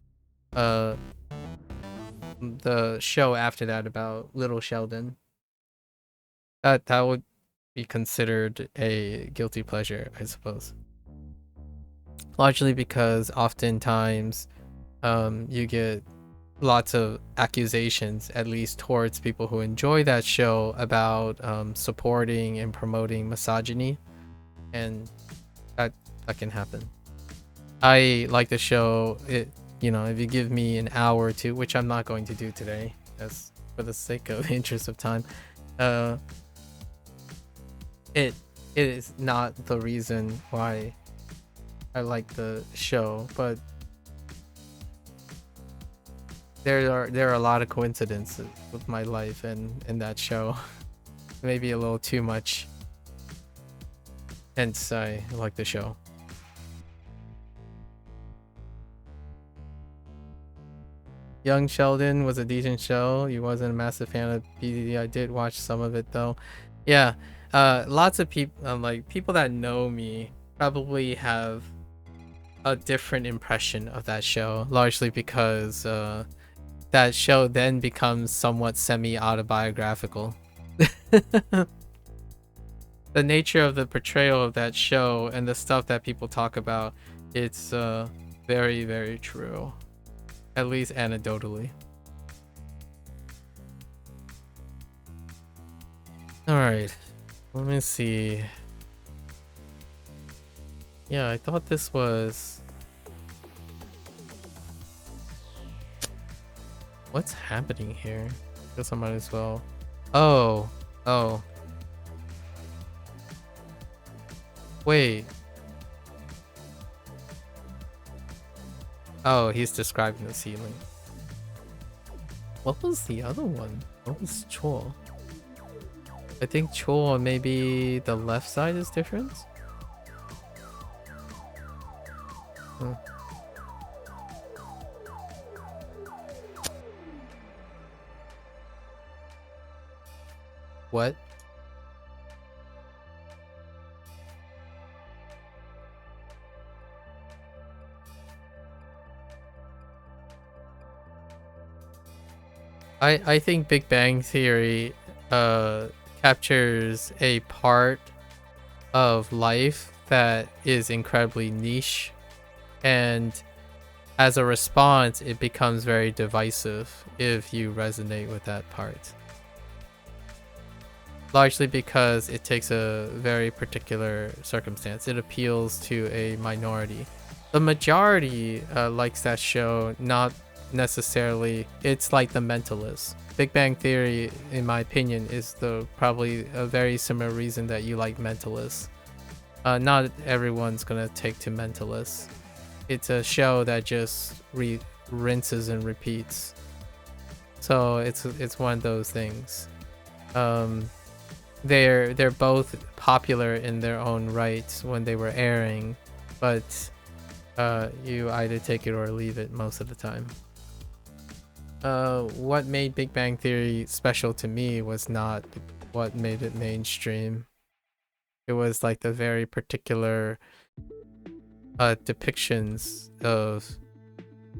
The show after that about little Sheldon. That would be considered a guilty pleasure, I suppose. Largely because oftentimes you get lots of accusations, at least towards people who enjoy that show, about supporting and promoting misogyny, and that can happen. I like the show. You know, if you give me an hour or two, which I'm not going to do today, as for the sake of interest of time, it is not the reason why I like the show, but there are a lot of coincidences with my life and that show. Maybe a little too much, hence I like the show. Young Sheldon was a decent show. He wasn't a massive fan of PDD. I did watch some of it though. Yeah, lots of people, like people that know me, probably have a different impression of that show, largely because that show then becomes somewhat semi-autobiographical. The nature of the portrayal of that show and the stuff that people talk about, it's very, very true. At least anecdotally. Alright, let me see. Yeah, I thought this was... What's happening here? Guess I might as well... Oh. Wait. Oh, he's describing the ceiling. What was the other one? What was Chor? I think Chor, maybe the left side is different? What? I think Big Bang Theory captures a part of life that is incredibly niche, and as a response it becomes very divisive if you resonate with that part, largely because it takes a very particular circumstance. It appeals to a minority. The majority likes that show, not necessarily. It's like The Mentalist. Big Bang Theory, in my opinion, is probably a very similar reason that you like Mentalist. Not everyone's gonna take to Mentalist. It's a show that just rinses and repeats. So it's one of those things. they're both popular in their own right when they were airing, but you either take it or leave it most of the time. What made Big Bang Theory special to me was not what made it mainstream. It was like the very particular depictions of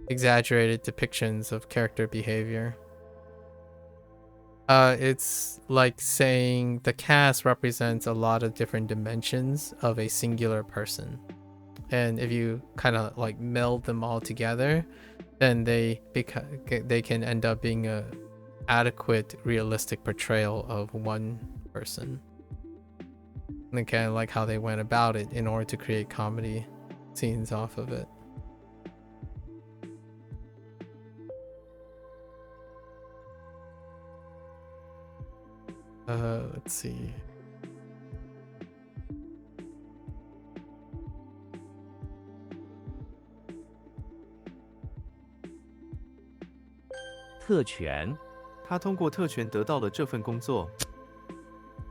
exaggerated depictions of character behavior. It's like saying the cast represents a lot of different dimensions of a singular person, and if you kind of like meld them all together, then they can end up being a adequate, realistic portrayal of one person. And kind of like how they went about it in order to create comedy scenes off of it. Let's see.特权，他通过特权得到了这份工作。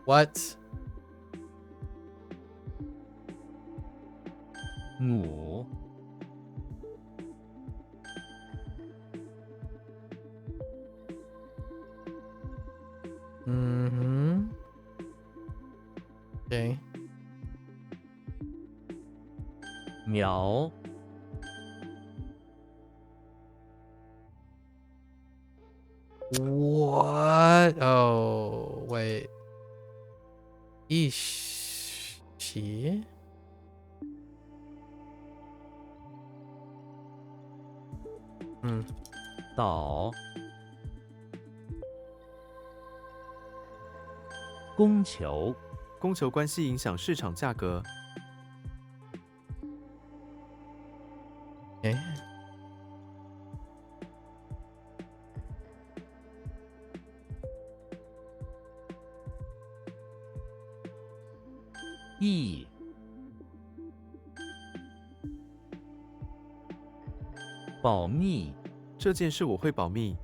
What? 母， Mm-hmm. Okay. 苗， What? Oh, wait. Ishi? 岛，供求，供求关系影响市场价格。 Okay. 义，保密，这件事我会保密。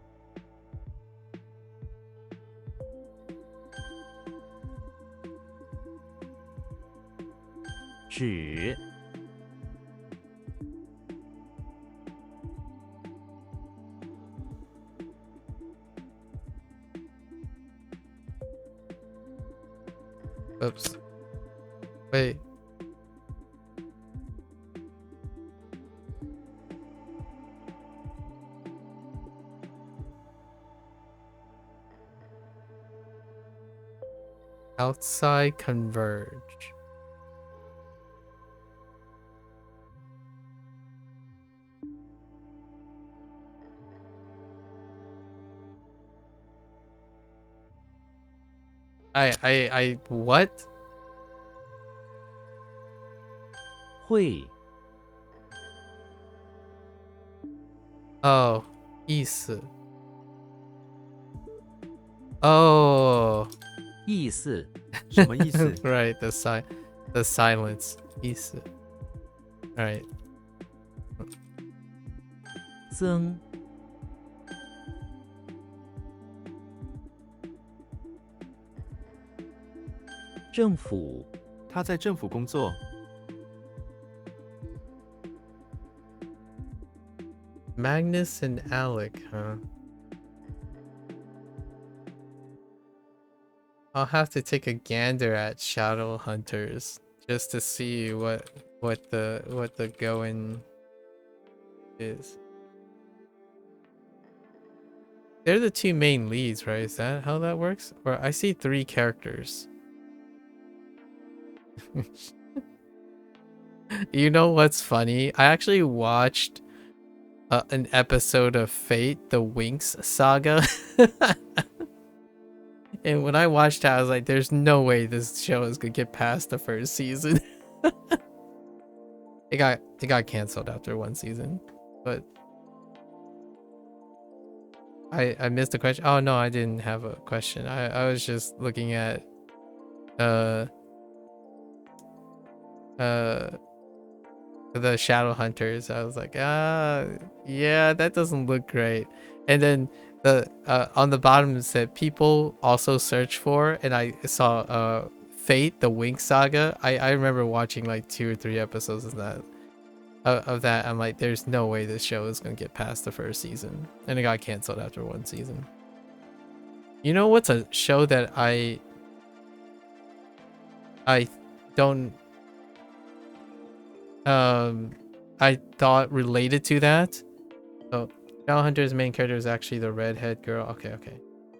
指， Oops. Wait. Outside converge. I what? 会， Oh, 意思. Oh, 意思，什么意思？ right, the silence. 意思. Alright. 增， 政府， 他在政府工作。 Magnus and Alec, huh? I'll have to take a gander at Shadow Hunters just to see what the going is. They're the two main leads, right? Is that how that works? Or I see 3 characters. You know what's funny? I actually watched an episode of Fate, the Winx saga. And when I watched it, I was like, there's no way this show is gonna get past the first season. It got canceled after 1 season. But I missed the question. Oh no, I didn't have a question. I was just looking at the Shadow Hunters. I was like, yeah, that doesn't look great. And then The on the bottom it said people also search for, and I saw Fate, the Wink Saga. I remember watching like 2 or 3 episodes of that. I'm like, there's no way this show is gonna get past the first season, and it got canceled after 1 season. You know what's a show that I don't I thought related to that? Oh, Shadowhunter's main character is actually the redhead girl. Okay.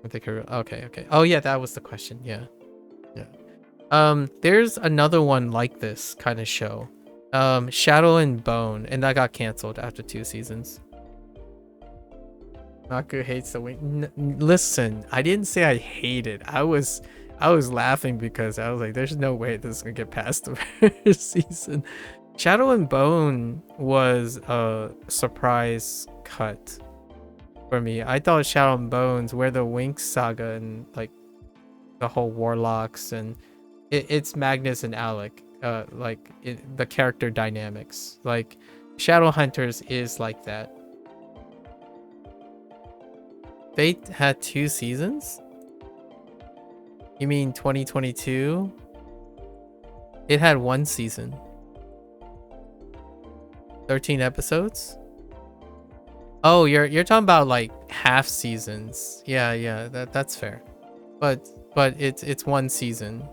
With the girl. Okay. Oh yeah, that was the question. Yeah. There's another one like this kind of show. Shadow and Bone, and that got canceled after 2 seasons. Maku hates the wing. Listen, I didn't say I hate it. I was laughing because I was like, there's no way this is gonna get past the first season. Shadow and Bone was a surprise cut for me. I thought Shadow and Bones, where the Wink Saga and like the whole warlocks and it's Magnus and Alec, the character dynamics. Like Shadowhunters is like that. Fate had 2 seasons? You mean 2022? It had 1 season. 13 episodes? Oh, you're talking about like half seasons. Yeah, that's fair. But it's 1 season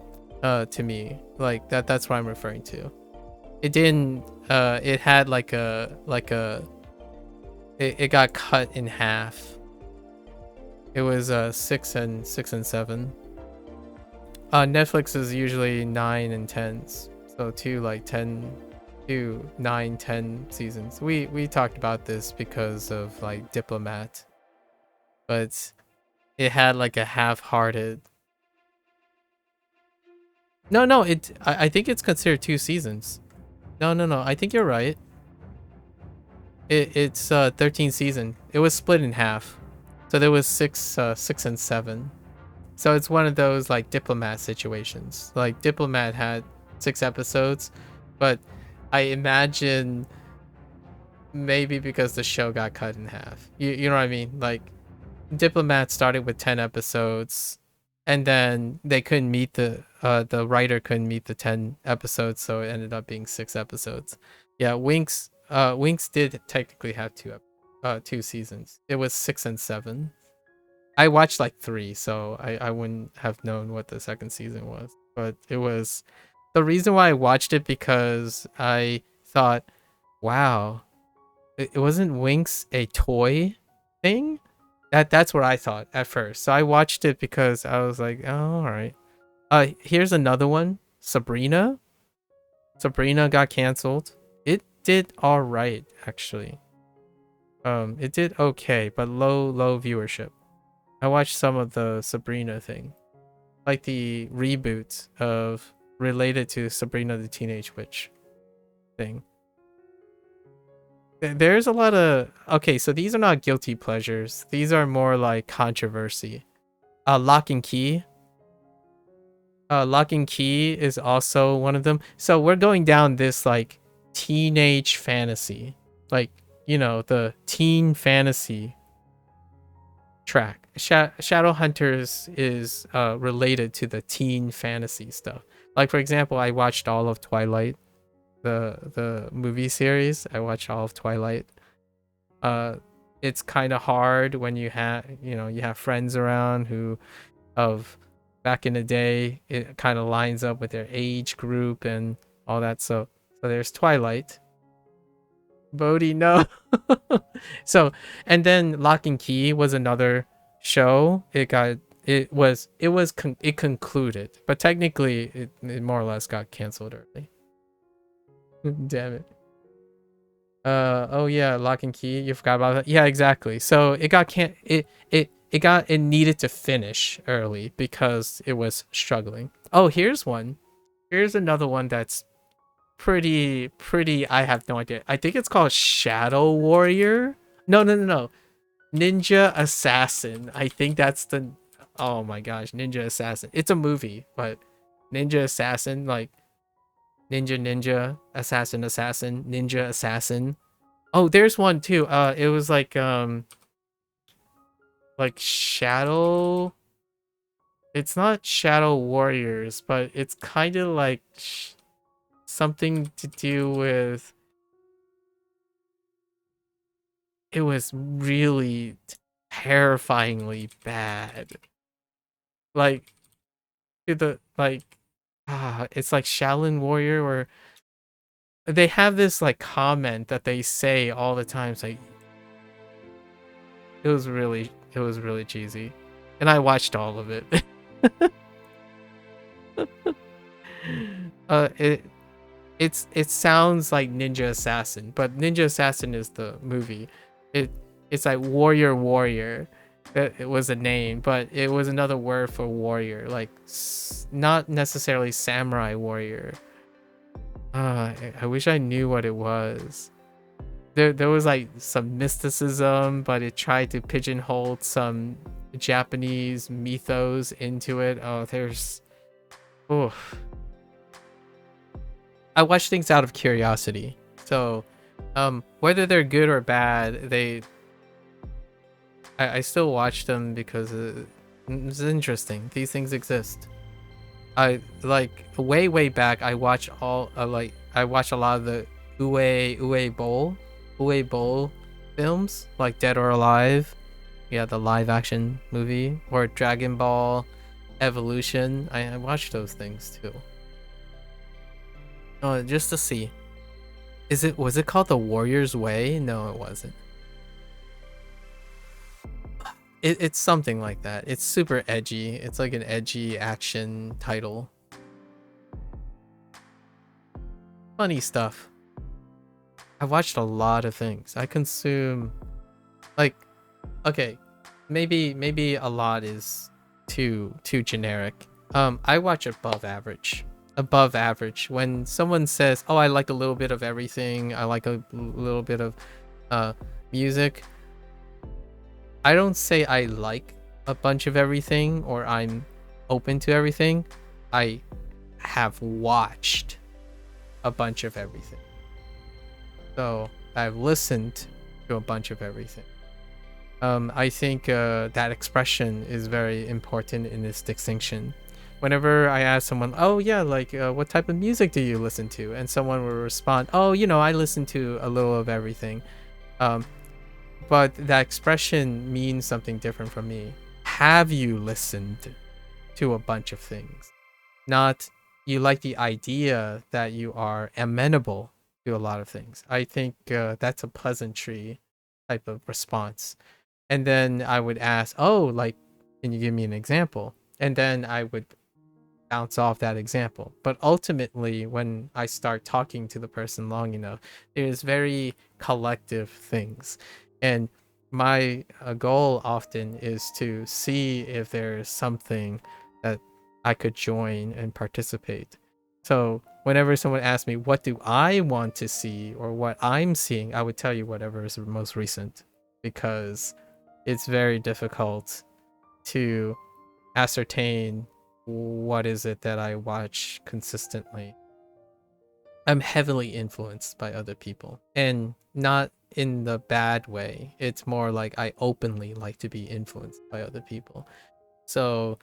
to me. Like that's what I'm referring to. It didn't it had it got cut in half. It was 6 and 7. Netflix is usually 9 and 10s. So 9, 10 seasons. We talked about this because of like Diplomat. But it had like a half-hearted. No, I think it's considered 2 seasons. No, I think you're right. It's 13 season. It was split in half. So there was 6 and 7. So it's one of those like Diplomat situations. Like Diplomat had 6 episodes, but I imagine maybe because the show got cut in half. You know what I mean? Like Diplomat started with 10 episodes and then they couldn't meet the writer couldn't meet the 10 episodes, so it ended up being 6 episodes. Yeah, Winx did technically have 2 seasons. It was 6 and 7. I watched like 3, so I wouldn't have known what the second season was. But it was the reason why I watched it because I thought, wow, it wasn't Winx a toy thing? That's what I thought at first. So I watched it because I was like, oh, all right. Here's another one, Sabrina. Sabrina got canceled. It did all right, actually. It did okay, but low viewership. I watched some of the Sabrina thing, like the reboot of related to Sabrina the Teenage Witch thing. There's a lot of okay, so these are not guilty pleasures. These are more like controversy. Lock and Key. Lock and Key is also one of them. So we're going down this like teenage fantasy, like the teen fantasy track. Shadowhunters is related to the teen fantasy stuff. Like for example, I watched all of Twilight, the movie series. I watched all of Twilight. It's kind of hard when you have friends around who of back in the day. It kind of lines up with their age group and all that. So there's Twilight. Bodhi, no. So and then Lock and Key was another show. It concluded, but technically it more or less got canceled early. Damn it. Oh yeah, Lock and Key, you forgot about that. Yeah, exactly. So it needed to finish early because it was struggling. Oh, here's another one that's pretty I have no idea. I think it's called Shadow Warrior. No. Ninja Assassin. I think that's the oh my gosh, Ninja Assassin. It's a movie, but Ninja Assassin, like ninja assassin ninja assassin. Oh, there's one too. It was like like Shadow. It's not Shadow Warriors, but it's kind of like something to do with. It was really terrifyingly bad. Like it's like Shaolin Warrior, where they have this like comment that they say all the time. It's like it was really cheesy, and I watched all of it. It it sounds like Ninja Assassin, but Ninja Assassin is the movie. It it's like Warrior Warrior. It was a name, but it was another word for warrior, like not necessarily samurai warrior. I wish I knew what it was. There was like some mysticism, but it tried to pigeonhole some Japanese mythos into it. Oh, I watch things out of curiosity. So, whether they're good or bad, I still watch them because it's interesting. These things exist. I like way back. I watch I watch a lot of the Ue Bowl films, like Dead or Alive. Yeah, the live action movie, or Dragon Ball Evolution. I watch those things too. Oh, just to see. Was it called The Warrior's Way? No, it wasn't. It's something like that. It's super edgy. It's like an edgy action title. Funny stuff. I watched a lot of things. I consume like okay, maybe a lot is too generic. I watch above average. Above average. When someone says, "Oh, I like a little bit of everything. I like a little bit of music." I don't say I like a bunch of everything or I'm open to everything. I have watched a bunch of everything. So I've listened to a bunch of everything. I think that expression is very important in this distinction. Whenever I ask someone, "Oh yeah, like what type of music do you listen to?" and someone will respond, "Oh, I listen to a little of everything." But that expression means something different from me. Have you listened to a bunch of things? Not you like the idea that you are amenable to a lot of things. I think that's a pleasantry type of response. And then I would ask, "Oh, like, can you give me an example?" And then I would bounce off that example. But ultimately, when I start talking to the person long enough, there's very collective things. And my goal often is to see if there's something that I could join and participate. So whenever someone asks me, what do I want to see or what I'm seeing, I would tell you whatever is most recent, because it's very difficult to ascertain what is it that I watch consistently. I'm heavily influenced by other people, and not in the bad way. It's more like I openly like to be influenced by other people. So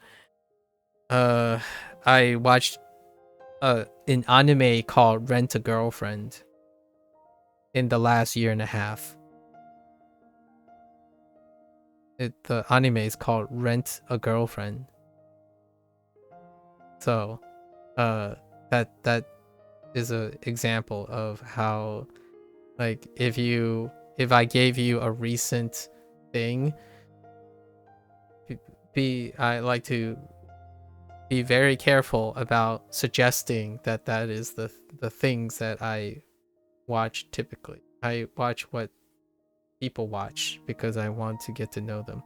I watched an anime called Rent a Girlfriend in the last year and a half. The anime is called Rent a Girlfriend. So that is a example of how, like, if I gave you a recent thing, I like to be very careful about suggesting that is the things that I watch typically. I watch what people watch because I want to get to know them.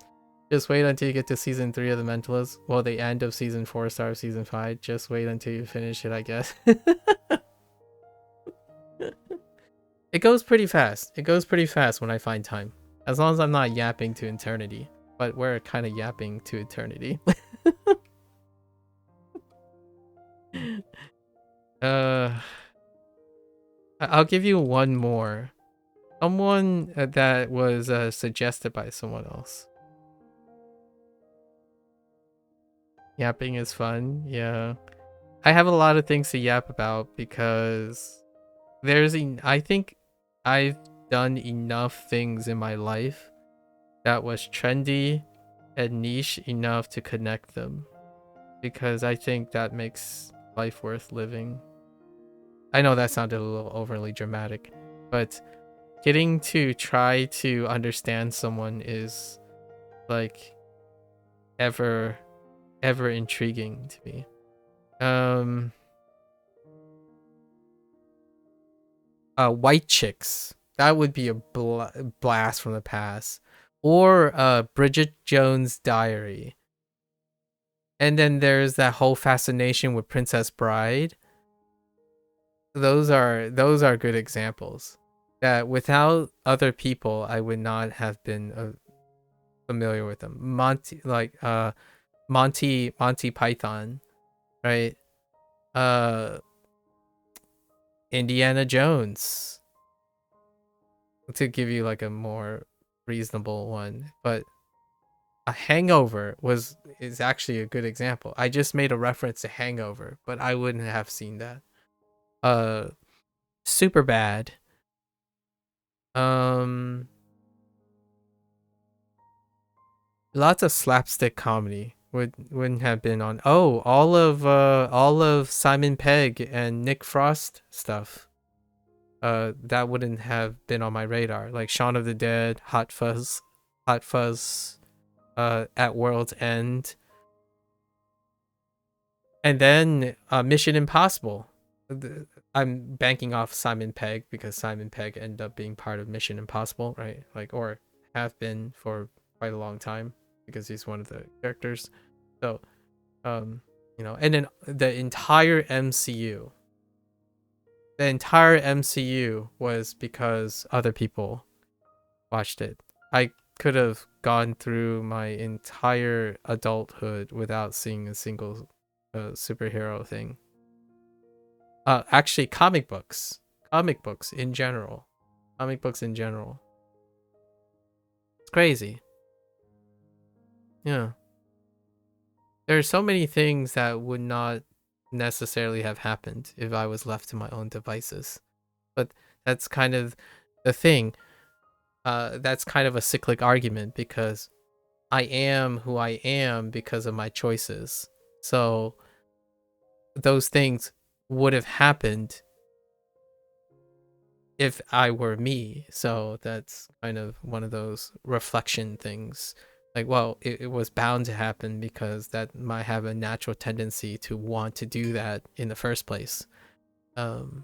Just wait until you get to season 3 of The Mentalist. Well, the end of season 4 starts season 5. Just wait until you finish it, I guess. It goes pretty fast. It goes pretty fast when I find time. As long as I'm not yapping to eternity. But we're kind of yapping to eternity. I'll give you one more. Someone that was suggested by someone else. Yapping is fun. Yeah. I have a lot of things to yap about because I think I've done enough things in my life that was trendy and niche enough to connect them, because I think that makes life worth living. I know that sounded a little overly dramatic, but getting to try to understand someone is like ever intriguing to me. White chicks. That would be a blast from the past. Or Bridget Jones' Diary. And then there's that whole fascination with Princess Bride. Those are good examples. That without other people, I would not have been familiar with them. Monty Python, right? Indiana Jones, to give you like a more reasonable one, but a Hangover is actually a good example. I just made a reference to Hangover, but I wouldn't have seen that. Super bad. Lots of slapstick comedy wouldn't have been on. Oh, all of Simon Pegg and Nick Frost stuff. That wouldn't have been on my radar. Like Shaun of the Dead, Hot Fuzz, At World's End, and then Mission Impossible. I'm banking off Simon Pegg because Simon Pegg ended up being part of Mission Impossible, right? Like, or have been for quite a long time because he's one of the characters. So, and then the entire MCU. The entire MCU was because other people watched it. I could have gone through my entire adulthood without seeing a single superhero thing. Actually, comic books in general. It's crazy. Yeah. There are so many things that would not necessarily have happened if I was left to my own devices. But that's kind of the thing. That's kind of a cyclic argument because I am who I am because of my choices. So those things would have happened if I were me. So that's kind of one of those reflection things. Like, well, it was bound to happen because that might have a natural tendency to want to do that in the first place. But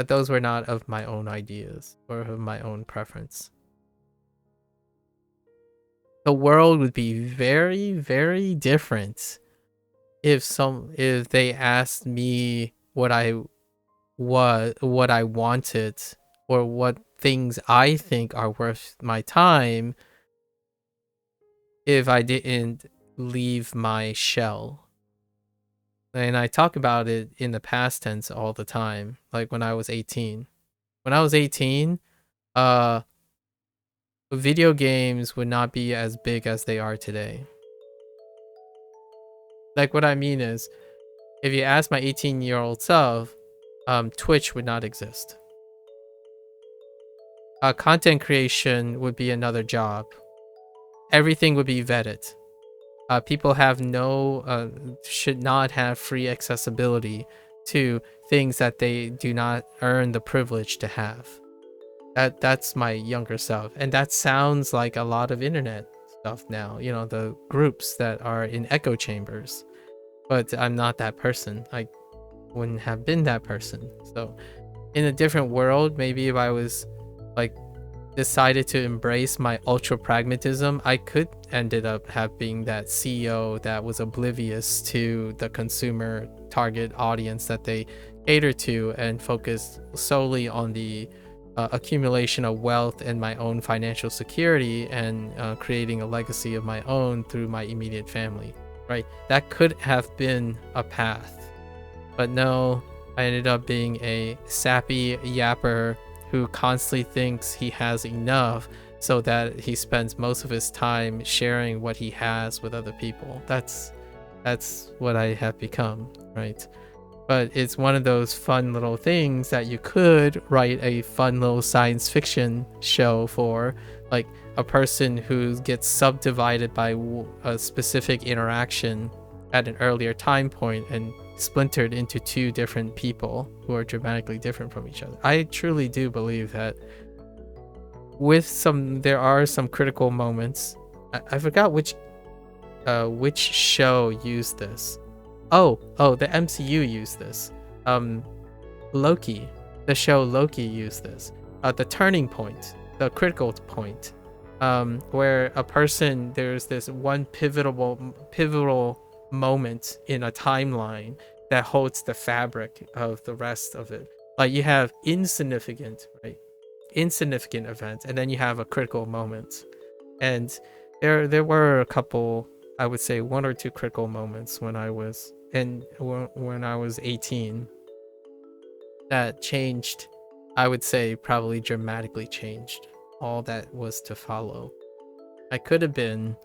those were not of my own ideas or of my own preference. The world would be very, very different if they asked me what I wanted or what things I think are worth my time if I didn't leave my shell. And I talk about it in the past tense all the time, like when I was 18. When I was 18, video games would not be as big as they are today. Like, what I mean is, if you ask my 18-year-old self, Twitch would not exist. Content creation would be another job. Everything would be vetted. People should not have free accessibility to things that they do not earn the privilege to have. That's my younger self, and that sounds like a lot of internet stuff now. The groups that are in echo chambers, but I'm not that person. I wouldn't have been that person. So, in a different world, maybe if I was like decided to embrace my ultra pragmatism, I could ended up being that CEO that was oblivious to the consumer target audience that they cater to and focused solely on the accumulation of wealth and my own financial security and creating a legacy of my own through my immediate family, right? That could have been a path, but no, I ended up being a sappy yapper who constantly thinks he has enough so that he spends most of his time sharing what he has with other people. That's what I have become, right? But it's one of those fun little things that you could write a fun little science fiction show for, like a person who gets subdivided by a specific interaction at an earlier time point and splintered into two different people who are dramatically different from each other. I truly do believe that there are some critical moments. I forgot which show used this. Oh, the MCU used this. Loki, the show Loki used this. The turning point, the critical point, where there's this one pivotal moment in a timeline that holds the fabric of the rest of it. Like you have insignificant events, and then you have a critical moment. And there were a couple, I would say 1 or 2 critical moments when I was 18 that changed, I would say probably dramatically changed all that was to follow. I could have been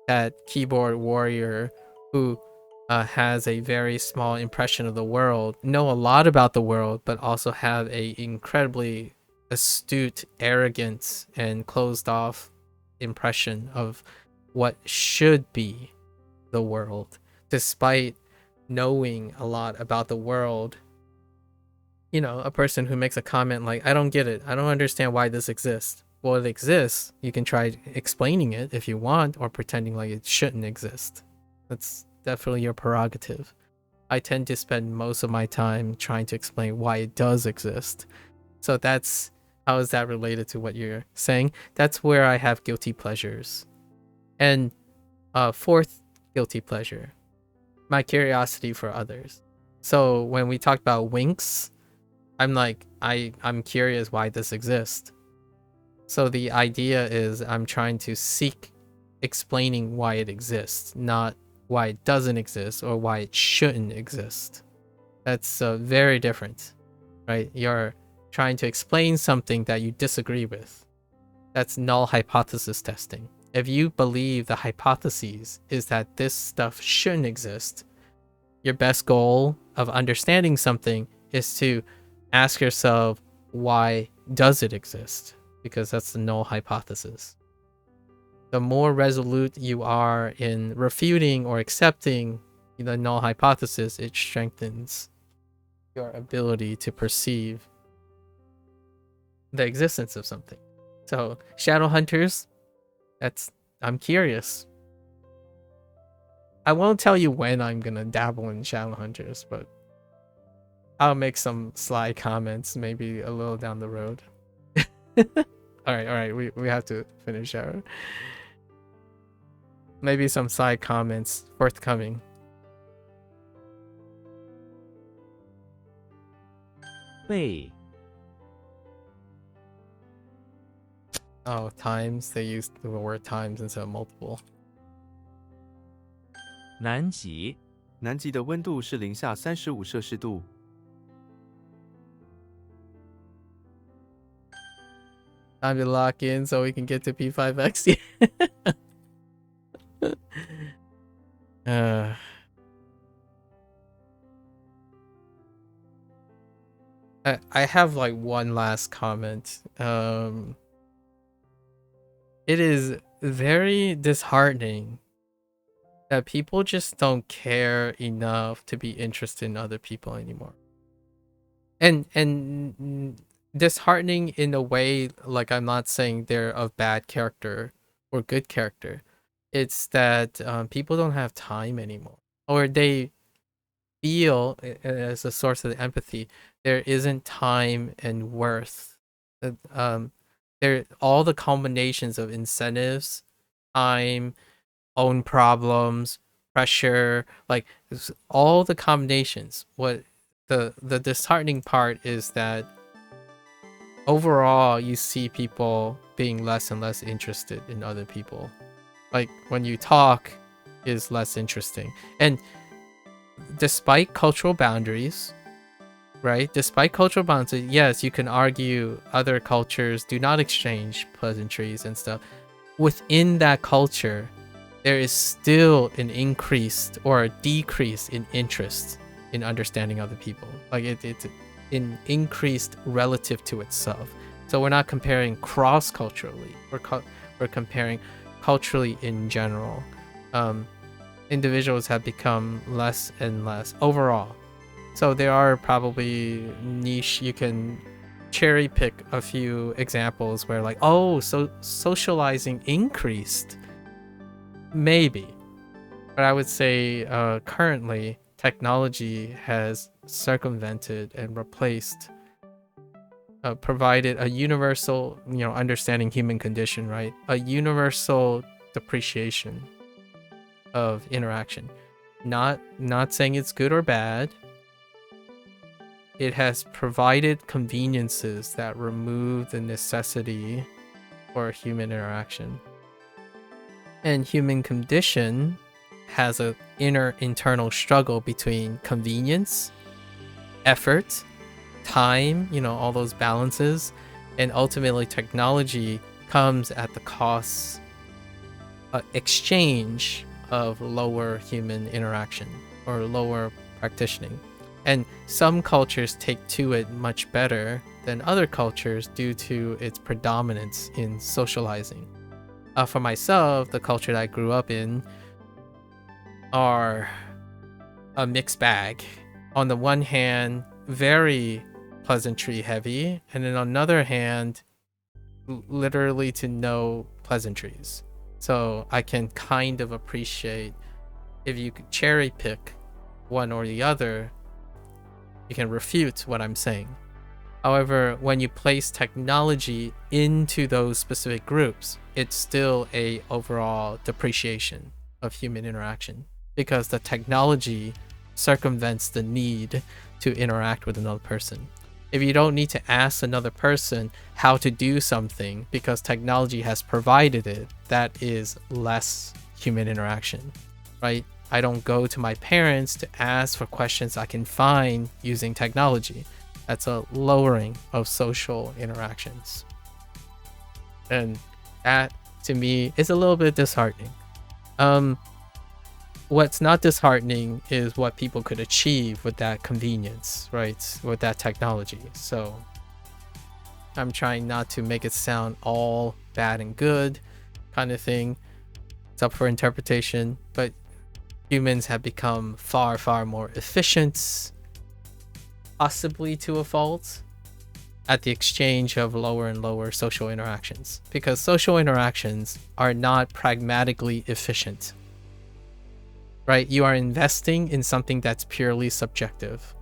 that keyboard warrior who has a very small impression of the world, know a lot about the world, but also have a incredibly astute, arrogant, and closed off impression of what should be the world, despite knowing a lot about the world. You know, a person who makes a comment like, I don't get it, I don't understand why this exists. Well, it exists. You can try explaining it if you want, or pretending like it shouldn't exist. That's definitely your prerogative. I tend to spend most of my time trying to explain why it does exist. So how is that related to what you're saying? That's where I have guilty pleasures. And fourth guilty pleasure, my curiosity for others. So when we talked about winks, I'm like, I'm curious why this exists. So the idea is I'm trying to seek explaining why it exists, not why it doesn't exist or why it shouldn't exist. That's very different, right? You're trying to explain something that you disagree with. That's null hypothesis testing. If you believe the hypothesis is that this stuff shouldn't exist, your best goal of understanding something is to ask yourself, why does it exist? Because that's the null hypothesis. The more resolute you are in refuting or accepting the null hypothesis, it strengthens your ability to perceive the existence of something. So, Shadowhunters, I'm curious. I won't tell you when I'm gonna dabble in Shadowhunters, but I'll make some sly comments maybe a little down the road. all right, we have to finish our maybe some side comments forthcoming. Bei, Oh, times, they used the word times instead of multiple. 南极，南极的温度是-35°C。Time to lock in so we can get to P5X. I have like one last comment. It is very disheartening that people just don't care enough to be interested in other people anymore. And disheartening in a way, like, I'm not saying they're of bad character or good character. It's that people don't have time anymore, or they feel, as a source of the empathy, there isn't time and worth. There, all the combinations of incentives, time, own problems, pressure, like all the combinations. What the disheartening part is that overall you see people being less and less interested in other people. Like when you talk is less interesting. And despite cultural boundaries, right? Despite cultural bonds, yes, you can argue other cultures do not exchange pleasantries and stuff. Within that culture, there is still an increased or a decrease in interest in understanding other people. Like it's an increased relative to itself. So we're not comparing cross-culturally. We're comparing culturally in general. Individuals have become less and less overall. So there are probably niche, you can cherry pick a few examples where like, oh, so socializing increased. Maybe. But I would say currently technology has circumvented and replaced, provided a universal, understanding human condition, right? A universal depreciation of interaction. Not saying it's good or bad. It has provided conveniences that remove the necessity for human interaction. And human condition has an internal struggle between convenience, effort, time, all those balances, and ultimately technology comes at the cost exchange of lower human interaction or lower practicing. And some cultures take to it much better than other cultures due to its predominance in socializing. For myself, the culture that I grew up in are a mixed bag. On the one hand, very pleasantry heavy, and then on the other hand, literally to no pleasantries. So I can kind of appreciate if you could cherry pick one or the other, you can refute what I'm saying. However, when you place technology into those specific groups, it's still a overall depreciation of human interaction because the technology circumvents the need to interact with another person. If you don't need to ask another person how to do something because technology has provided it, that is less human interaction, right? I don't go to my parents to ask for questions I can find using technology. That's a lowering of social interactions. And that, to me, is a little bit disheartening. What's not disheartening is what people could achieve with that convenience, right? With that technology. So I'm trying not to make it sound all bad and good kind of thing. It's up for interpretation, but humans have become far, far more efficient, possibly to a fault, at the exchange of lower and lower social interactions, because social interactions are not pragmatically efficient, right? You are investing in something that's purely subjective.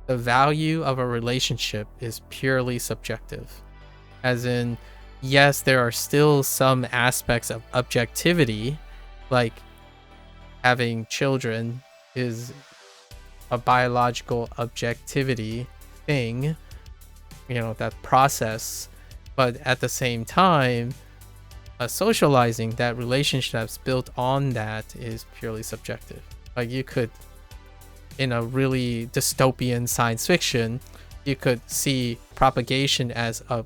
The value of a relationship is purely subjective. As in, yes, there are still some aspects of objectivity, like having children is a biological objectivity thing, that process. But at the same time, socializing, that relationship that's built on that is purely subjective. Like you could, in a really dystopian science fiction, you could see propagation as a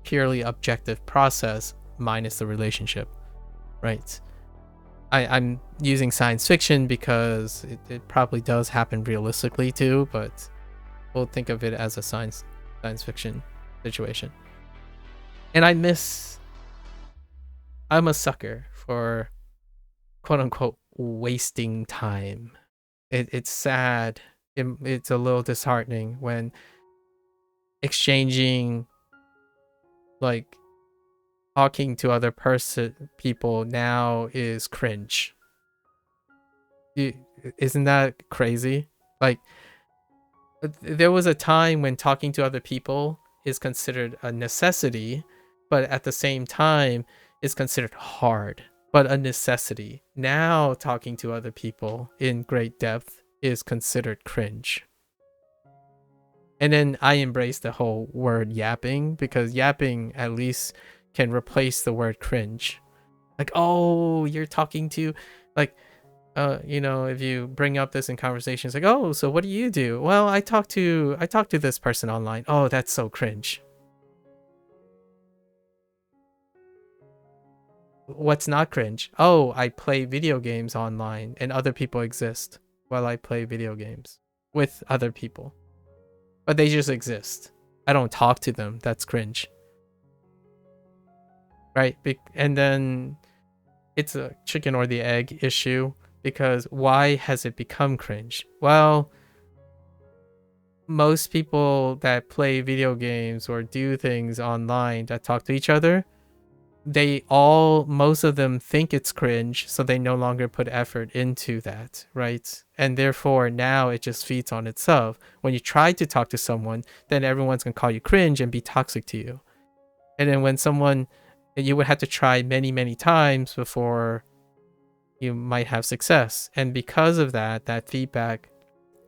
purely objective process minus the relationship, right? I'm using science fiction because it probably does happen realistically too, but we'll think of it as a science fiction situation. And I'm a sucker for quote unquote wasting time. It's sad. It's a little disheartening when exchanging, like, talking to other people now is cringe. Isn't that crazy? Like, there was a time when talking to other people is considered a necessity, but at the same time is considered hard, but a necessity. Now talking to other people in great depth is considered cringe. And then I embrace the whole word yapping, because yapping at least can replace the word cringe. Like, oh, you're talking to, like, you know, if you bring up this in conversations, like, oh, so what do you do? Well, I talk to this person online. Oh, that's so cringe. What's not cringe? Oh, I play video games online and other people exist while I play video games with other people. But they just exist. I don't talk to them. That's cringe. Right? And then it's a chicken or the egg issue, because why has it become cringe? Well, most people that play video games or do things online that talk to each other, most of them think it's cringe, so they no longer put effort into that, right? And therefore now it just feeds on itself. When you try to talk to someone, then everyone's gonna call you cringe and be toxic to you. And then when someone, you would have to try many, many times before you might have success. And because of that, that feedback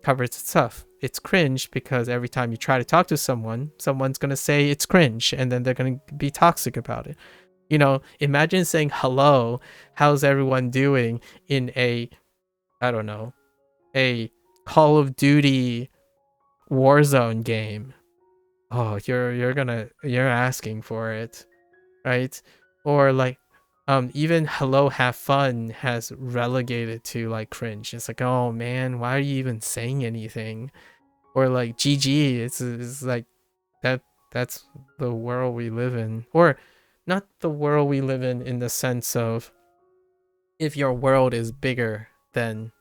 covers itself. It's cringe because every time you try to talk to someone, someone's gonna say it's cringe, and then they're gonna be toxic about it. You know, imagine saying hello, how's everyone doing in a, I don't know, a Call of Duty Warzone game. Oh, you're asking for it, right? Or like, even hello, have fun has relegated to like cringe. It's like, oh man, why are you even saying anything? Or like GG, it's like that's the world we live in. Or not the world we live in the sense of, if your world is bigger than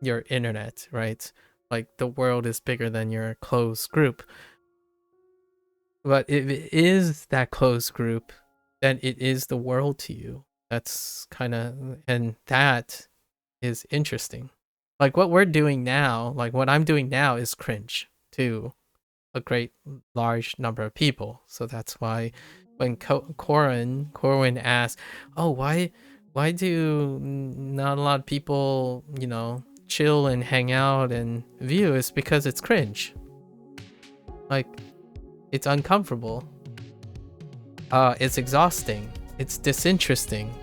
your internet, right? Like the world is bigger than your closed group. But if it is that closed group, then it is the world to you. That's kind of, and that is interesting. Like what we're doing now, like what I'm doing now is cringe to a great large number of people. So that's why when Corwin asked, oh, why do not a lot of people, you know, chill and hang out and view, is because it's cringe. Like, it's uncomfortable. It's exhausting. It's disinteresting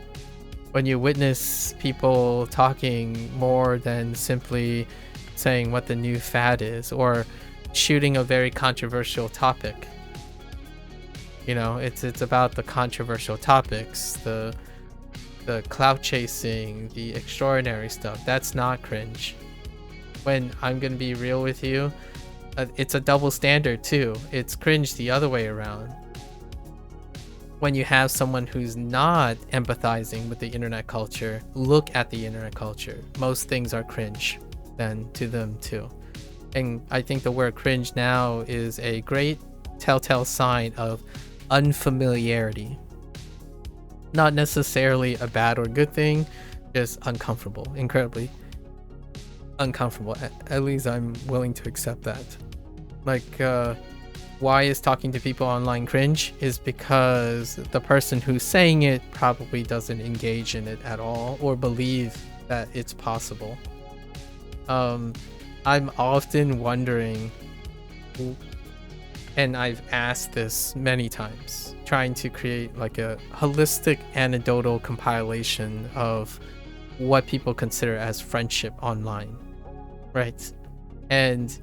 when you witness people talking more than simply saying what the new fad is, or shooting a very controversial topic. You know, it's about the controversial topics, the clout chasing, the extraordinary stuff. That's not cringe. When I'm gonna be real with you, it's a double standard too. It's cringe the other way around. When you have someone who's not empathizing with the internet culture, look at the internet culture. Most things are cringe then to them too. And I think the word cringe now is a great telltale sign of unfamiliarity. Not necessarily a bad or good thing, just uncomfortable, incredibly uncomfortable. At least I'm willing to accept that. Like, why is talking to people online cringe? Is because the person who's saying it probably doesn't engage in it at all or believe that it's possible. I'm often wondering, and I've asked this many times, trying to create like a holistic anecdotal compilation of what people consider as friendship online, right? And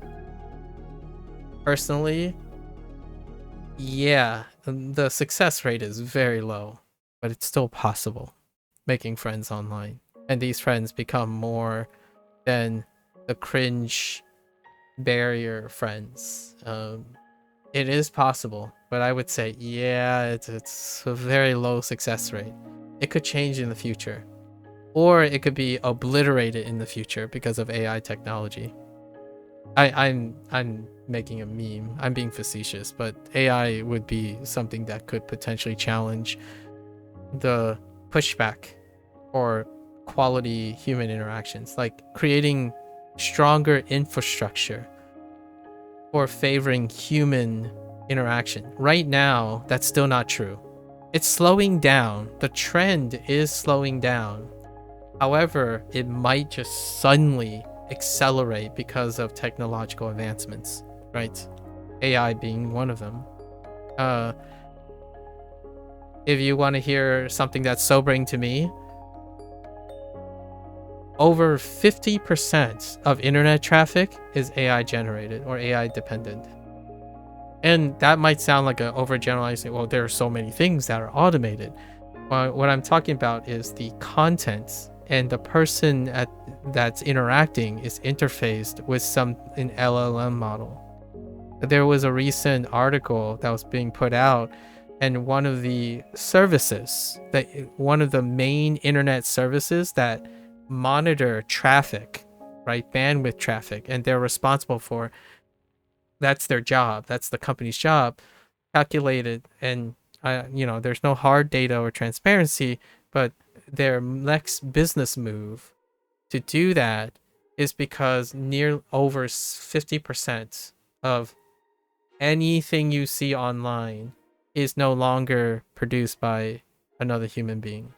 personally, yeah, the success rate is very low, but it's still possible making friends online. And these friends become more than the cringe barrier friends. It is possible, but I would say, yeah, it's a very low success rate. It could change in the future, or it could be obliterated in the future because of AI technology. I'm making a meme. I'm being facetious, but AI would be something that could potentially challenge the pushback or quality human interactions, like creating stronger infrastructure or favoring human interaction. Right now, that's still not true. It's slowing down. The trend is slowing down. However, it might just suddenly accelerate because of technological advancements, right? AI being one of them. If you want to hear something that's sobering to me, over 50% of internet traffic is AI generated or AI dependent. And that might sound like an overgeneralizing, well, there are so many things that are automated. Well, what I'm talking about is the content, and the person that's interacting is interfaced with an LLM model. There was a recent article that was being put out, and one of the main internet services that monitor traffic, right, bandwidth traffic, and they're responsible for, that's their job, that's the company's job, calculated, and there's no hard data or transparency, but their next business move to do that is because over 50% of anything you see online is no longer produced by another human being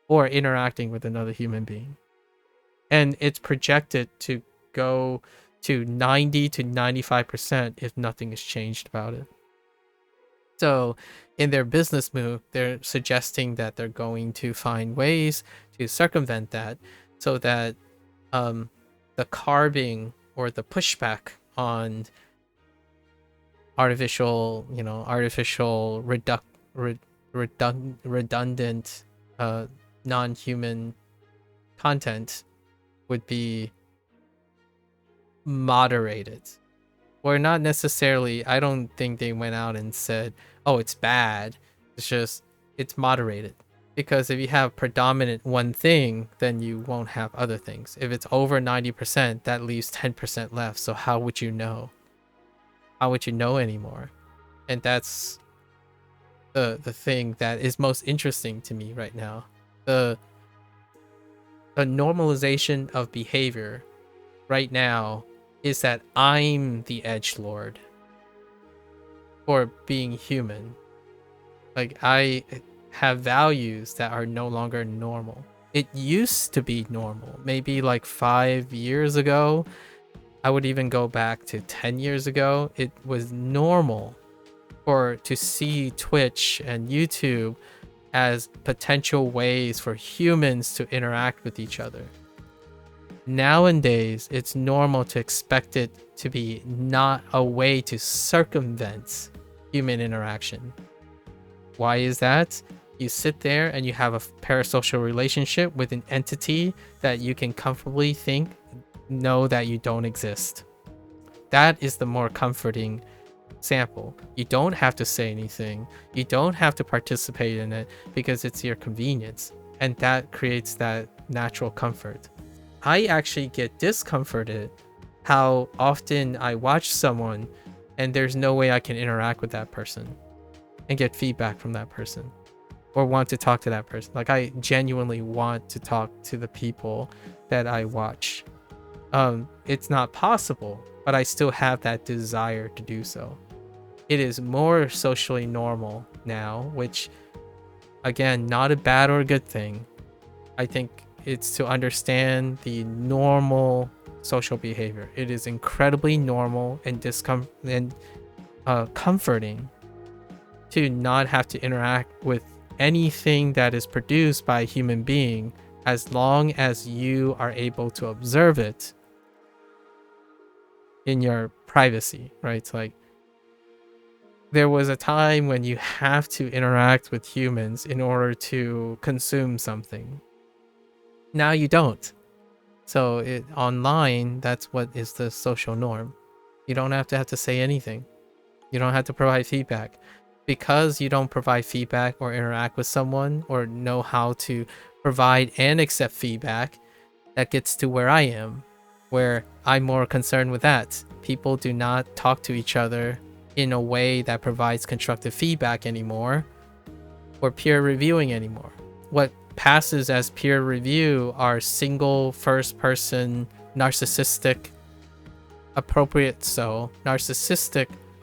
or interacting with another human being. And it's projected to go to 90 to 95% if nothing is changed about it. So in their business move, they're suggesting that they're going to find ways to circumvent that, so that the carving or the pushback on artificial redundant non-human content would be moderated. Or not necessarily, I don't think they went out and said, oh, it's bad. It's just, it's moderated. Because if you have predominant one thing, then you won't have other things. If it's over 90%, that leaves 10% left. So how would you know? How would you know anymore? And that's the thing that is most interesting to me right now. The normalization of behavior right now is that I'm the edgelord for being human. Like, I have values that are no longer normal. It used to be normal. Maybe like 5 years ago, I would even go back to 10 years ago. It was normal to see Twitch and YouTube as potential ways for humans to interact with each other. Nowadays, it's normal to expect it to be not a way to circumvent human interaction. Why is that? You sit there and you have a parasocial relationship with an entity that you can comfortably know that you don't exist. That is the more comforting sample. You don't have to say anything. You don't have to participate in it because it's your convenience. And that creates that natural comfort. I actually get discomforted how often I watch someone and there's no way I can interact with that person and get feedback from that person or want to talk to that person. Like, I genuinely want to talk to the people that I watch. It's not possible, but I still have that desire to do so. It is more socially normal now, which, again, not a bad or a good thing. I think it's to understand the normal social behavior. It is incredibly normal and comforting to not have to interact with anything that is produced by a human being, as long as you are able to observe it in your privacy, right? It's like, there was a time when you have to interact with humans in order to consume something. Now you don't. So online, that's what is the social norm. You don't have to say anything. You don't have to provide feedback. Because you don't provide feedback or interact with someone or know how to provide and accept feedback, that gets to where I am, where I'm more concerned with that. People do not talk to each other in a way that provides constructive feedback anymore, or peer reviewing anymore. What passes as peer review are single first person narcissistic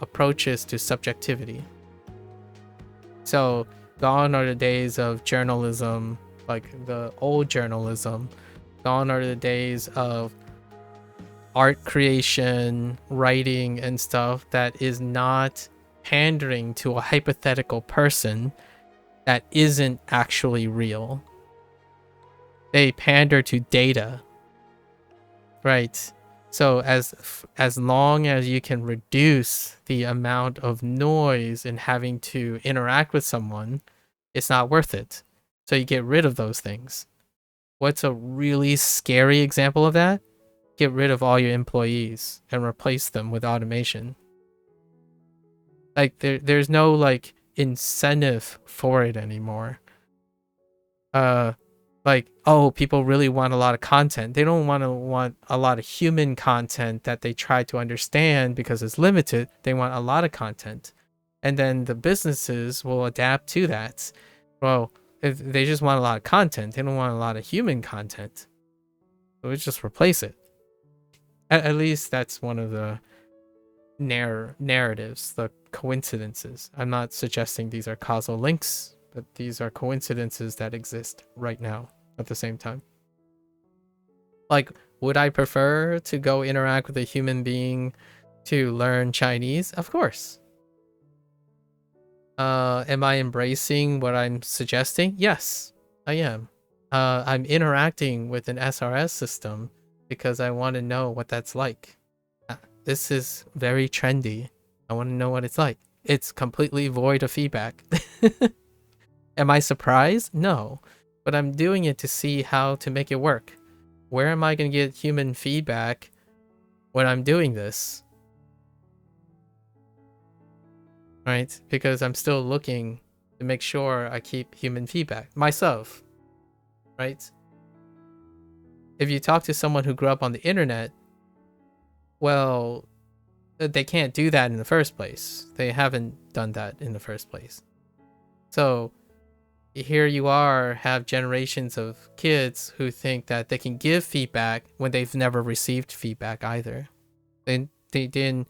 approaches to subjectivity. So gone are the days of journalism, like the old journalism. Gone are the days of art creation, writing, and stuff that is not pandering to a hypothetical person that isn't actually real. They pander to data Right. So as long as you can reduce the amount of noise in having to interact with someone, it's not worth it. So you get rid of those things. What's a really scary example of that? Get rid of all your employees and replace them with automation. Like there's no like incentive for it anymore. Like, oh, people really want a lot of content. They don't want a lot of human content that they try to understand because it's limited. They want a lot of content. And then the businesses will adapt to that. Well, if they just want a lot of content, they don't want a lot of human content. So we just replace it. At least that's one of the narratives, the coincidences. I'm not suggesting these are causal links, but these are coincidences that exist right now at the same time. Like, would I prefer to go interact with a human being to learn Chinese? Of course. Am I embracing what I'm suggesting? Yes, I am. I'm interacting with an SRS system because I want to know what that's like. This is very trendy. I want to know what it's like. It's completely void of feedback. Am I surprised? No. But I'm doing it to see how to make it work. Where am I going to get human feedback when I'm doing this? Right? Because I'm still looking to make sure I keep human feedback myself. Right? If you talk to someone who grew up on the internet, well, they can't do that in the first place. They haven't done that in the first place. So here you are, have generations of kids who think that they can give feedback when they've never received feedback either. They didn't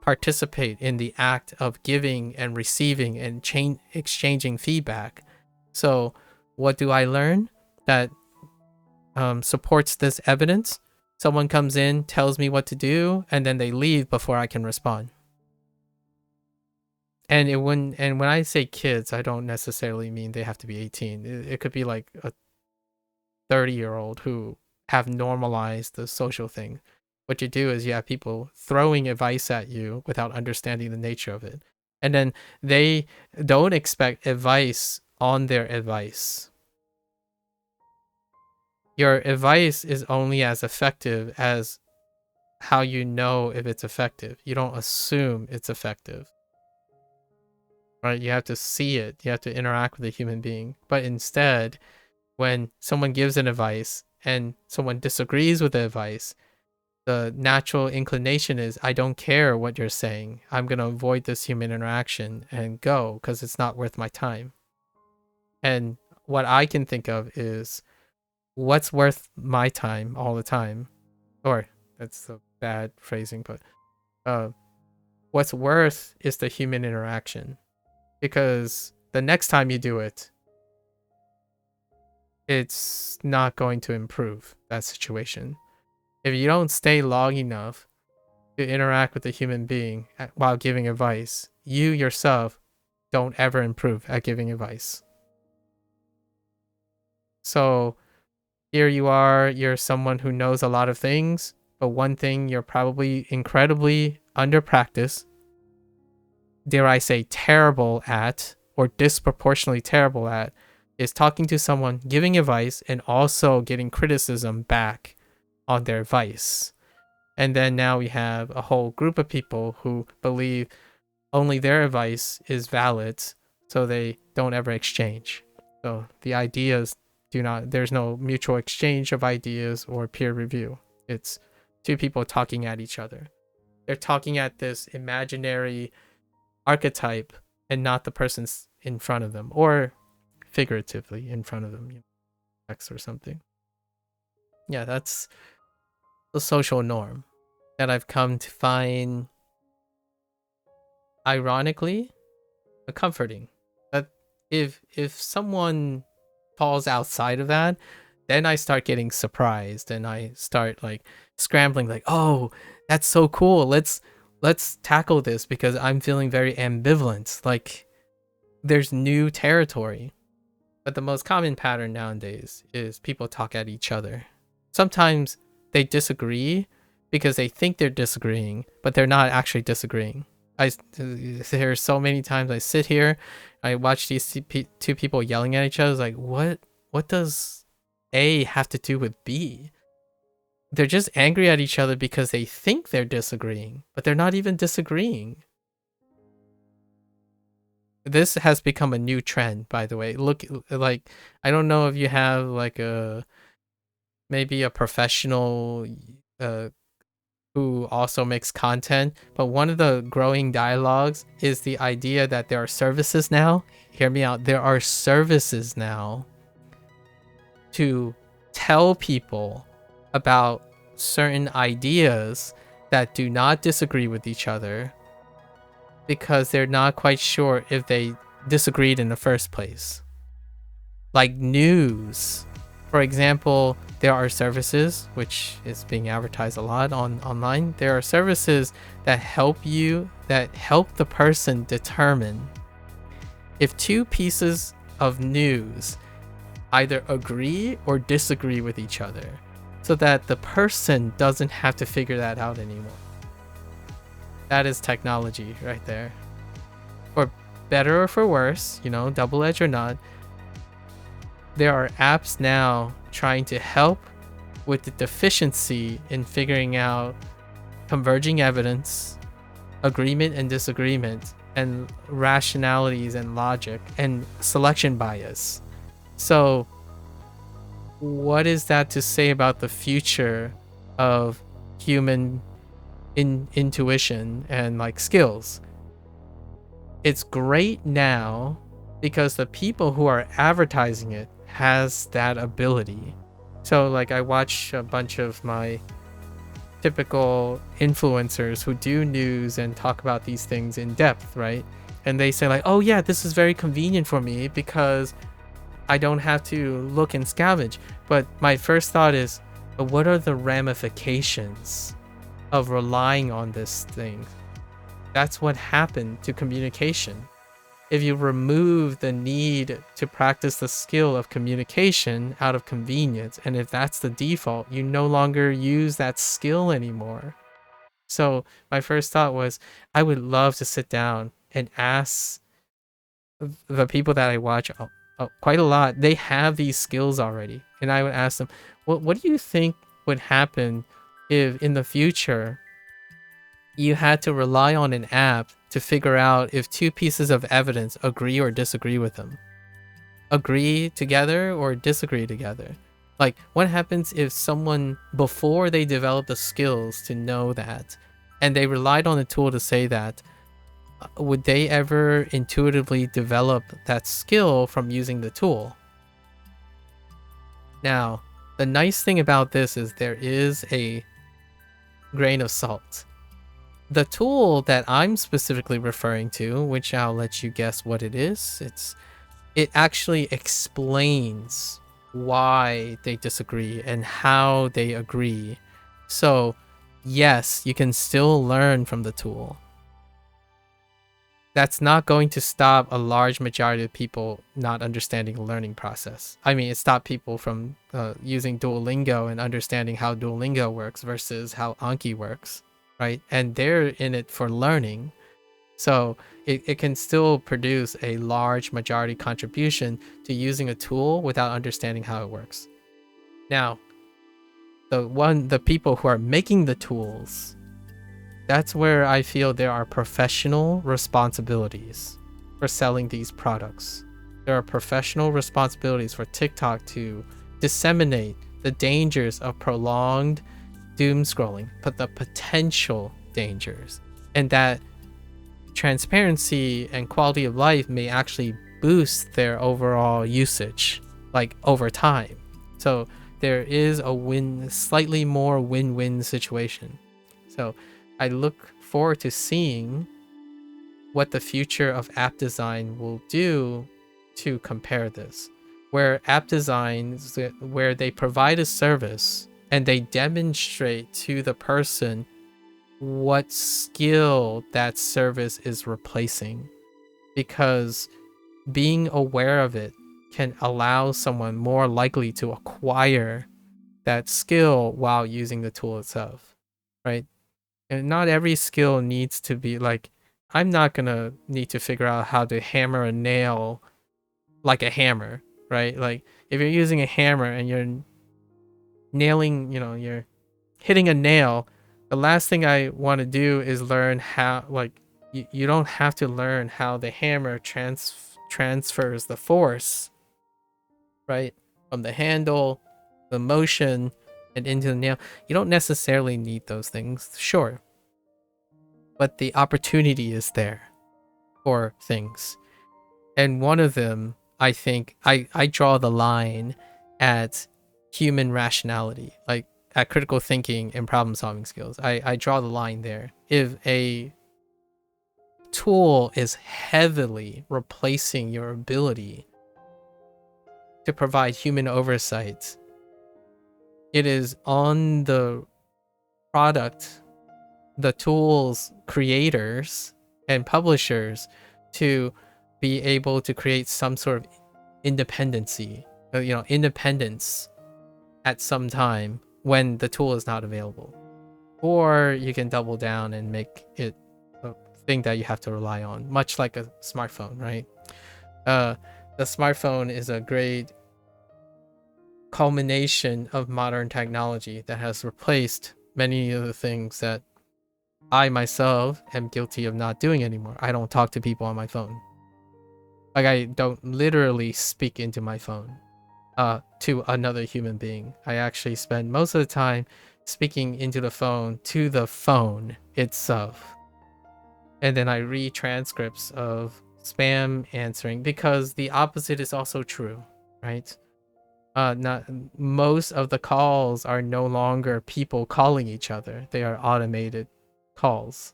participate in the act of giving and receiving and exchanging feedback. So what do I learn that supports this evidence? Someone comes in, tells me what to do, and then they leave before I can respond. And when I say kids, I don't necessarily mean they have to be 18. It could be like a 30-year-old who have normalized the social thing. What you do is you have people throwing advice at you without understanding the nature of it. And then they don't expect advice on their advice. Your advice is only as effective as how you know if it's effective. You don't assume it's effective. Right? You have to see it. You have to interact with a human being. But instead, when someone gives an advice and someone disagrees with the advice, the natural inclination is, I don't care what you're saying. I'm going to avoid this human interaction and go because it's not worth my time. And what I can think of is, what's worth my time all the time? Or that's a bad phrasing, but what's worth is the human interaction. Because the next time you do it, it's not going to improve that situation. If you don't stay long enough to interact with a human being while giving advice, you yourself don't ever improve at giving advice. So here you are, you're someone who knows a lot of things, but one thing you're probably incredibly under practice, dare I say terrible at, or disproportionately terrible at, is talking to someone, giving advice, and also getting criticism back on their advice. And then now we have a whole group of people who believe only their advice is valid, so they don't ever exchange. So the ideas there's no mutual exchange of ideas or peer review. It's two people talking at each other. They're talking at this imaginary archetype and not the person's in front of them, or figuratively in front of them, text or something. Yeah, that's the social norm that I've come to find, ironically, comforting. But if someone falls outside of that, then I start getting surprised and I start like scrambling, like, oh, that's so cool. Let's tackle this because I'm feeling very ambivalent. Like there's new territory. But the most common pattern nowadays is people talk at each other. Sometimes they disagree because they think they're disagreeing, but they're not actually disagreeing. There's so many times I sit here, I watch these two people yelling at each other. It's like, what does A have to do with B? They're just angry at each other because they think they're disagreeing, but they're not even disagreeing. This has become a new trend, by the way. Look, like, I don't know if you have like maybe a professional who also makes content, but one of the growing dialogues is the idea that there are services now. Hear me out. There are services now to tell people about certain ideas that do not disagree with each other because they're not quite sure if they disagreed in the first place. Like news. For example, there are services, which is being advertised a lot online. There are services that help the person determine if two pieces of news either agree or disagree with each other, so that the person doesn't have to figure that out anymore. That is technology right there. For better or for worse, double-edged or not, there are apps now trying to help with the deficiency in figuring out converging evidence, agreement and disagreement, and rationalities and logic and selection bias. So what is that to say about the future of human intuition and like skills? It's great now because the people who are advertising it has that ability. So like I watch a bunch of my typical influencers who do news and talk about these things in depth, right? And they say like, oh yeah, this is very convenient for me because I don't have to look and scavenge. But my first thought is, what are the ramifications of relying on this thing? That's what happened to communication. If you remove the need to practice the skill of communication out of convenience, and if that's the default, you no longer use that skill anymore. So my first thought was, I would love to sit down and ask the people that I watch quite a lot. They have these skills already, and I would ask them, what do you think would happen if in the future you had to rely on an app to figure out if two pieces of evidence agree or disagree with them? Agree together or disagree together? Like, what happens if someone, before they developed the skills to know that, and they relied on a tool to say that, would they ever intuitively develop that skill from using the tool? Now, the nice thing about this is there is a grain of salt. The tool that I'm specifically referring to, which I'll let you guess what it is, it actually explains why they disagree and how they agree. So, yes, you can still learn from the tool. That's not going to stop a large majority of people not understanding the learning process. I mean, it stopped people from using Duolingo and understanding how Duolingo works versus how Anki works, right? And they're in it for learning. So it can still produce a large majority contribution to using a tool without understanding how it works. Now, the people who are making the tools, that's where I feel there are professional responsibilities for selling these products. There are professional responsibilities for TikTok to disseminate the dangers of prolonged doom scrolling, but the potential dangers, and that transparency and quality of life may actually boost their overall usage, like over time. So there is a slightly more win-win situation. So I look forward to seeing what the future of app design will do to compare this, where app designs, where they provide a service and they demonstrate to the person what skill that service is replacing, because being aware of it can allow someone more likely to acquire that skill while using the tool itself, right? And not every skill needs to be like, I'm not gonna need to figure out how to hammer a nail like a hammer, right? Like if you're using a hammer and you're nailing, you're hitting a nail, the last thing I want to do is learn how, like, you don't have to learn how the hammer transfers the force, right? From the handle, the motion, and into the nail. You don't necessarily need those things, sure. But the opportunity is there for things. And one of them, I think, I draw the line at human rationality, like at critical thinking and problem solving skills. I draw the line there. If a tool is heavily replacing your ability to provide human oversight, it is on the product, the tool's creators and publishers to be able to create some sort of independency, independence at some time when the tool is not available. Or you can double down and make it a thing that you have to rely on, much like a smartphone, right? The smartphone is a great culmination of modern technology that has replaced many of the things that I myself am guilty of not doing anymore. I don't talk to people on my phone. Like, I don't literally speak into my phone to another human being. I actually spend most of the time speaking into the phone to the phone itself. And then I read transcripts of spam answering, because the opposite is also true, right? Not most of the calls are no longer people calling each other. They are automated calls,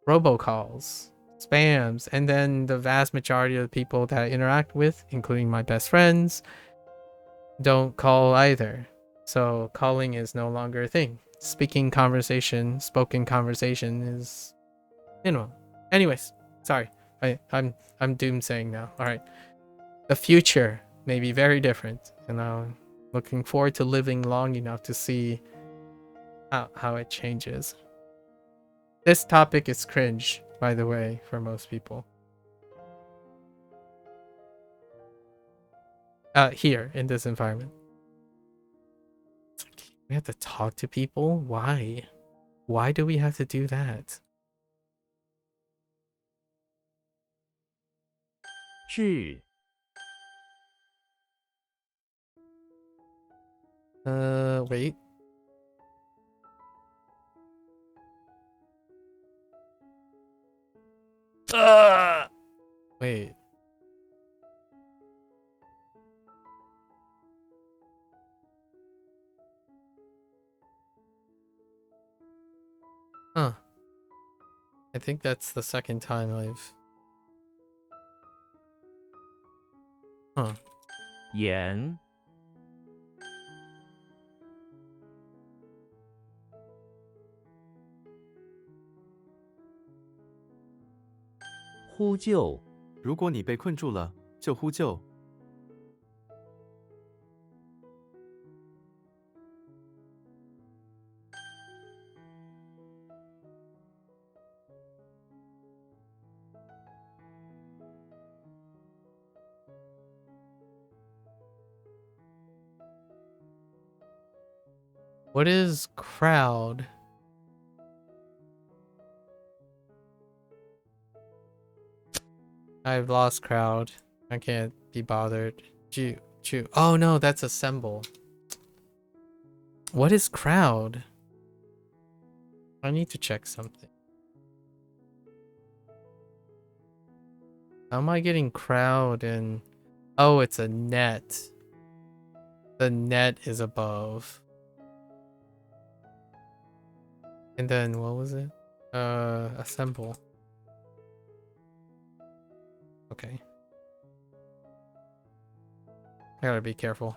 robocalls, spams, and then the vast majority of the people that I interact with, including my best friends, don't call either. So calling is no longer a thing. Spoken conversation is, Anyways, sorry. I'm doom saying now. All right. The future may be very different, and I'm looking forward to living long enough to see how it changes. This topic is cringe, by the way, for most people. Here in this environment. We have to talk to people? Why? Why do we have to do that? 至 Wait. Wait. Huh. I think that's the second time I've... Huh. 言 呼救 如果你被困住了，就呼救。 What is crowd? I've lost crowd. I can't be bothered. Chew. Oh no, that's assemble. What is crowd? I need to check something. How am I getting crowd in? Oh, it's a net. The net is above. And then what was it? Assemble. Okay. I gotta be careful.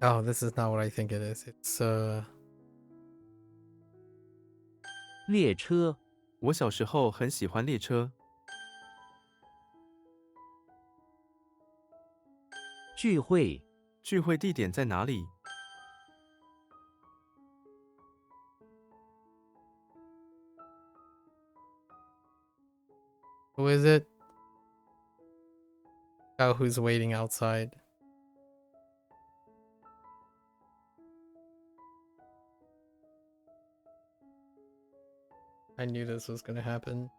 Oh, this is not what I think it is. It's 列车我小时候很喜欢列车。聚会，聚会地点在哪里？ Who is it? Oh, who's waiting outside? I knew this was gonna happen.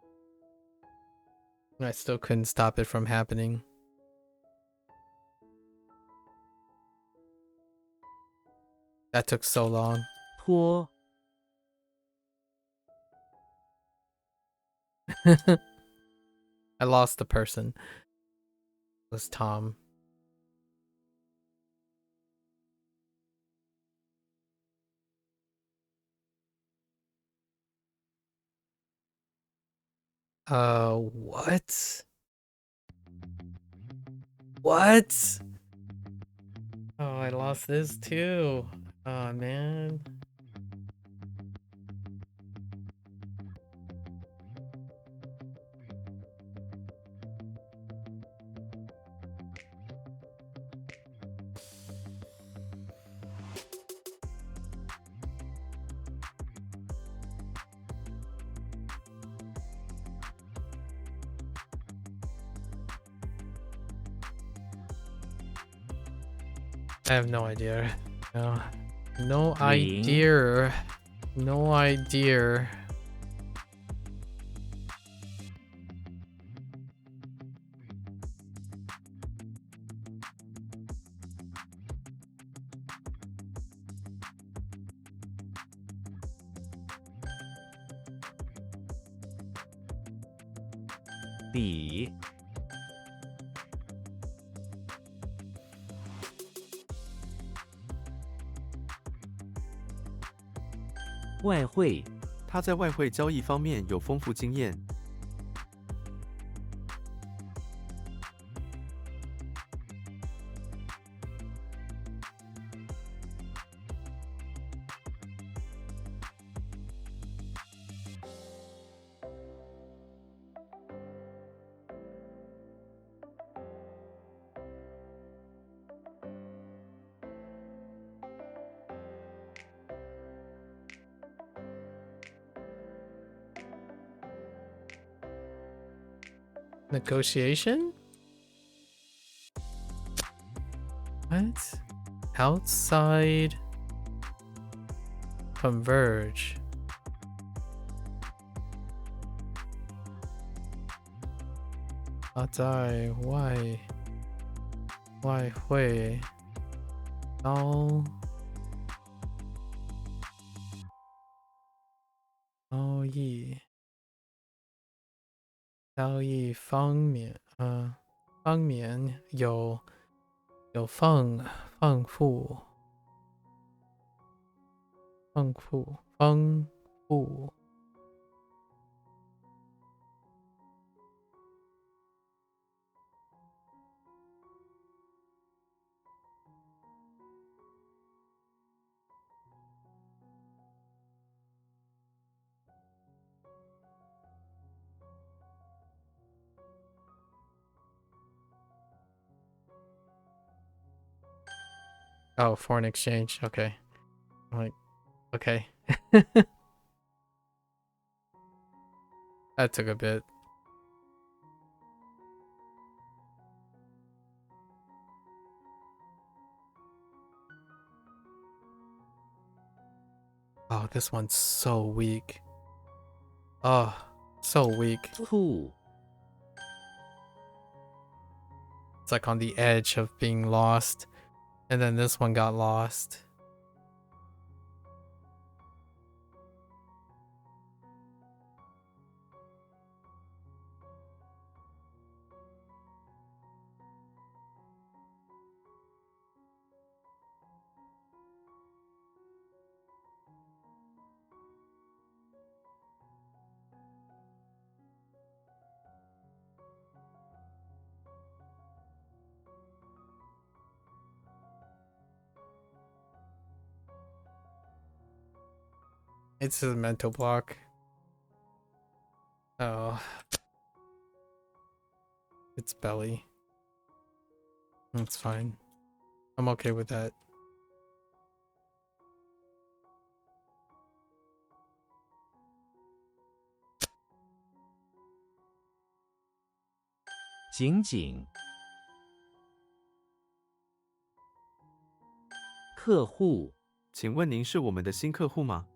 And I still couldn't stop it from happening. That took so long. 托， I lost the person. It was Tom. What? What? Oh, I lost this too. Oh, man. I have no idea. No, no idea. No idea.比，外汇，他在外汇交易方面有丰富经验。Negotiation? What? Outside converge. Outside外汇交易方面有丰富 Oh, foreign exchange. Okay. I'm like, okay. That took a bit. Oh, this one's so weak. Oh, so weak. 兔， It's like on the edge of being lost. And then this one got lost. It's a mental block. Oh, it's belly. That's fine. I'm okay with that.仅仅。客户，请问您是我们的新客户吗？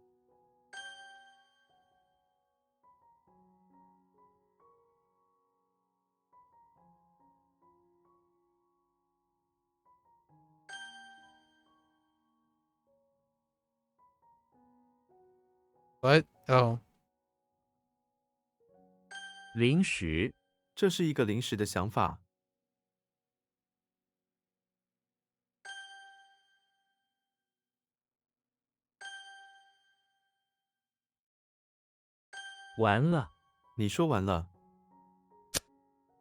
What? Oh, 临时，这是一个临时的想法。完了。你说完了，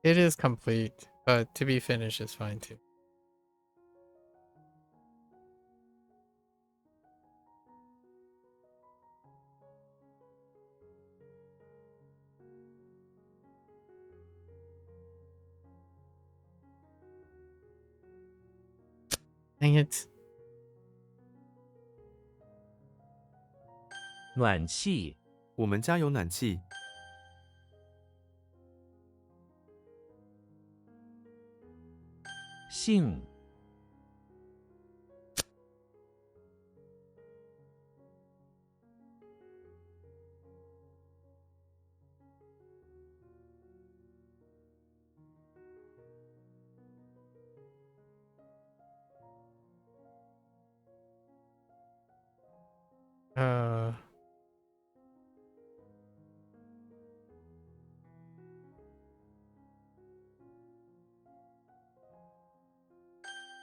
it is complete, but to be finished is fine too. Dang it. 暖气，我们家有暖气。性，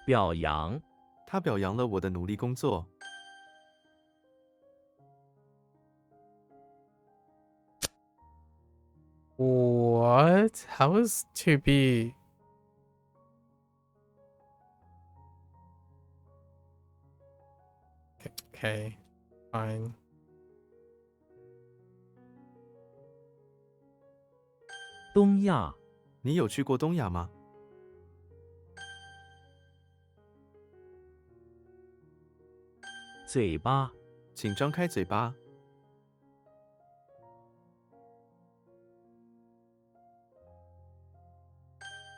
表扬，他表扬了我的努力工作。What? How is to be? Okay, fine. 东亚，你有去过东亚吗？嘴巴，请张开嘴巴。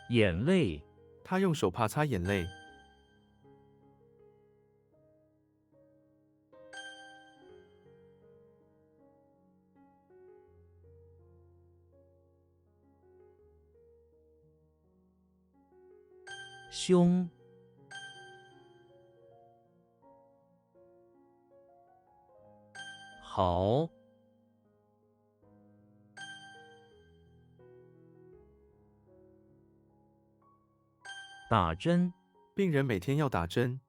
眼泪，他用手帕擦眼泪。胸，好，打针，病人每天要打针。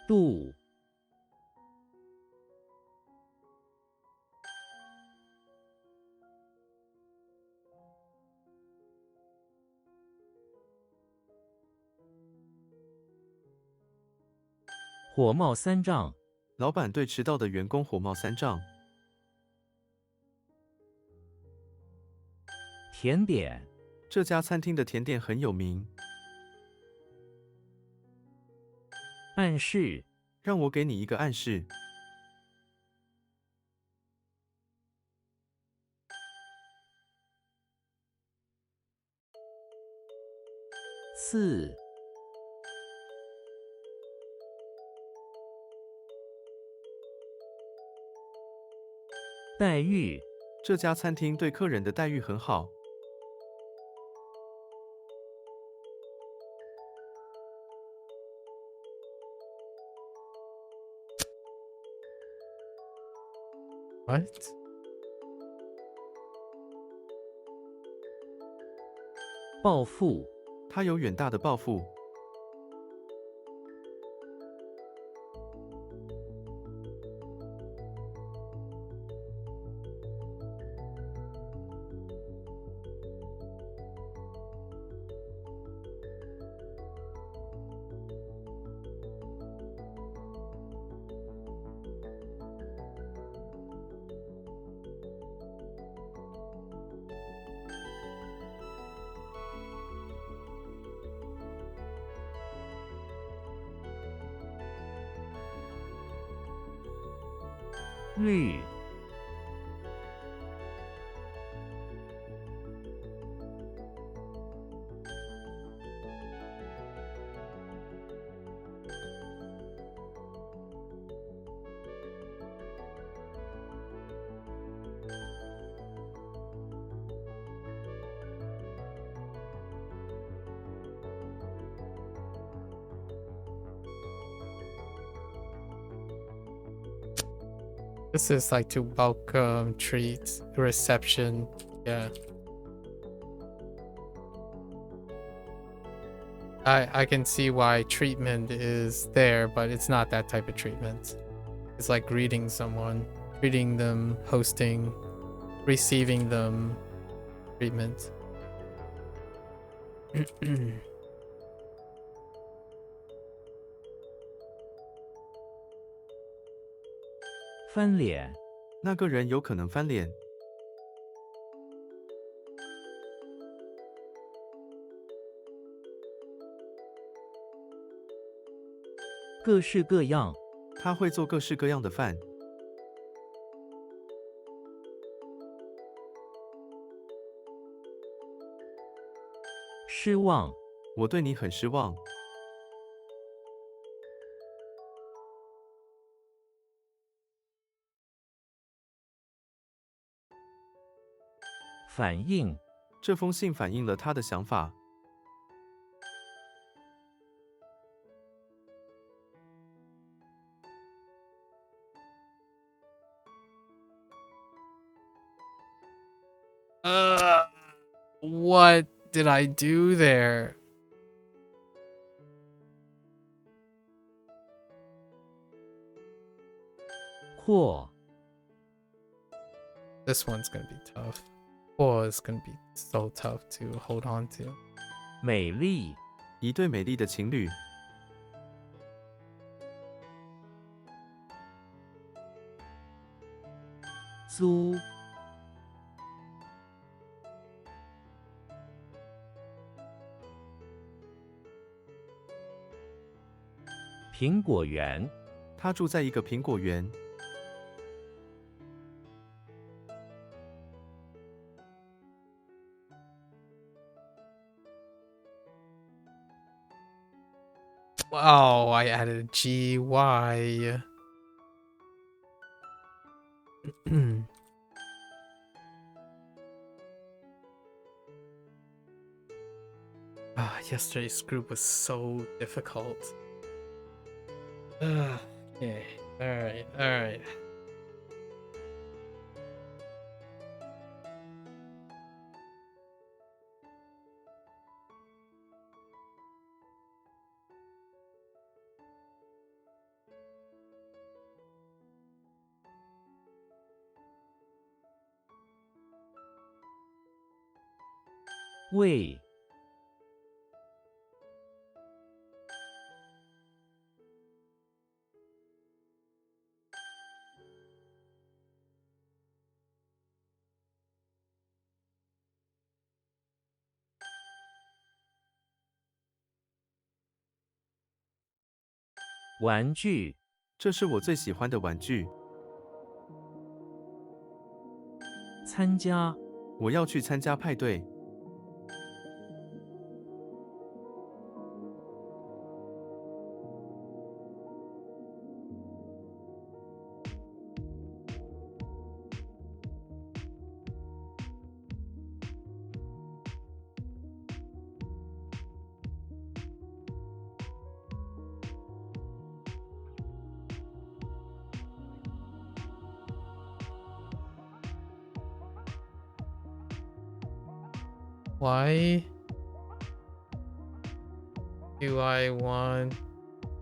度，火冒三丈，老板对迟到的员工火冒三丈。甜点，这家餐厅的甜点很有名。暗示，让我给你一个暗示。刺，待遇，这家餐厅对客人的待遇很好。What? 暴富，他有远大的抱负。日 This is like to welcome, treat, reception. Yeah. I can see why treatment is there, but it's not that type of treatment. It's like greeting someone, treating them, hosting, receiving them, treatment. 翻脸 那个人有可能翻脸。 各式各样 他会做各式各样的饭。 失望 我对你很失望。 反应 这封信反映了他的想法。 What did I do there? This one's gonna be tough. Or is gonna be so tough to hold on to. 美丽 一对美丽的情侣。 租 苹果园 他住在一个苹果园。 Wow, I added GY. Yesterday's group was so difficult. Okay, alright. « 为 玩具 这是我最喜欢的玩具。 参加 我要去参加派对。 Why do I want...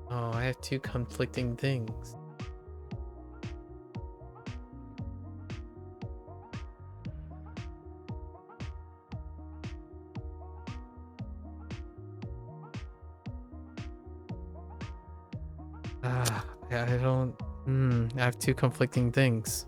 Oh, I have two conflicting things. I don't... I have two conflicting things.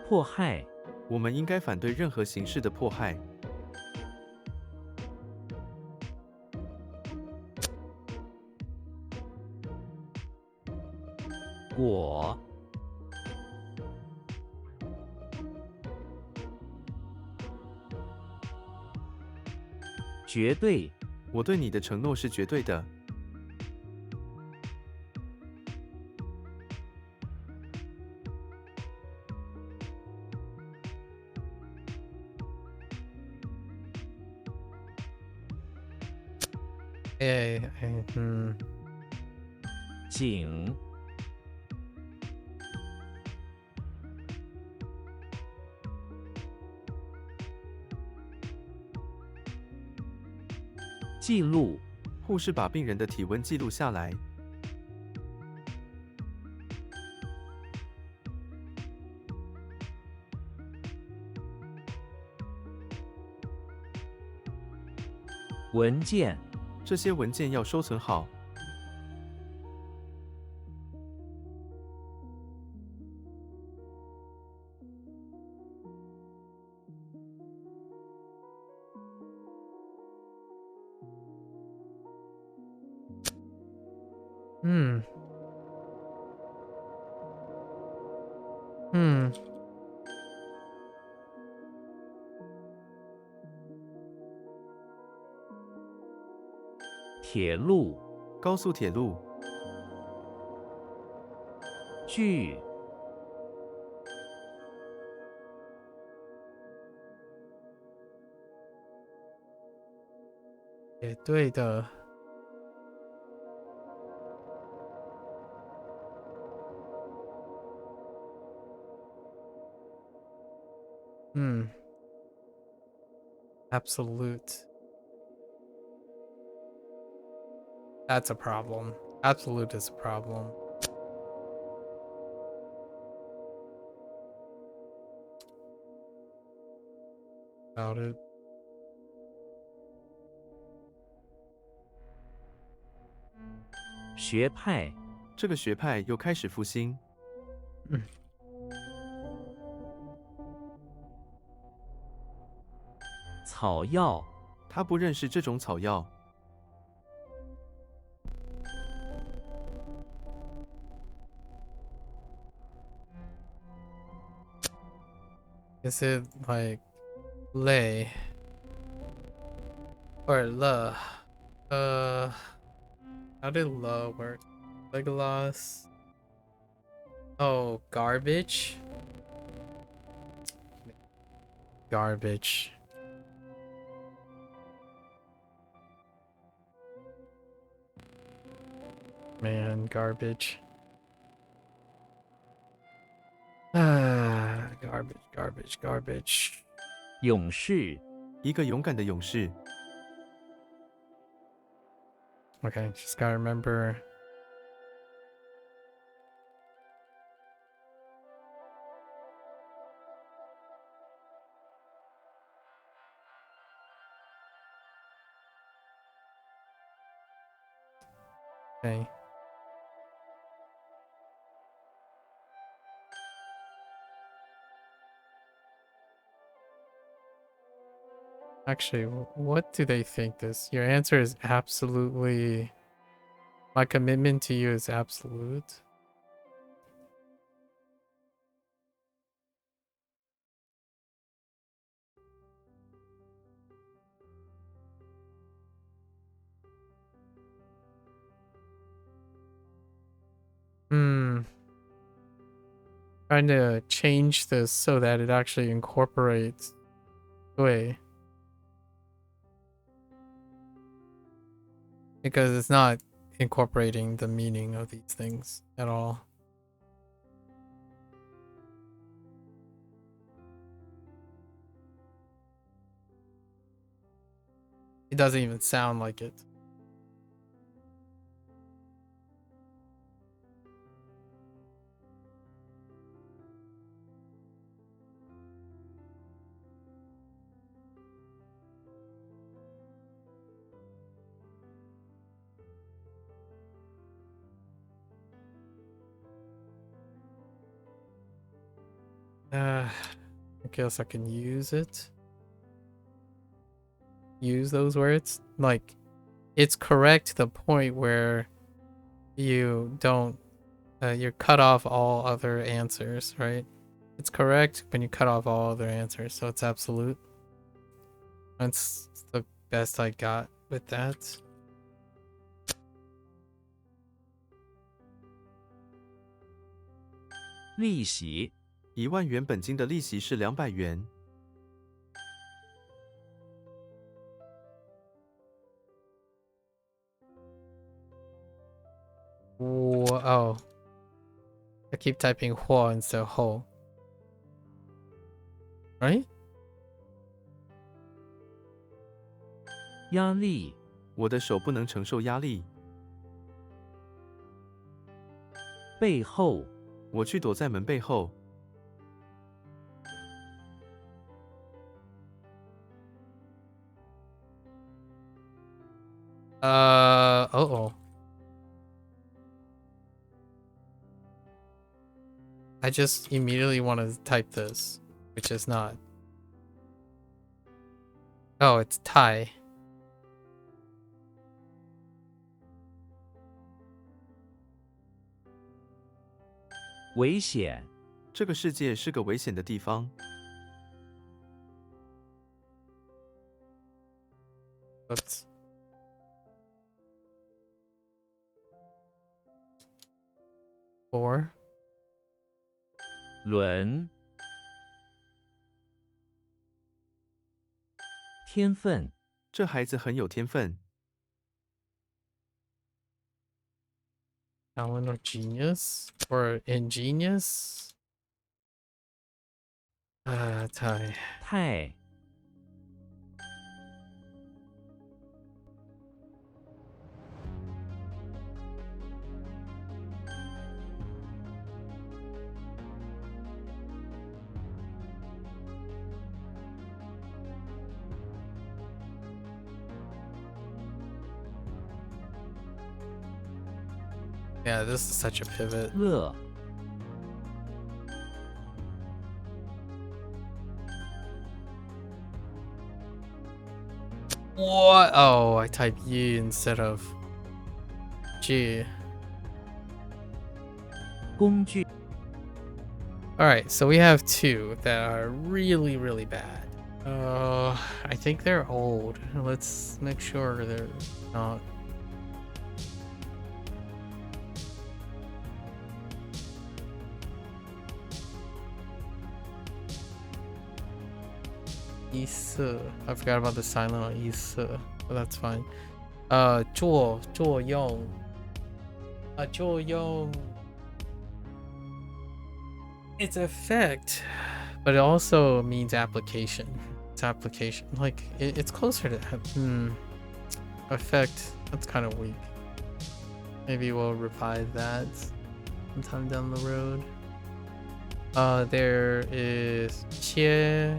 迫害，我们应该反对任何形式的迫害。果，绝对，我对你的承诺是绝对的。嗯，井，记录，护士把病人的体温记录下来。文件，这些文件要收存好。嗯，嗯，铁路，高速铁路，距，也对的。嗯，absolute. That's a problem. Absolute is a problem. About it. 学派，这个学派又开始复兴。草药，他不认识这种草药。Is it like lay or la? How did la work? Legolas. Oh, garbage. Garbage. Man, garbage. Ah, garbage, garbage, garbage. 勇士，一个勇敢的勇士。Okay, just gotta remember. Okay. Actually, what do they think this? Your answer is absolutely. My commitment to you is absolute. Hmm. Trying to change this so that it actually incorporates. Wait. Because it's not incorporating the meaning of these things at all. It doesn't even sound like it. I guess I can use it. Use those words. Like, it's correct to the point where you don't, you cut off all other answers, right? It's correct when you cut off all other answers, so it's absolute. That's the best I got with that. 利息、 1万元本金的利息是200元。 Oh. I keep typing Hua instead of Ho. Right? 压力、 我的手不能承受压力， 背后、 我去躲在门背后。 Oh. I just immediately want to type this, which is not. Oh, it's Thai. 危险、 这个世界是个危险的地方。 Oops. Four. 轮、天分、 这孩子很有天分， Talent or genius? Or ingenious? Thai. 太、 Yeah, this is such a pivot. 乐、 What? Oh, I typed Yi instead of G. 工具、 Alright, so we have two that are really, really bad. I think they're old. Let's make sure they're not. Isa. I forgot about the silent on Isa, but that's fine. 作用. 作用. It's effect, but it also means application. It's application. Like, it's closer to effect. That's kind of weak. Maybe we'll revive that sometime down the road. There is 切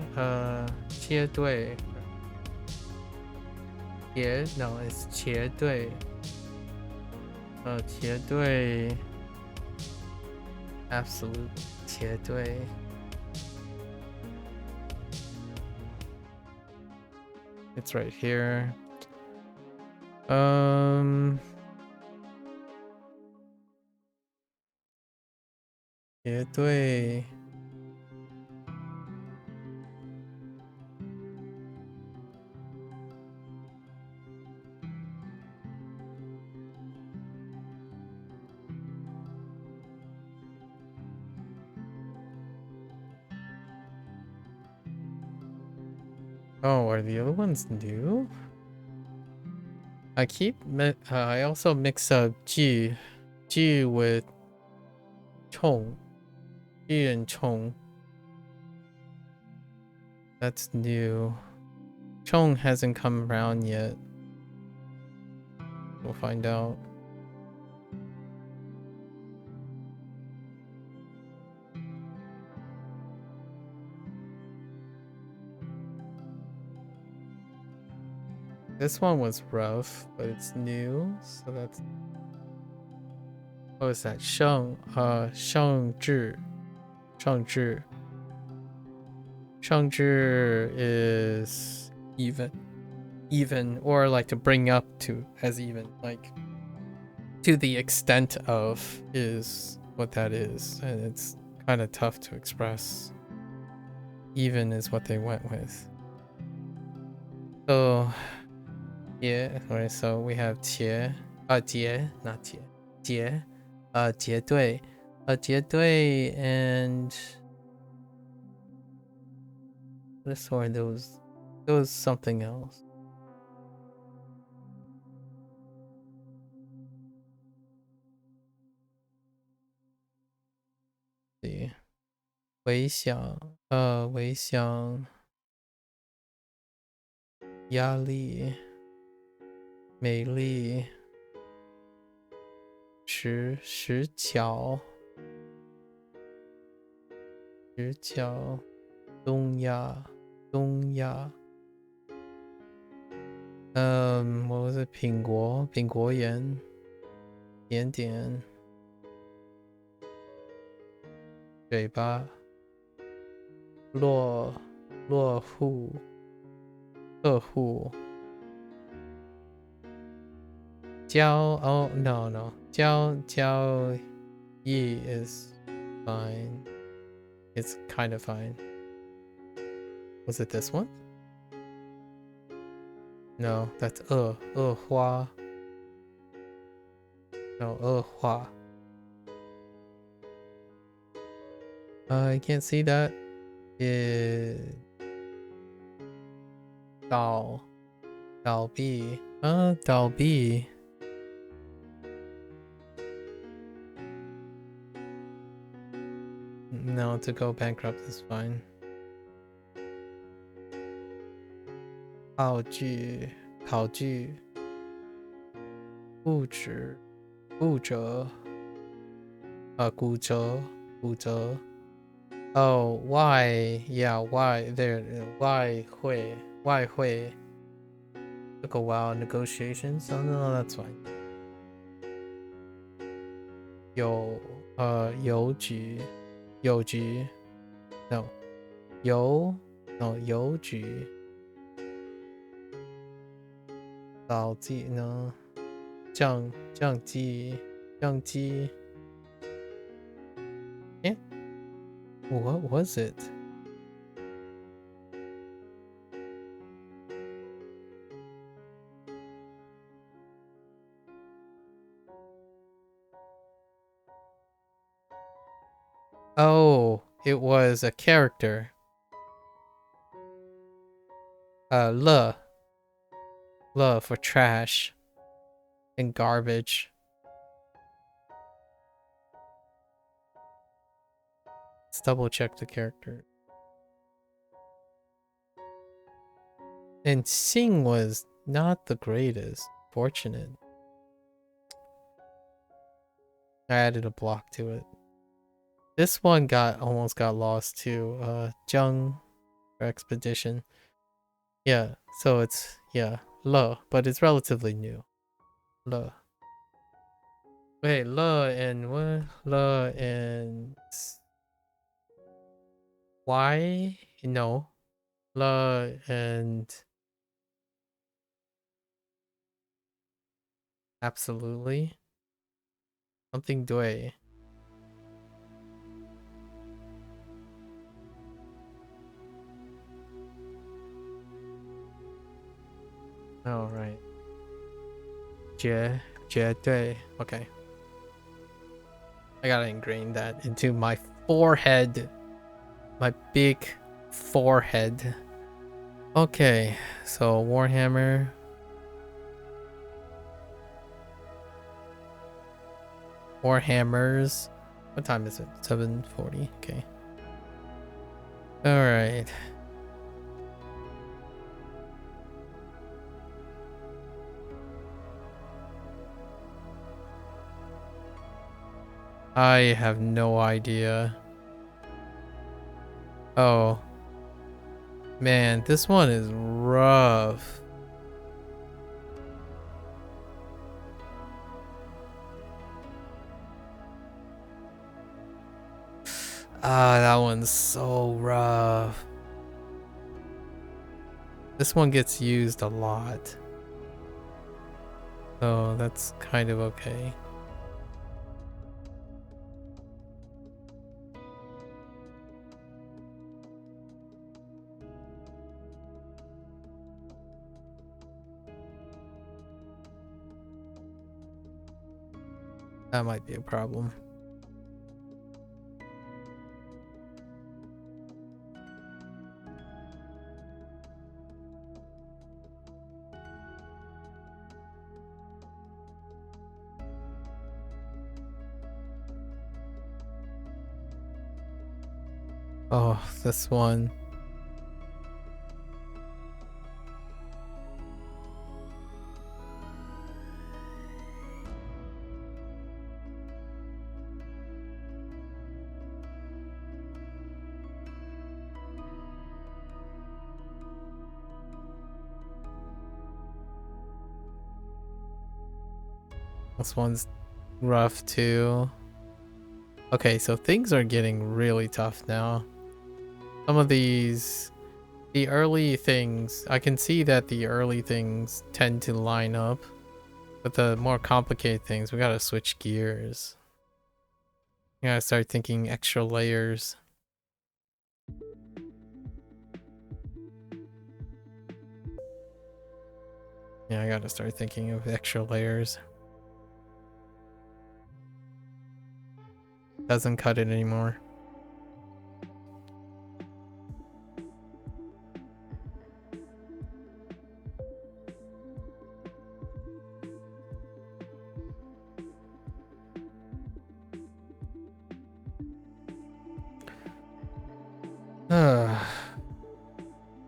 对. No, it's 切对. 切对. Absolute 切对. It's right here. 切对. Oh, are the other ones new? I also mix up G with Chong. G and Chong. That's new. Chong hasn't come around yet. We'll find out. This one was rough, but it's new, so that's. What was that? 圣智. Changzhi is even, or like to bring up to as even, like to the extent of is what that is, and it's kind of tough to express. Even is what they went with. So yeah, right. So we have tie, tie, not tie, tie, 结对, 结对, and this or those something else. See, 微想，微想，压力，美丽，石桥，东亚，what was it？苹果园，点点，嘴巴，落户，客户。oh no, 交易 is fine. It's kind of fine. Was it this one? No, that's 花. No, 花. I can't see that. 倒闭. 倒闭. No, to go bankrupt is fine. 考据，骨折，骨折。Oh, why? Yeah, why? There, 外汇. Took a while negotiations. Oh no, that's fine. 邮局. No, 邮局. 早记 no. 降机. Eh? What was it? Oh, it was a character. Le for trash and garbage. Let's double check the character. And Sing was not the greatest. Fortunate. I added a block to it. This one almost got lost too. Zheng Expedition. Yeah, so it's Le, but it's relatively new. Le. Wait, Le and what? Le and why? No. Le and absolutely. Something Dui. Oh, right. 绝对. Okay. I gotta ingrain that into my forehead. My big forehead. Okay, so Warhammer. Warhammers. What time is it? 7:40. Okay. Alright. I have no idea. Oh. Man, this one is rough. Ah, that one's so rough. This one gets used a lot. So that's kind of okay. That might be a problem. Oh, this one. This one's rough too. Okay, so things are getting really tough now. Some of these, the early things, I can see that the early things tend to line up. But the more complicated things, we gotta switch gears. We gotta start thinking extra layers. Yeah, I gotta start thinking of extra layers. Doesn't cut it anymore.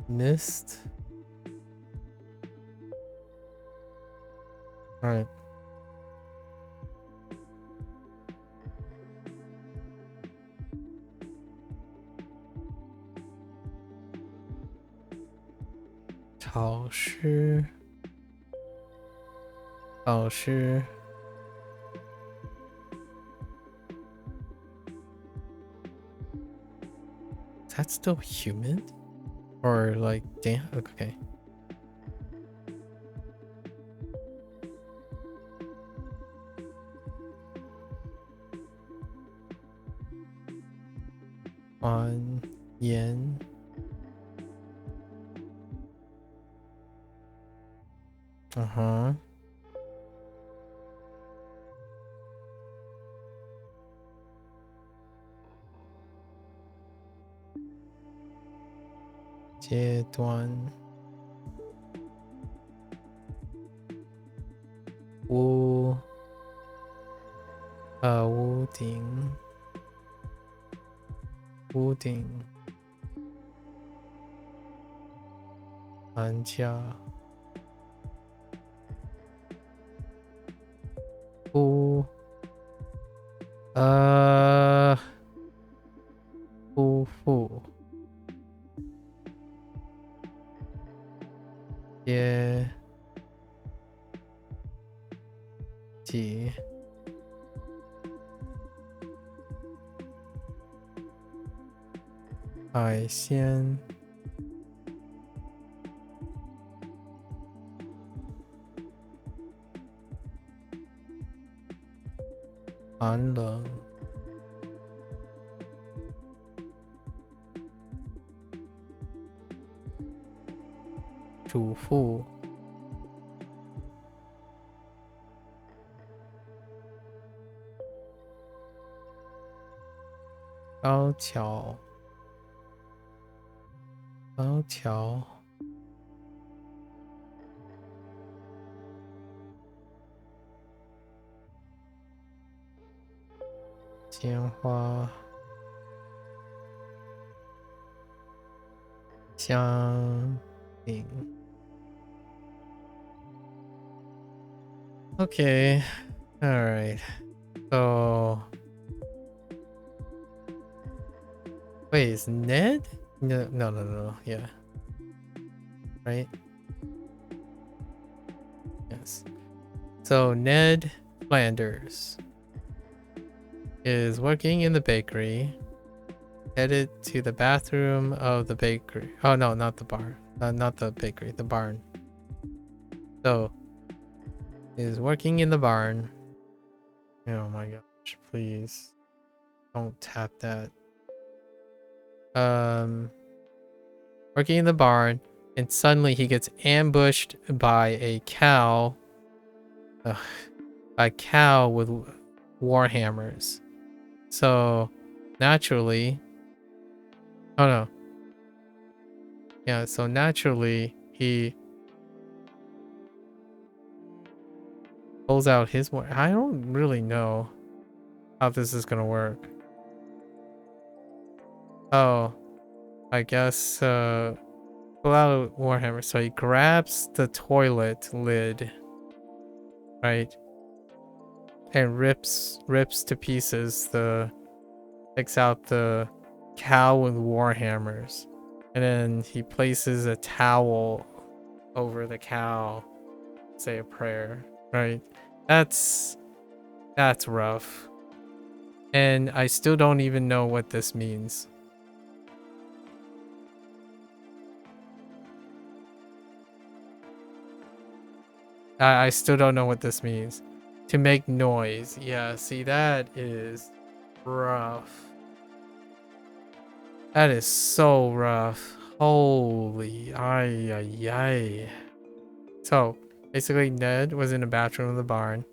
Missed. All right. Tao shi. Tao shi. Is that still human? Or like, damn, okay. On yen. Uh-huh. Jie Duan. Wu. Wu Ding. Wu Ding. Anjia. Wu. Wu Fu. Ye. Ji. Hai xian. An leng. 主妇 高桥 高桥 鲜花 香饼 Okay, all right. So, wait, is Ned? No. Yeah. Right? Yes. So, Ned Flanders is working in the bakery, headed to the bathroom of the bakery. Oh, no, not the bar. Not the bakery, the barn. So he's working in the barn. Oh my gosh, please don't tap that. Working in the barn, and suddenly he gets ambushed by a cow. A cow with warhammers. So naturally, oh no. Yeah, so naturally he pulls out his war. I don't really know how this is gonna work. Oh, I guess pull out warhammer. So he grabs the toilet lid, right, and rips to pieces takes out the cow with warhammers, and then he places a towel over the cow, say a prayer, right? That's rough, and I still don't even know what this means. I still don't know what this means. To make noise. Yeah, see, that is rough. That is so rough. Holy, ay. So, basically, Ned was in the bathroom of the barn.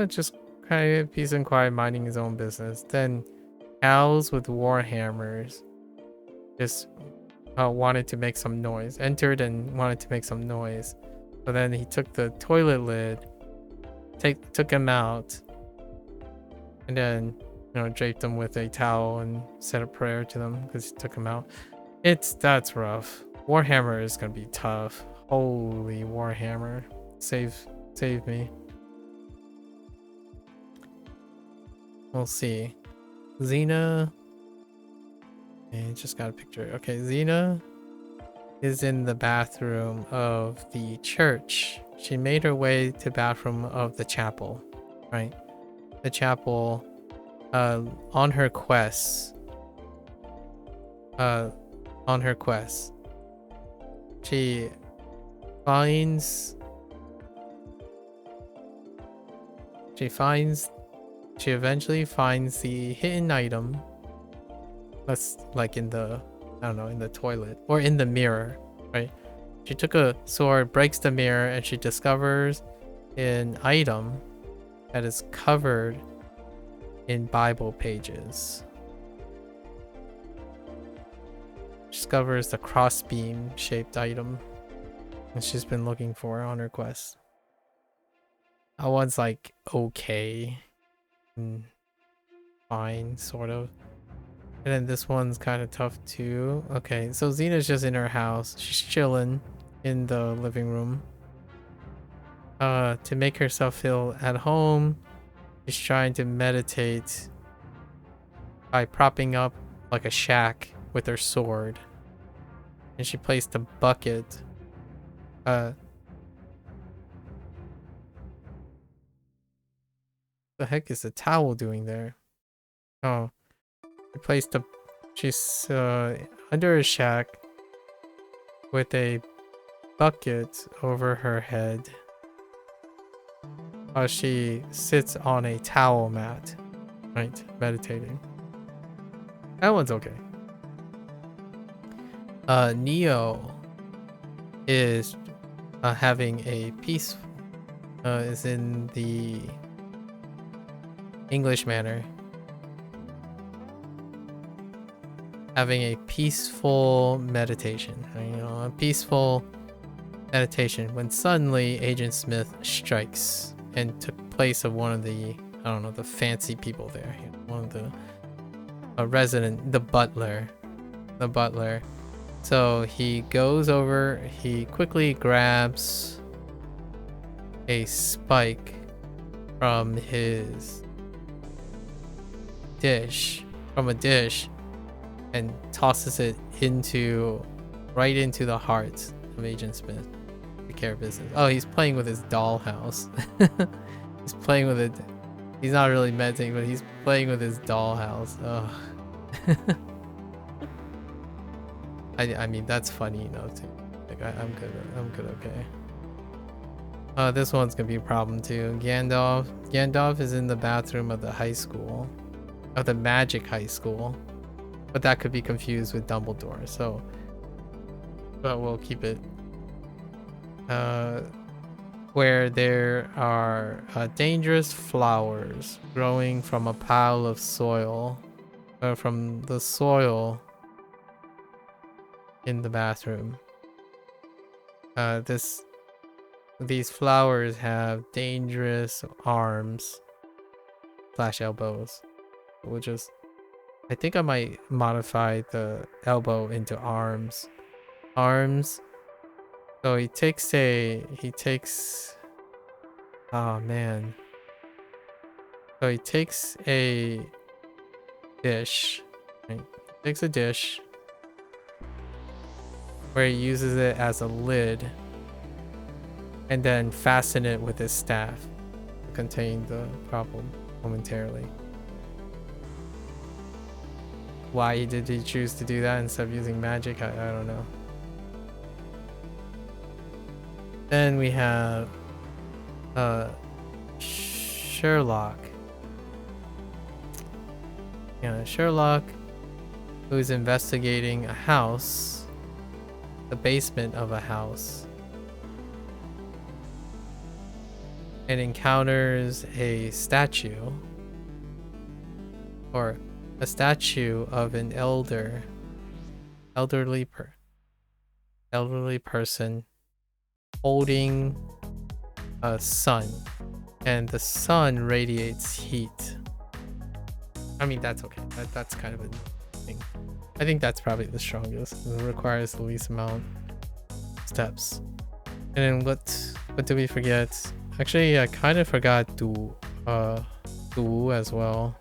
Just kind of peace and quiet, minding his own business. Then, cows with warhammers just wanted to make some noise. Entered and wanted to make some noise. So then he took the toilet lid, took him out, and then, draped him with a towel and said a prayer to them because he took him out. That's rough. Warhammer is gonna be tough. Holy Warhammer, save me. We'll see. Xena. I just got a picture. Okay, Xena is in the bathroom of the church. She made her way to bathroom of the chapel, right? The chapel, on her quest. She eventually finds the hidden item. That's like in the, I don't know, in the toilet or in the mirror, right? She took a sword, breaks the mirror, and she discovers an item that is covered in Bible pages. She discovers the crossbeam shaped item that she's been looking for on her quest. That one's like okay. Fine, sort of. And then this one's kind of tough too. Okay, so Xena's just in her house. She's chilling in the living room. To make herself feel at home, she's trying to meditate by propping up like a shack with her sword. And she placed a bucket. The heck is the towel doing there? Oh. She's under a shack with a bucket over her head while she sits on a towel mat, right, meditating. That one's okay. Neo is having a peace, is in the English manner, having a peaceful meditation, a peaceful meditation, when suddenly Agent Smith strikes and took place of one of the, I don't know, the fancy people there, one of the the butler. So he goes over, he quickly grabs a spike from his dish, and tosses it right into the heart of Agent Smith. Take care of business. Oh, he's playing with his dollhouse. He's playing with it. He's not really meditating, but he's playing with his dollhouse. Oh. I mean, that's funny, too. Like I'm good. I'm good. Okay. This one's gonna be a problem too. Gandalf is in the bathroom of the high school, of the magic high school, but that could be confused with Dumbledore. So, but we'll keep it. Where there are dangerous flowers growing from a pile of soil, from the soil in the bathroom. These flowers have dangerous arms / elbows. We'll just, I think I might modify the elbow into arms. Arms. So he takes, oh man. So he takes a dish, right? He takes a dish where he uses it as a lid and then fasten it with his staff to contain the problem momentarily. Why did he choose to do that instead of using magic? I don't know. Then we have Sherlock. Yeah, Sherlock, who's investigating a house, the basement of a house, and encounters a statue, or a statue of an elderly person holding a sun, and the sun radiates heat. I mean, that's okay. That's kind of a thing. I think that's probably the strongest. It requires the least amount of steps. And then what did we forget? Actually, I kind of forgot Du as well.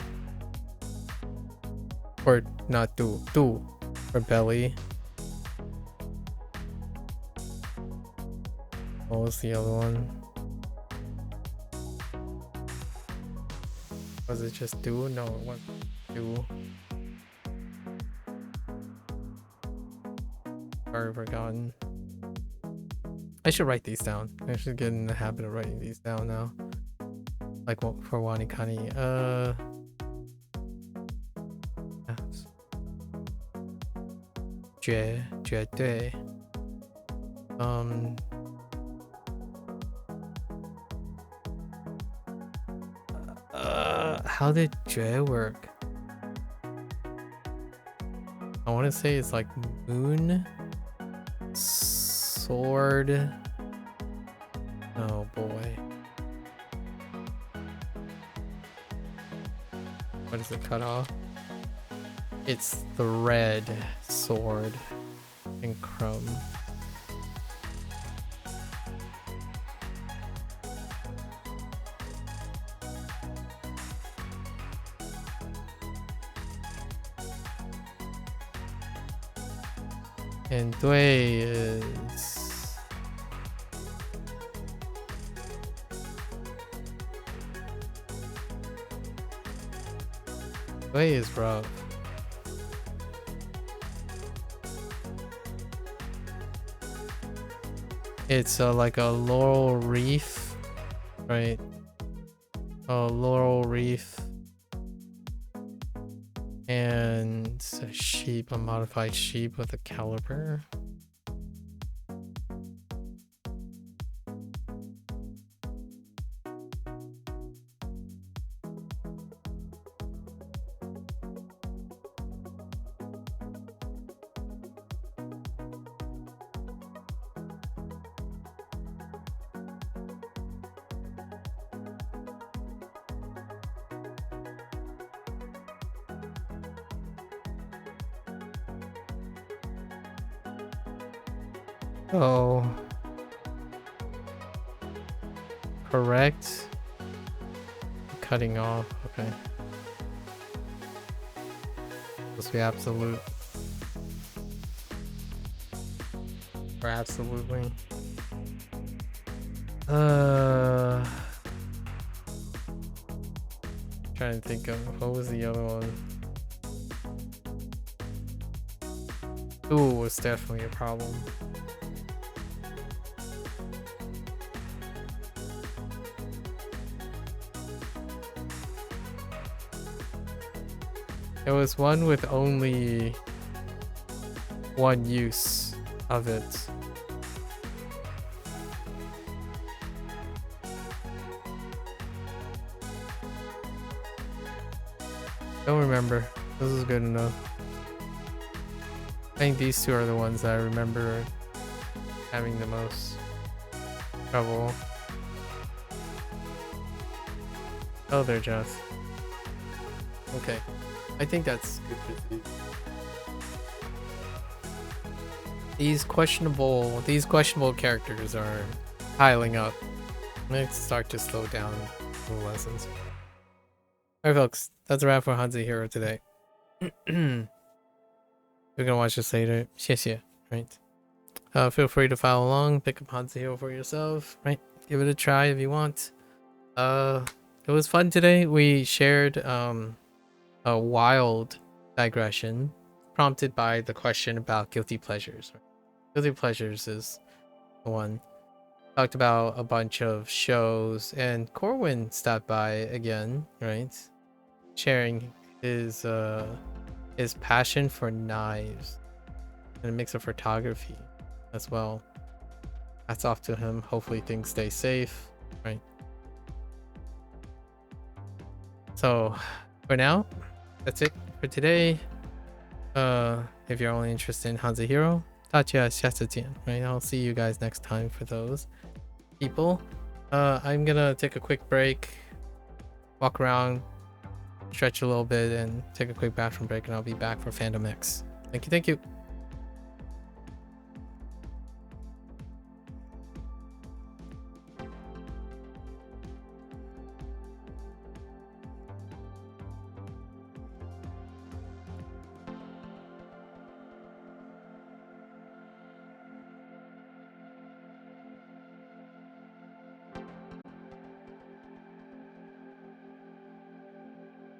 Or not Du for belly. What was the other one? Was it just Du? No, it wasn't Du. Already forgotten. I should write these down. I should get in the habit of writing these down now. Like for Wanikani. Jue Dui. How did Jue work? I want to say it's like moon, sword. Oh boy. What is it cut off? It's the red sword and crumb. And Dui is rough. It's like a laurel wreath, right? A laurel wreath and a sheep, a modified sheep with a caliber. Oh, correct. Cutting off. Okay. Supposed to be absolute. Or absolutely. Trying to think of what was the other one. Ooh, was definitely a problem. It was one with only one use of it. Don't remember. This is good enough. I think these two are the ones that I remember having the most trouble. Oh, they're just. Okay. I think that's good for these. These questionable characters are piling up. Let's start to slow down the lessons. Alright folks, that's a wrap for HanziHero today. We're gonna watch this later. 谢谢, right? Feel free to follow along, pick up HanziHero for yourself, right? Give it a try if you want. It was fun today. We shared a wild digression prompted by the question about guilty pleasures. Guilty pleasures is the one. Talked about a bunch of shows, and Corwin stopped by again, right? Sharing his passion for knives and a mix of photography as well. That's off to him. Hopefully things stay safe, right? So for now, that's it for today. If you're only interested in HanziHero, 大家下次见, right? I'll see you guys next time for those people. I'm gonna take a quick break, walk around, stretch a little bit, and take a quick bathroom break, and I'll be back for Fandom X. Thank you.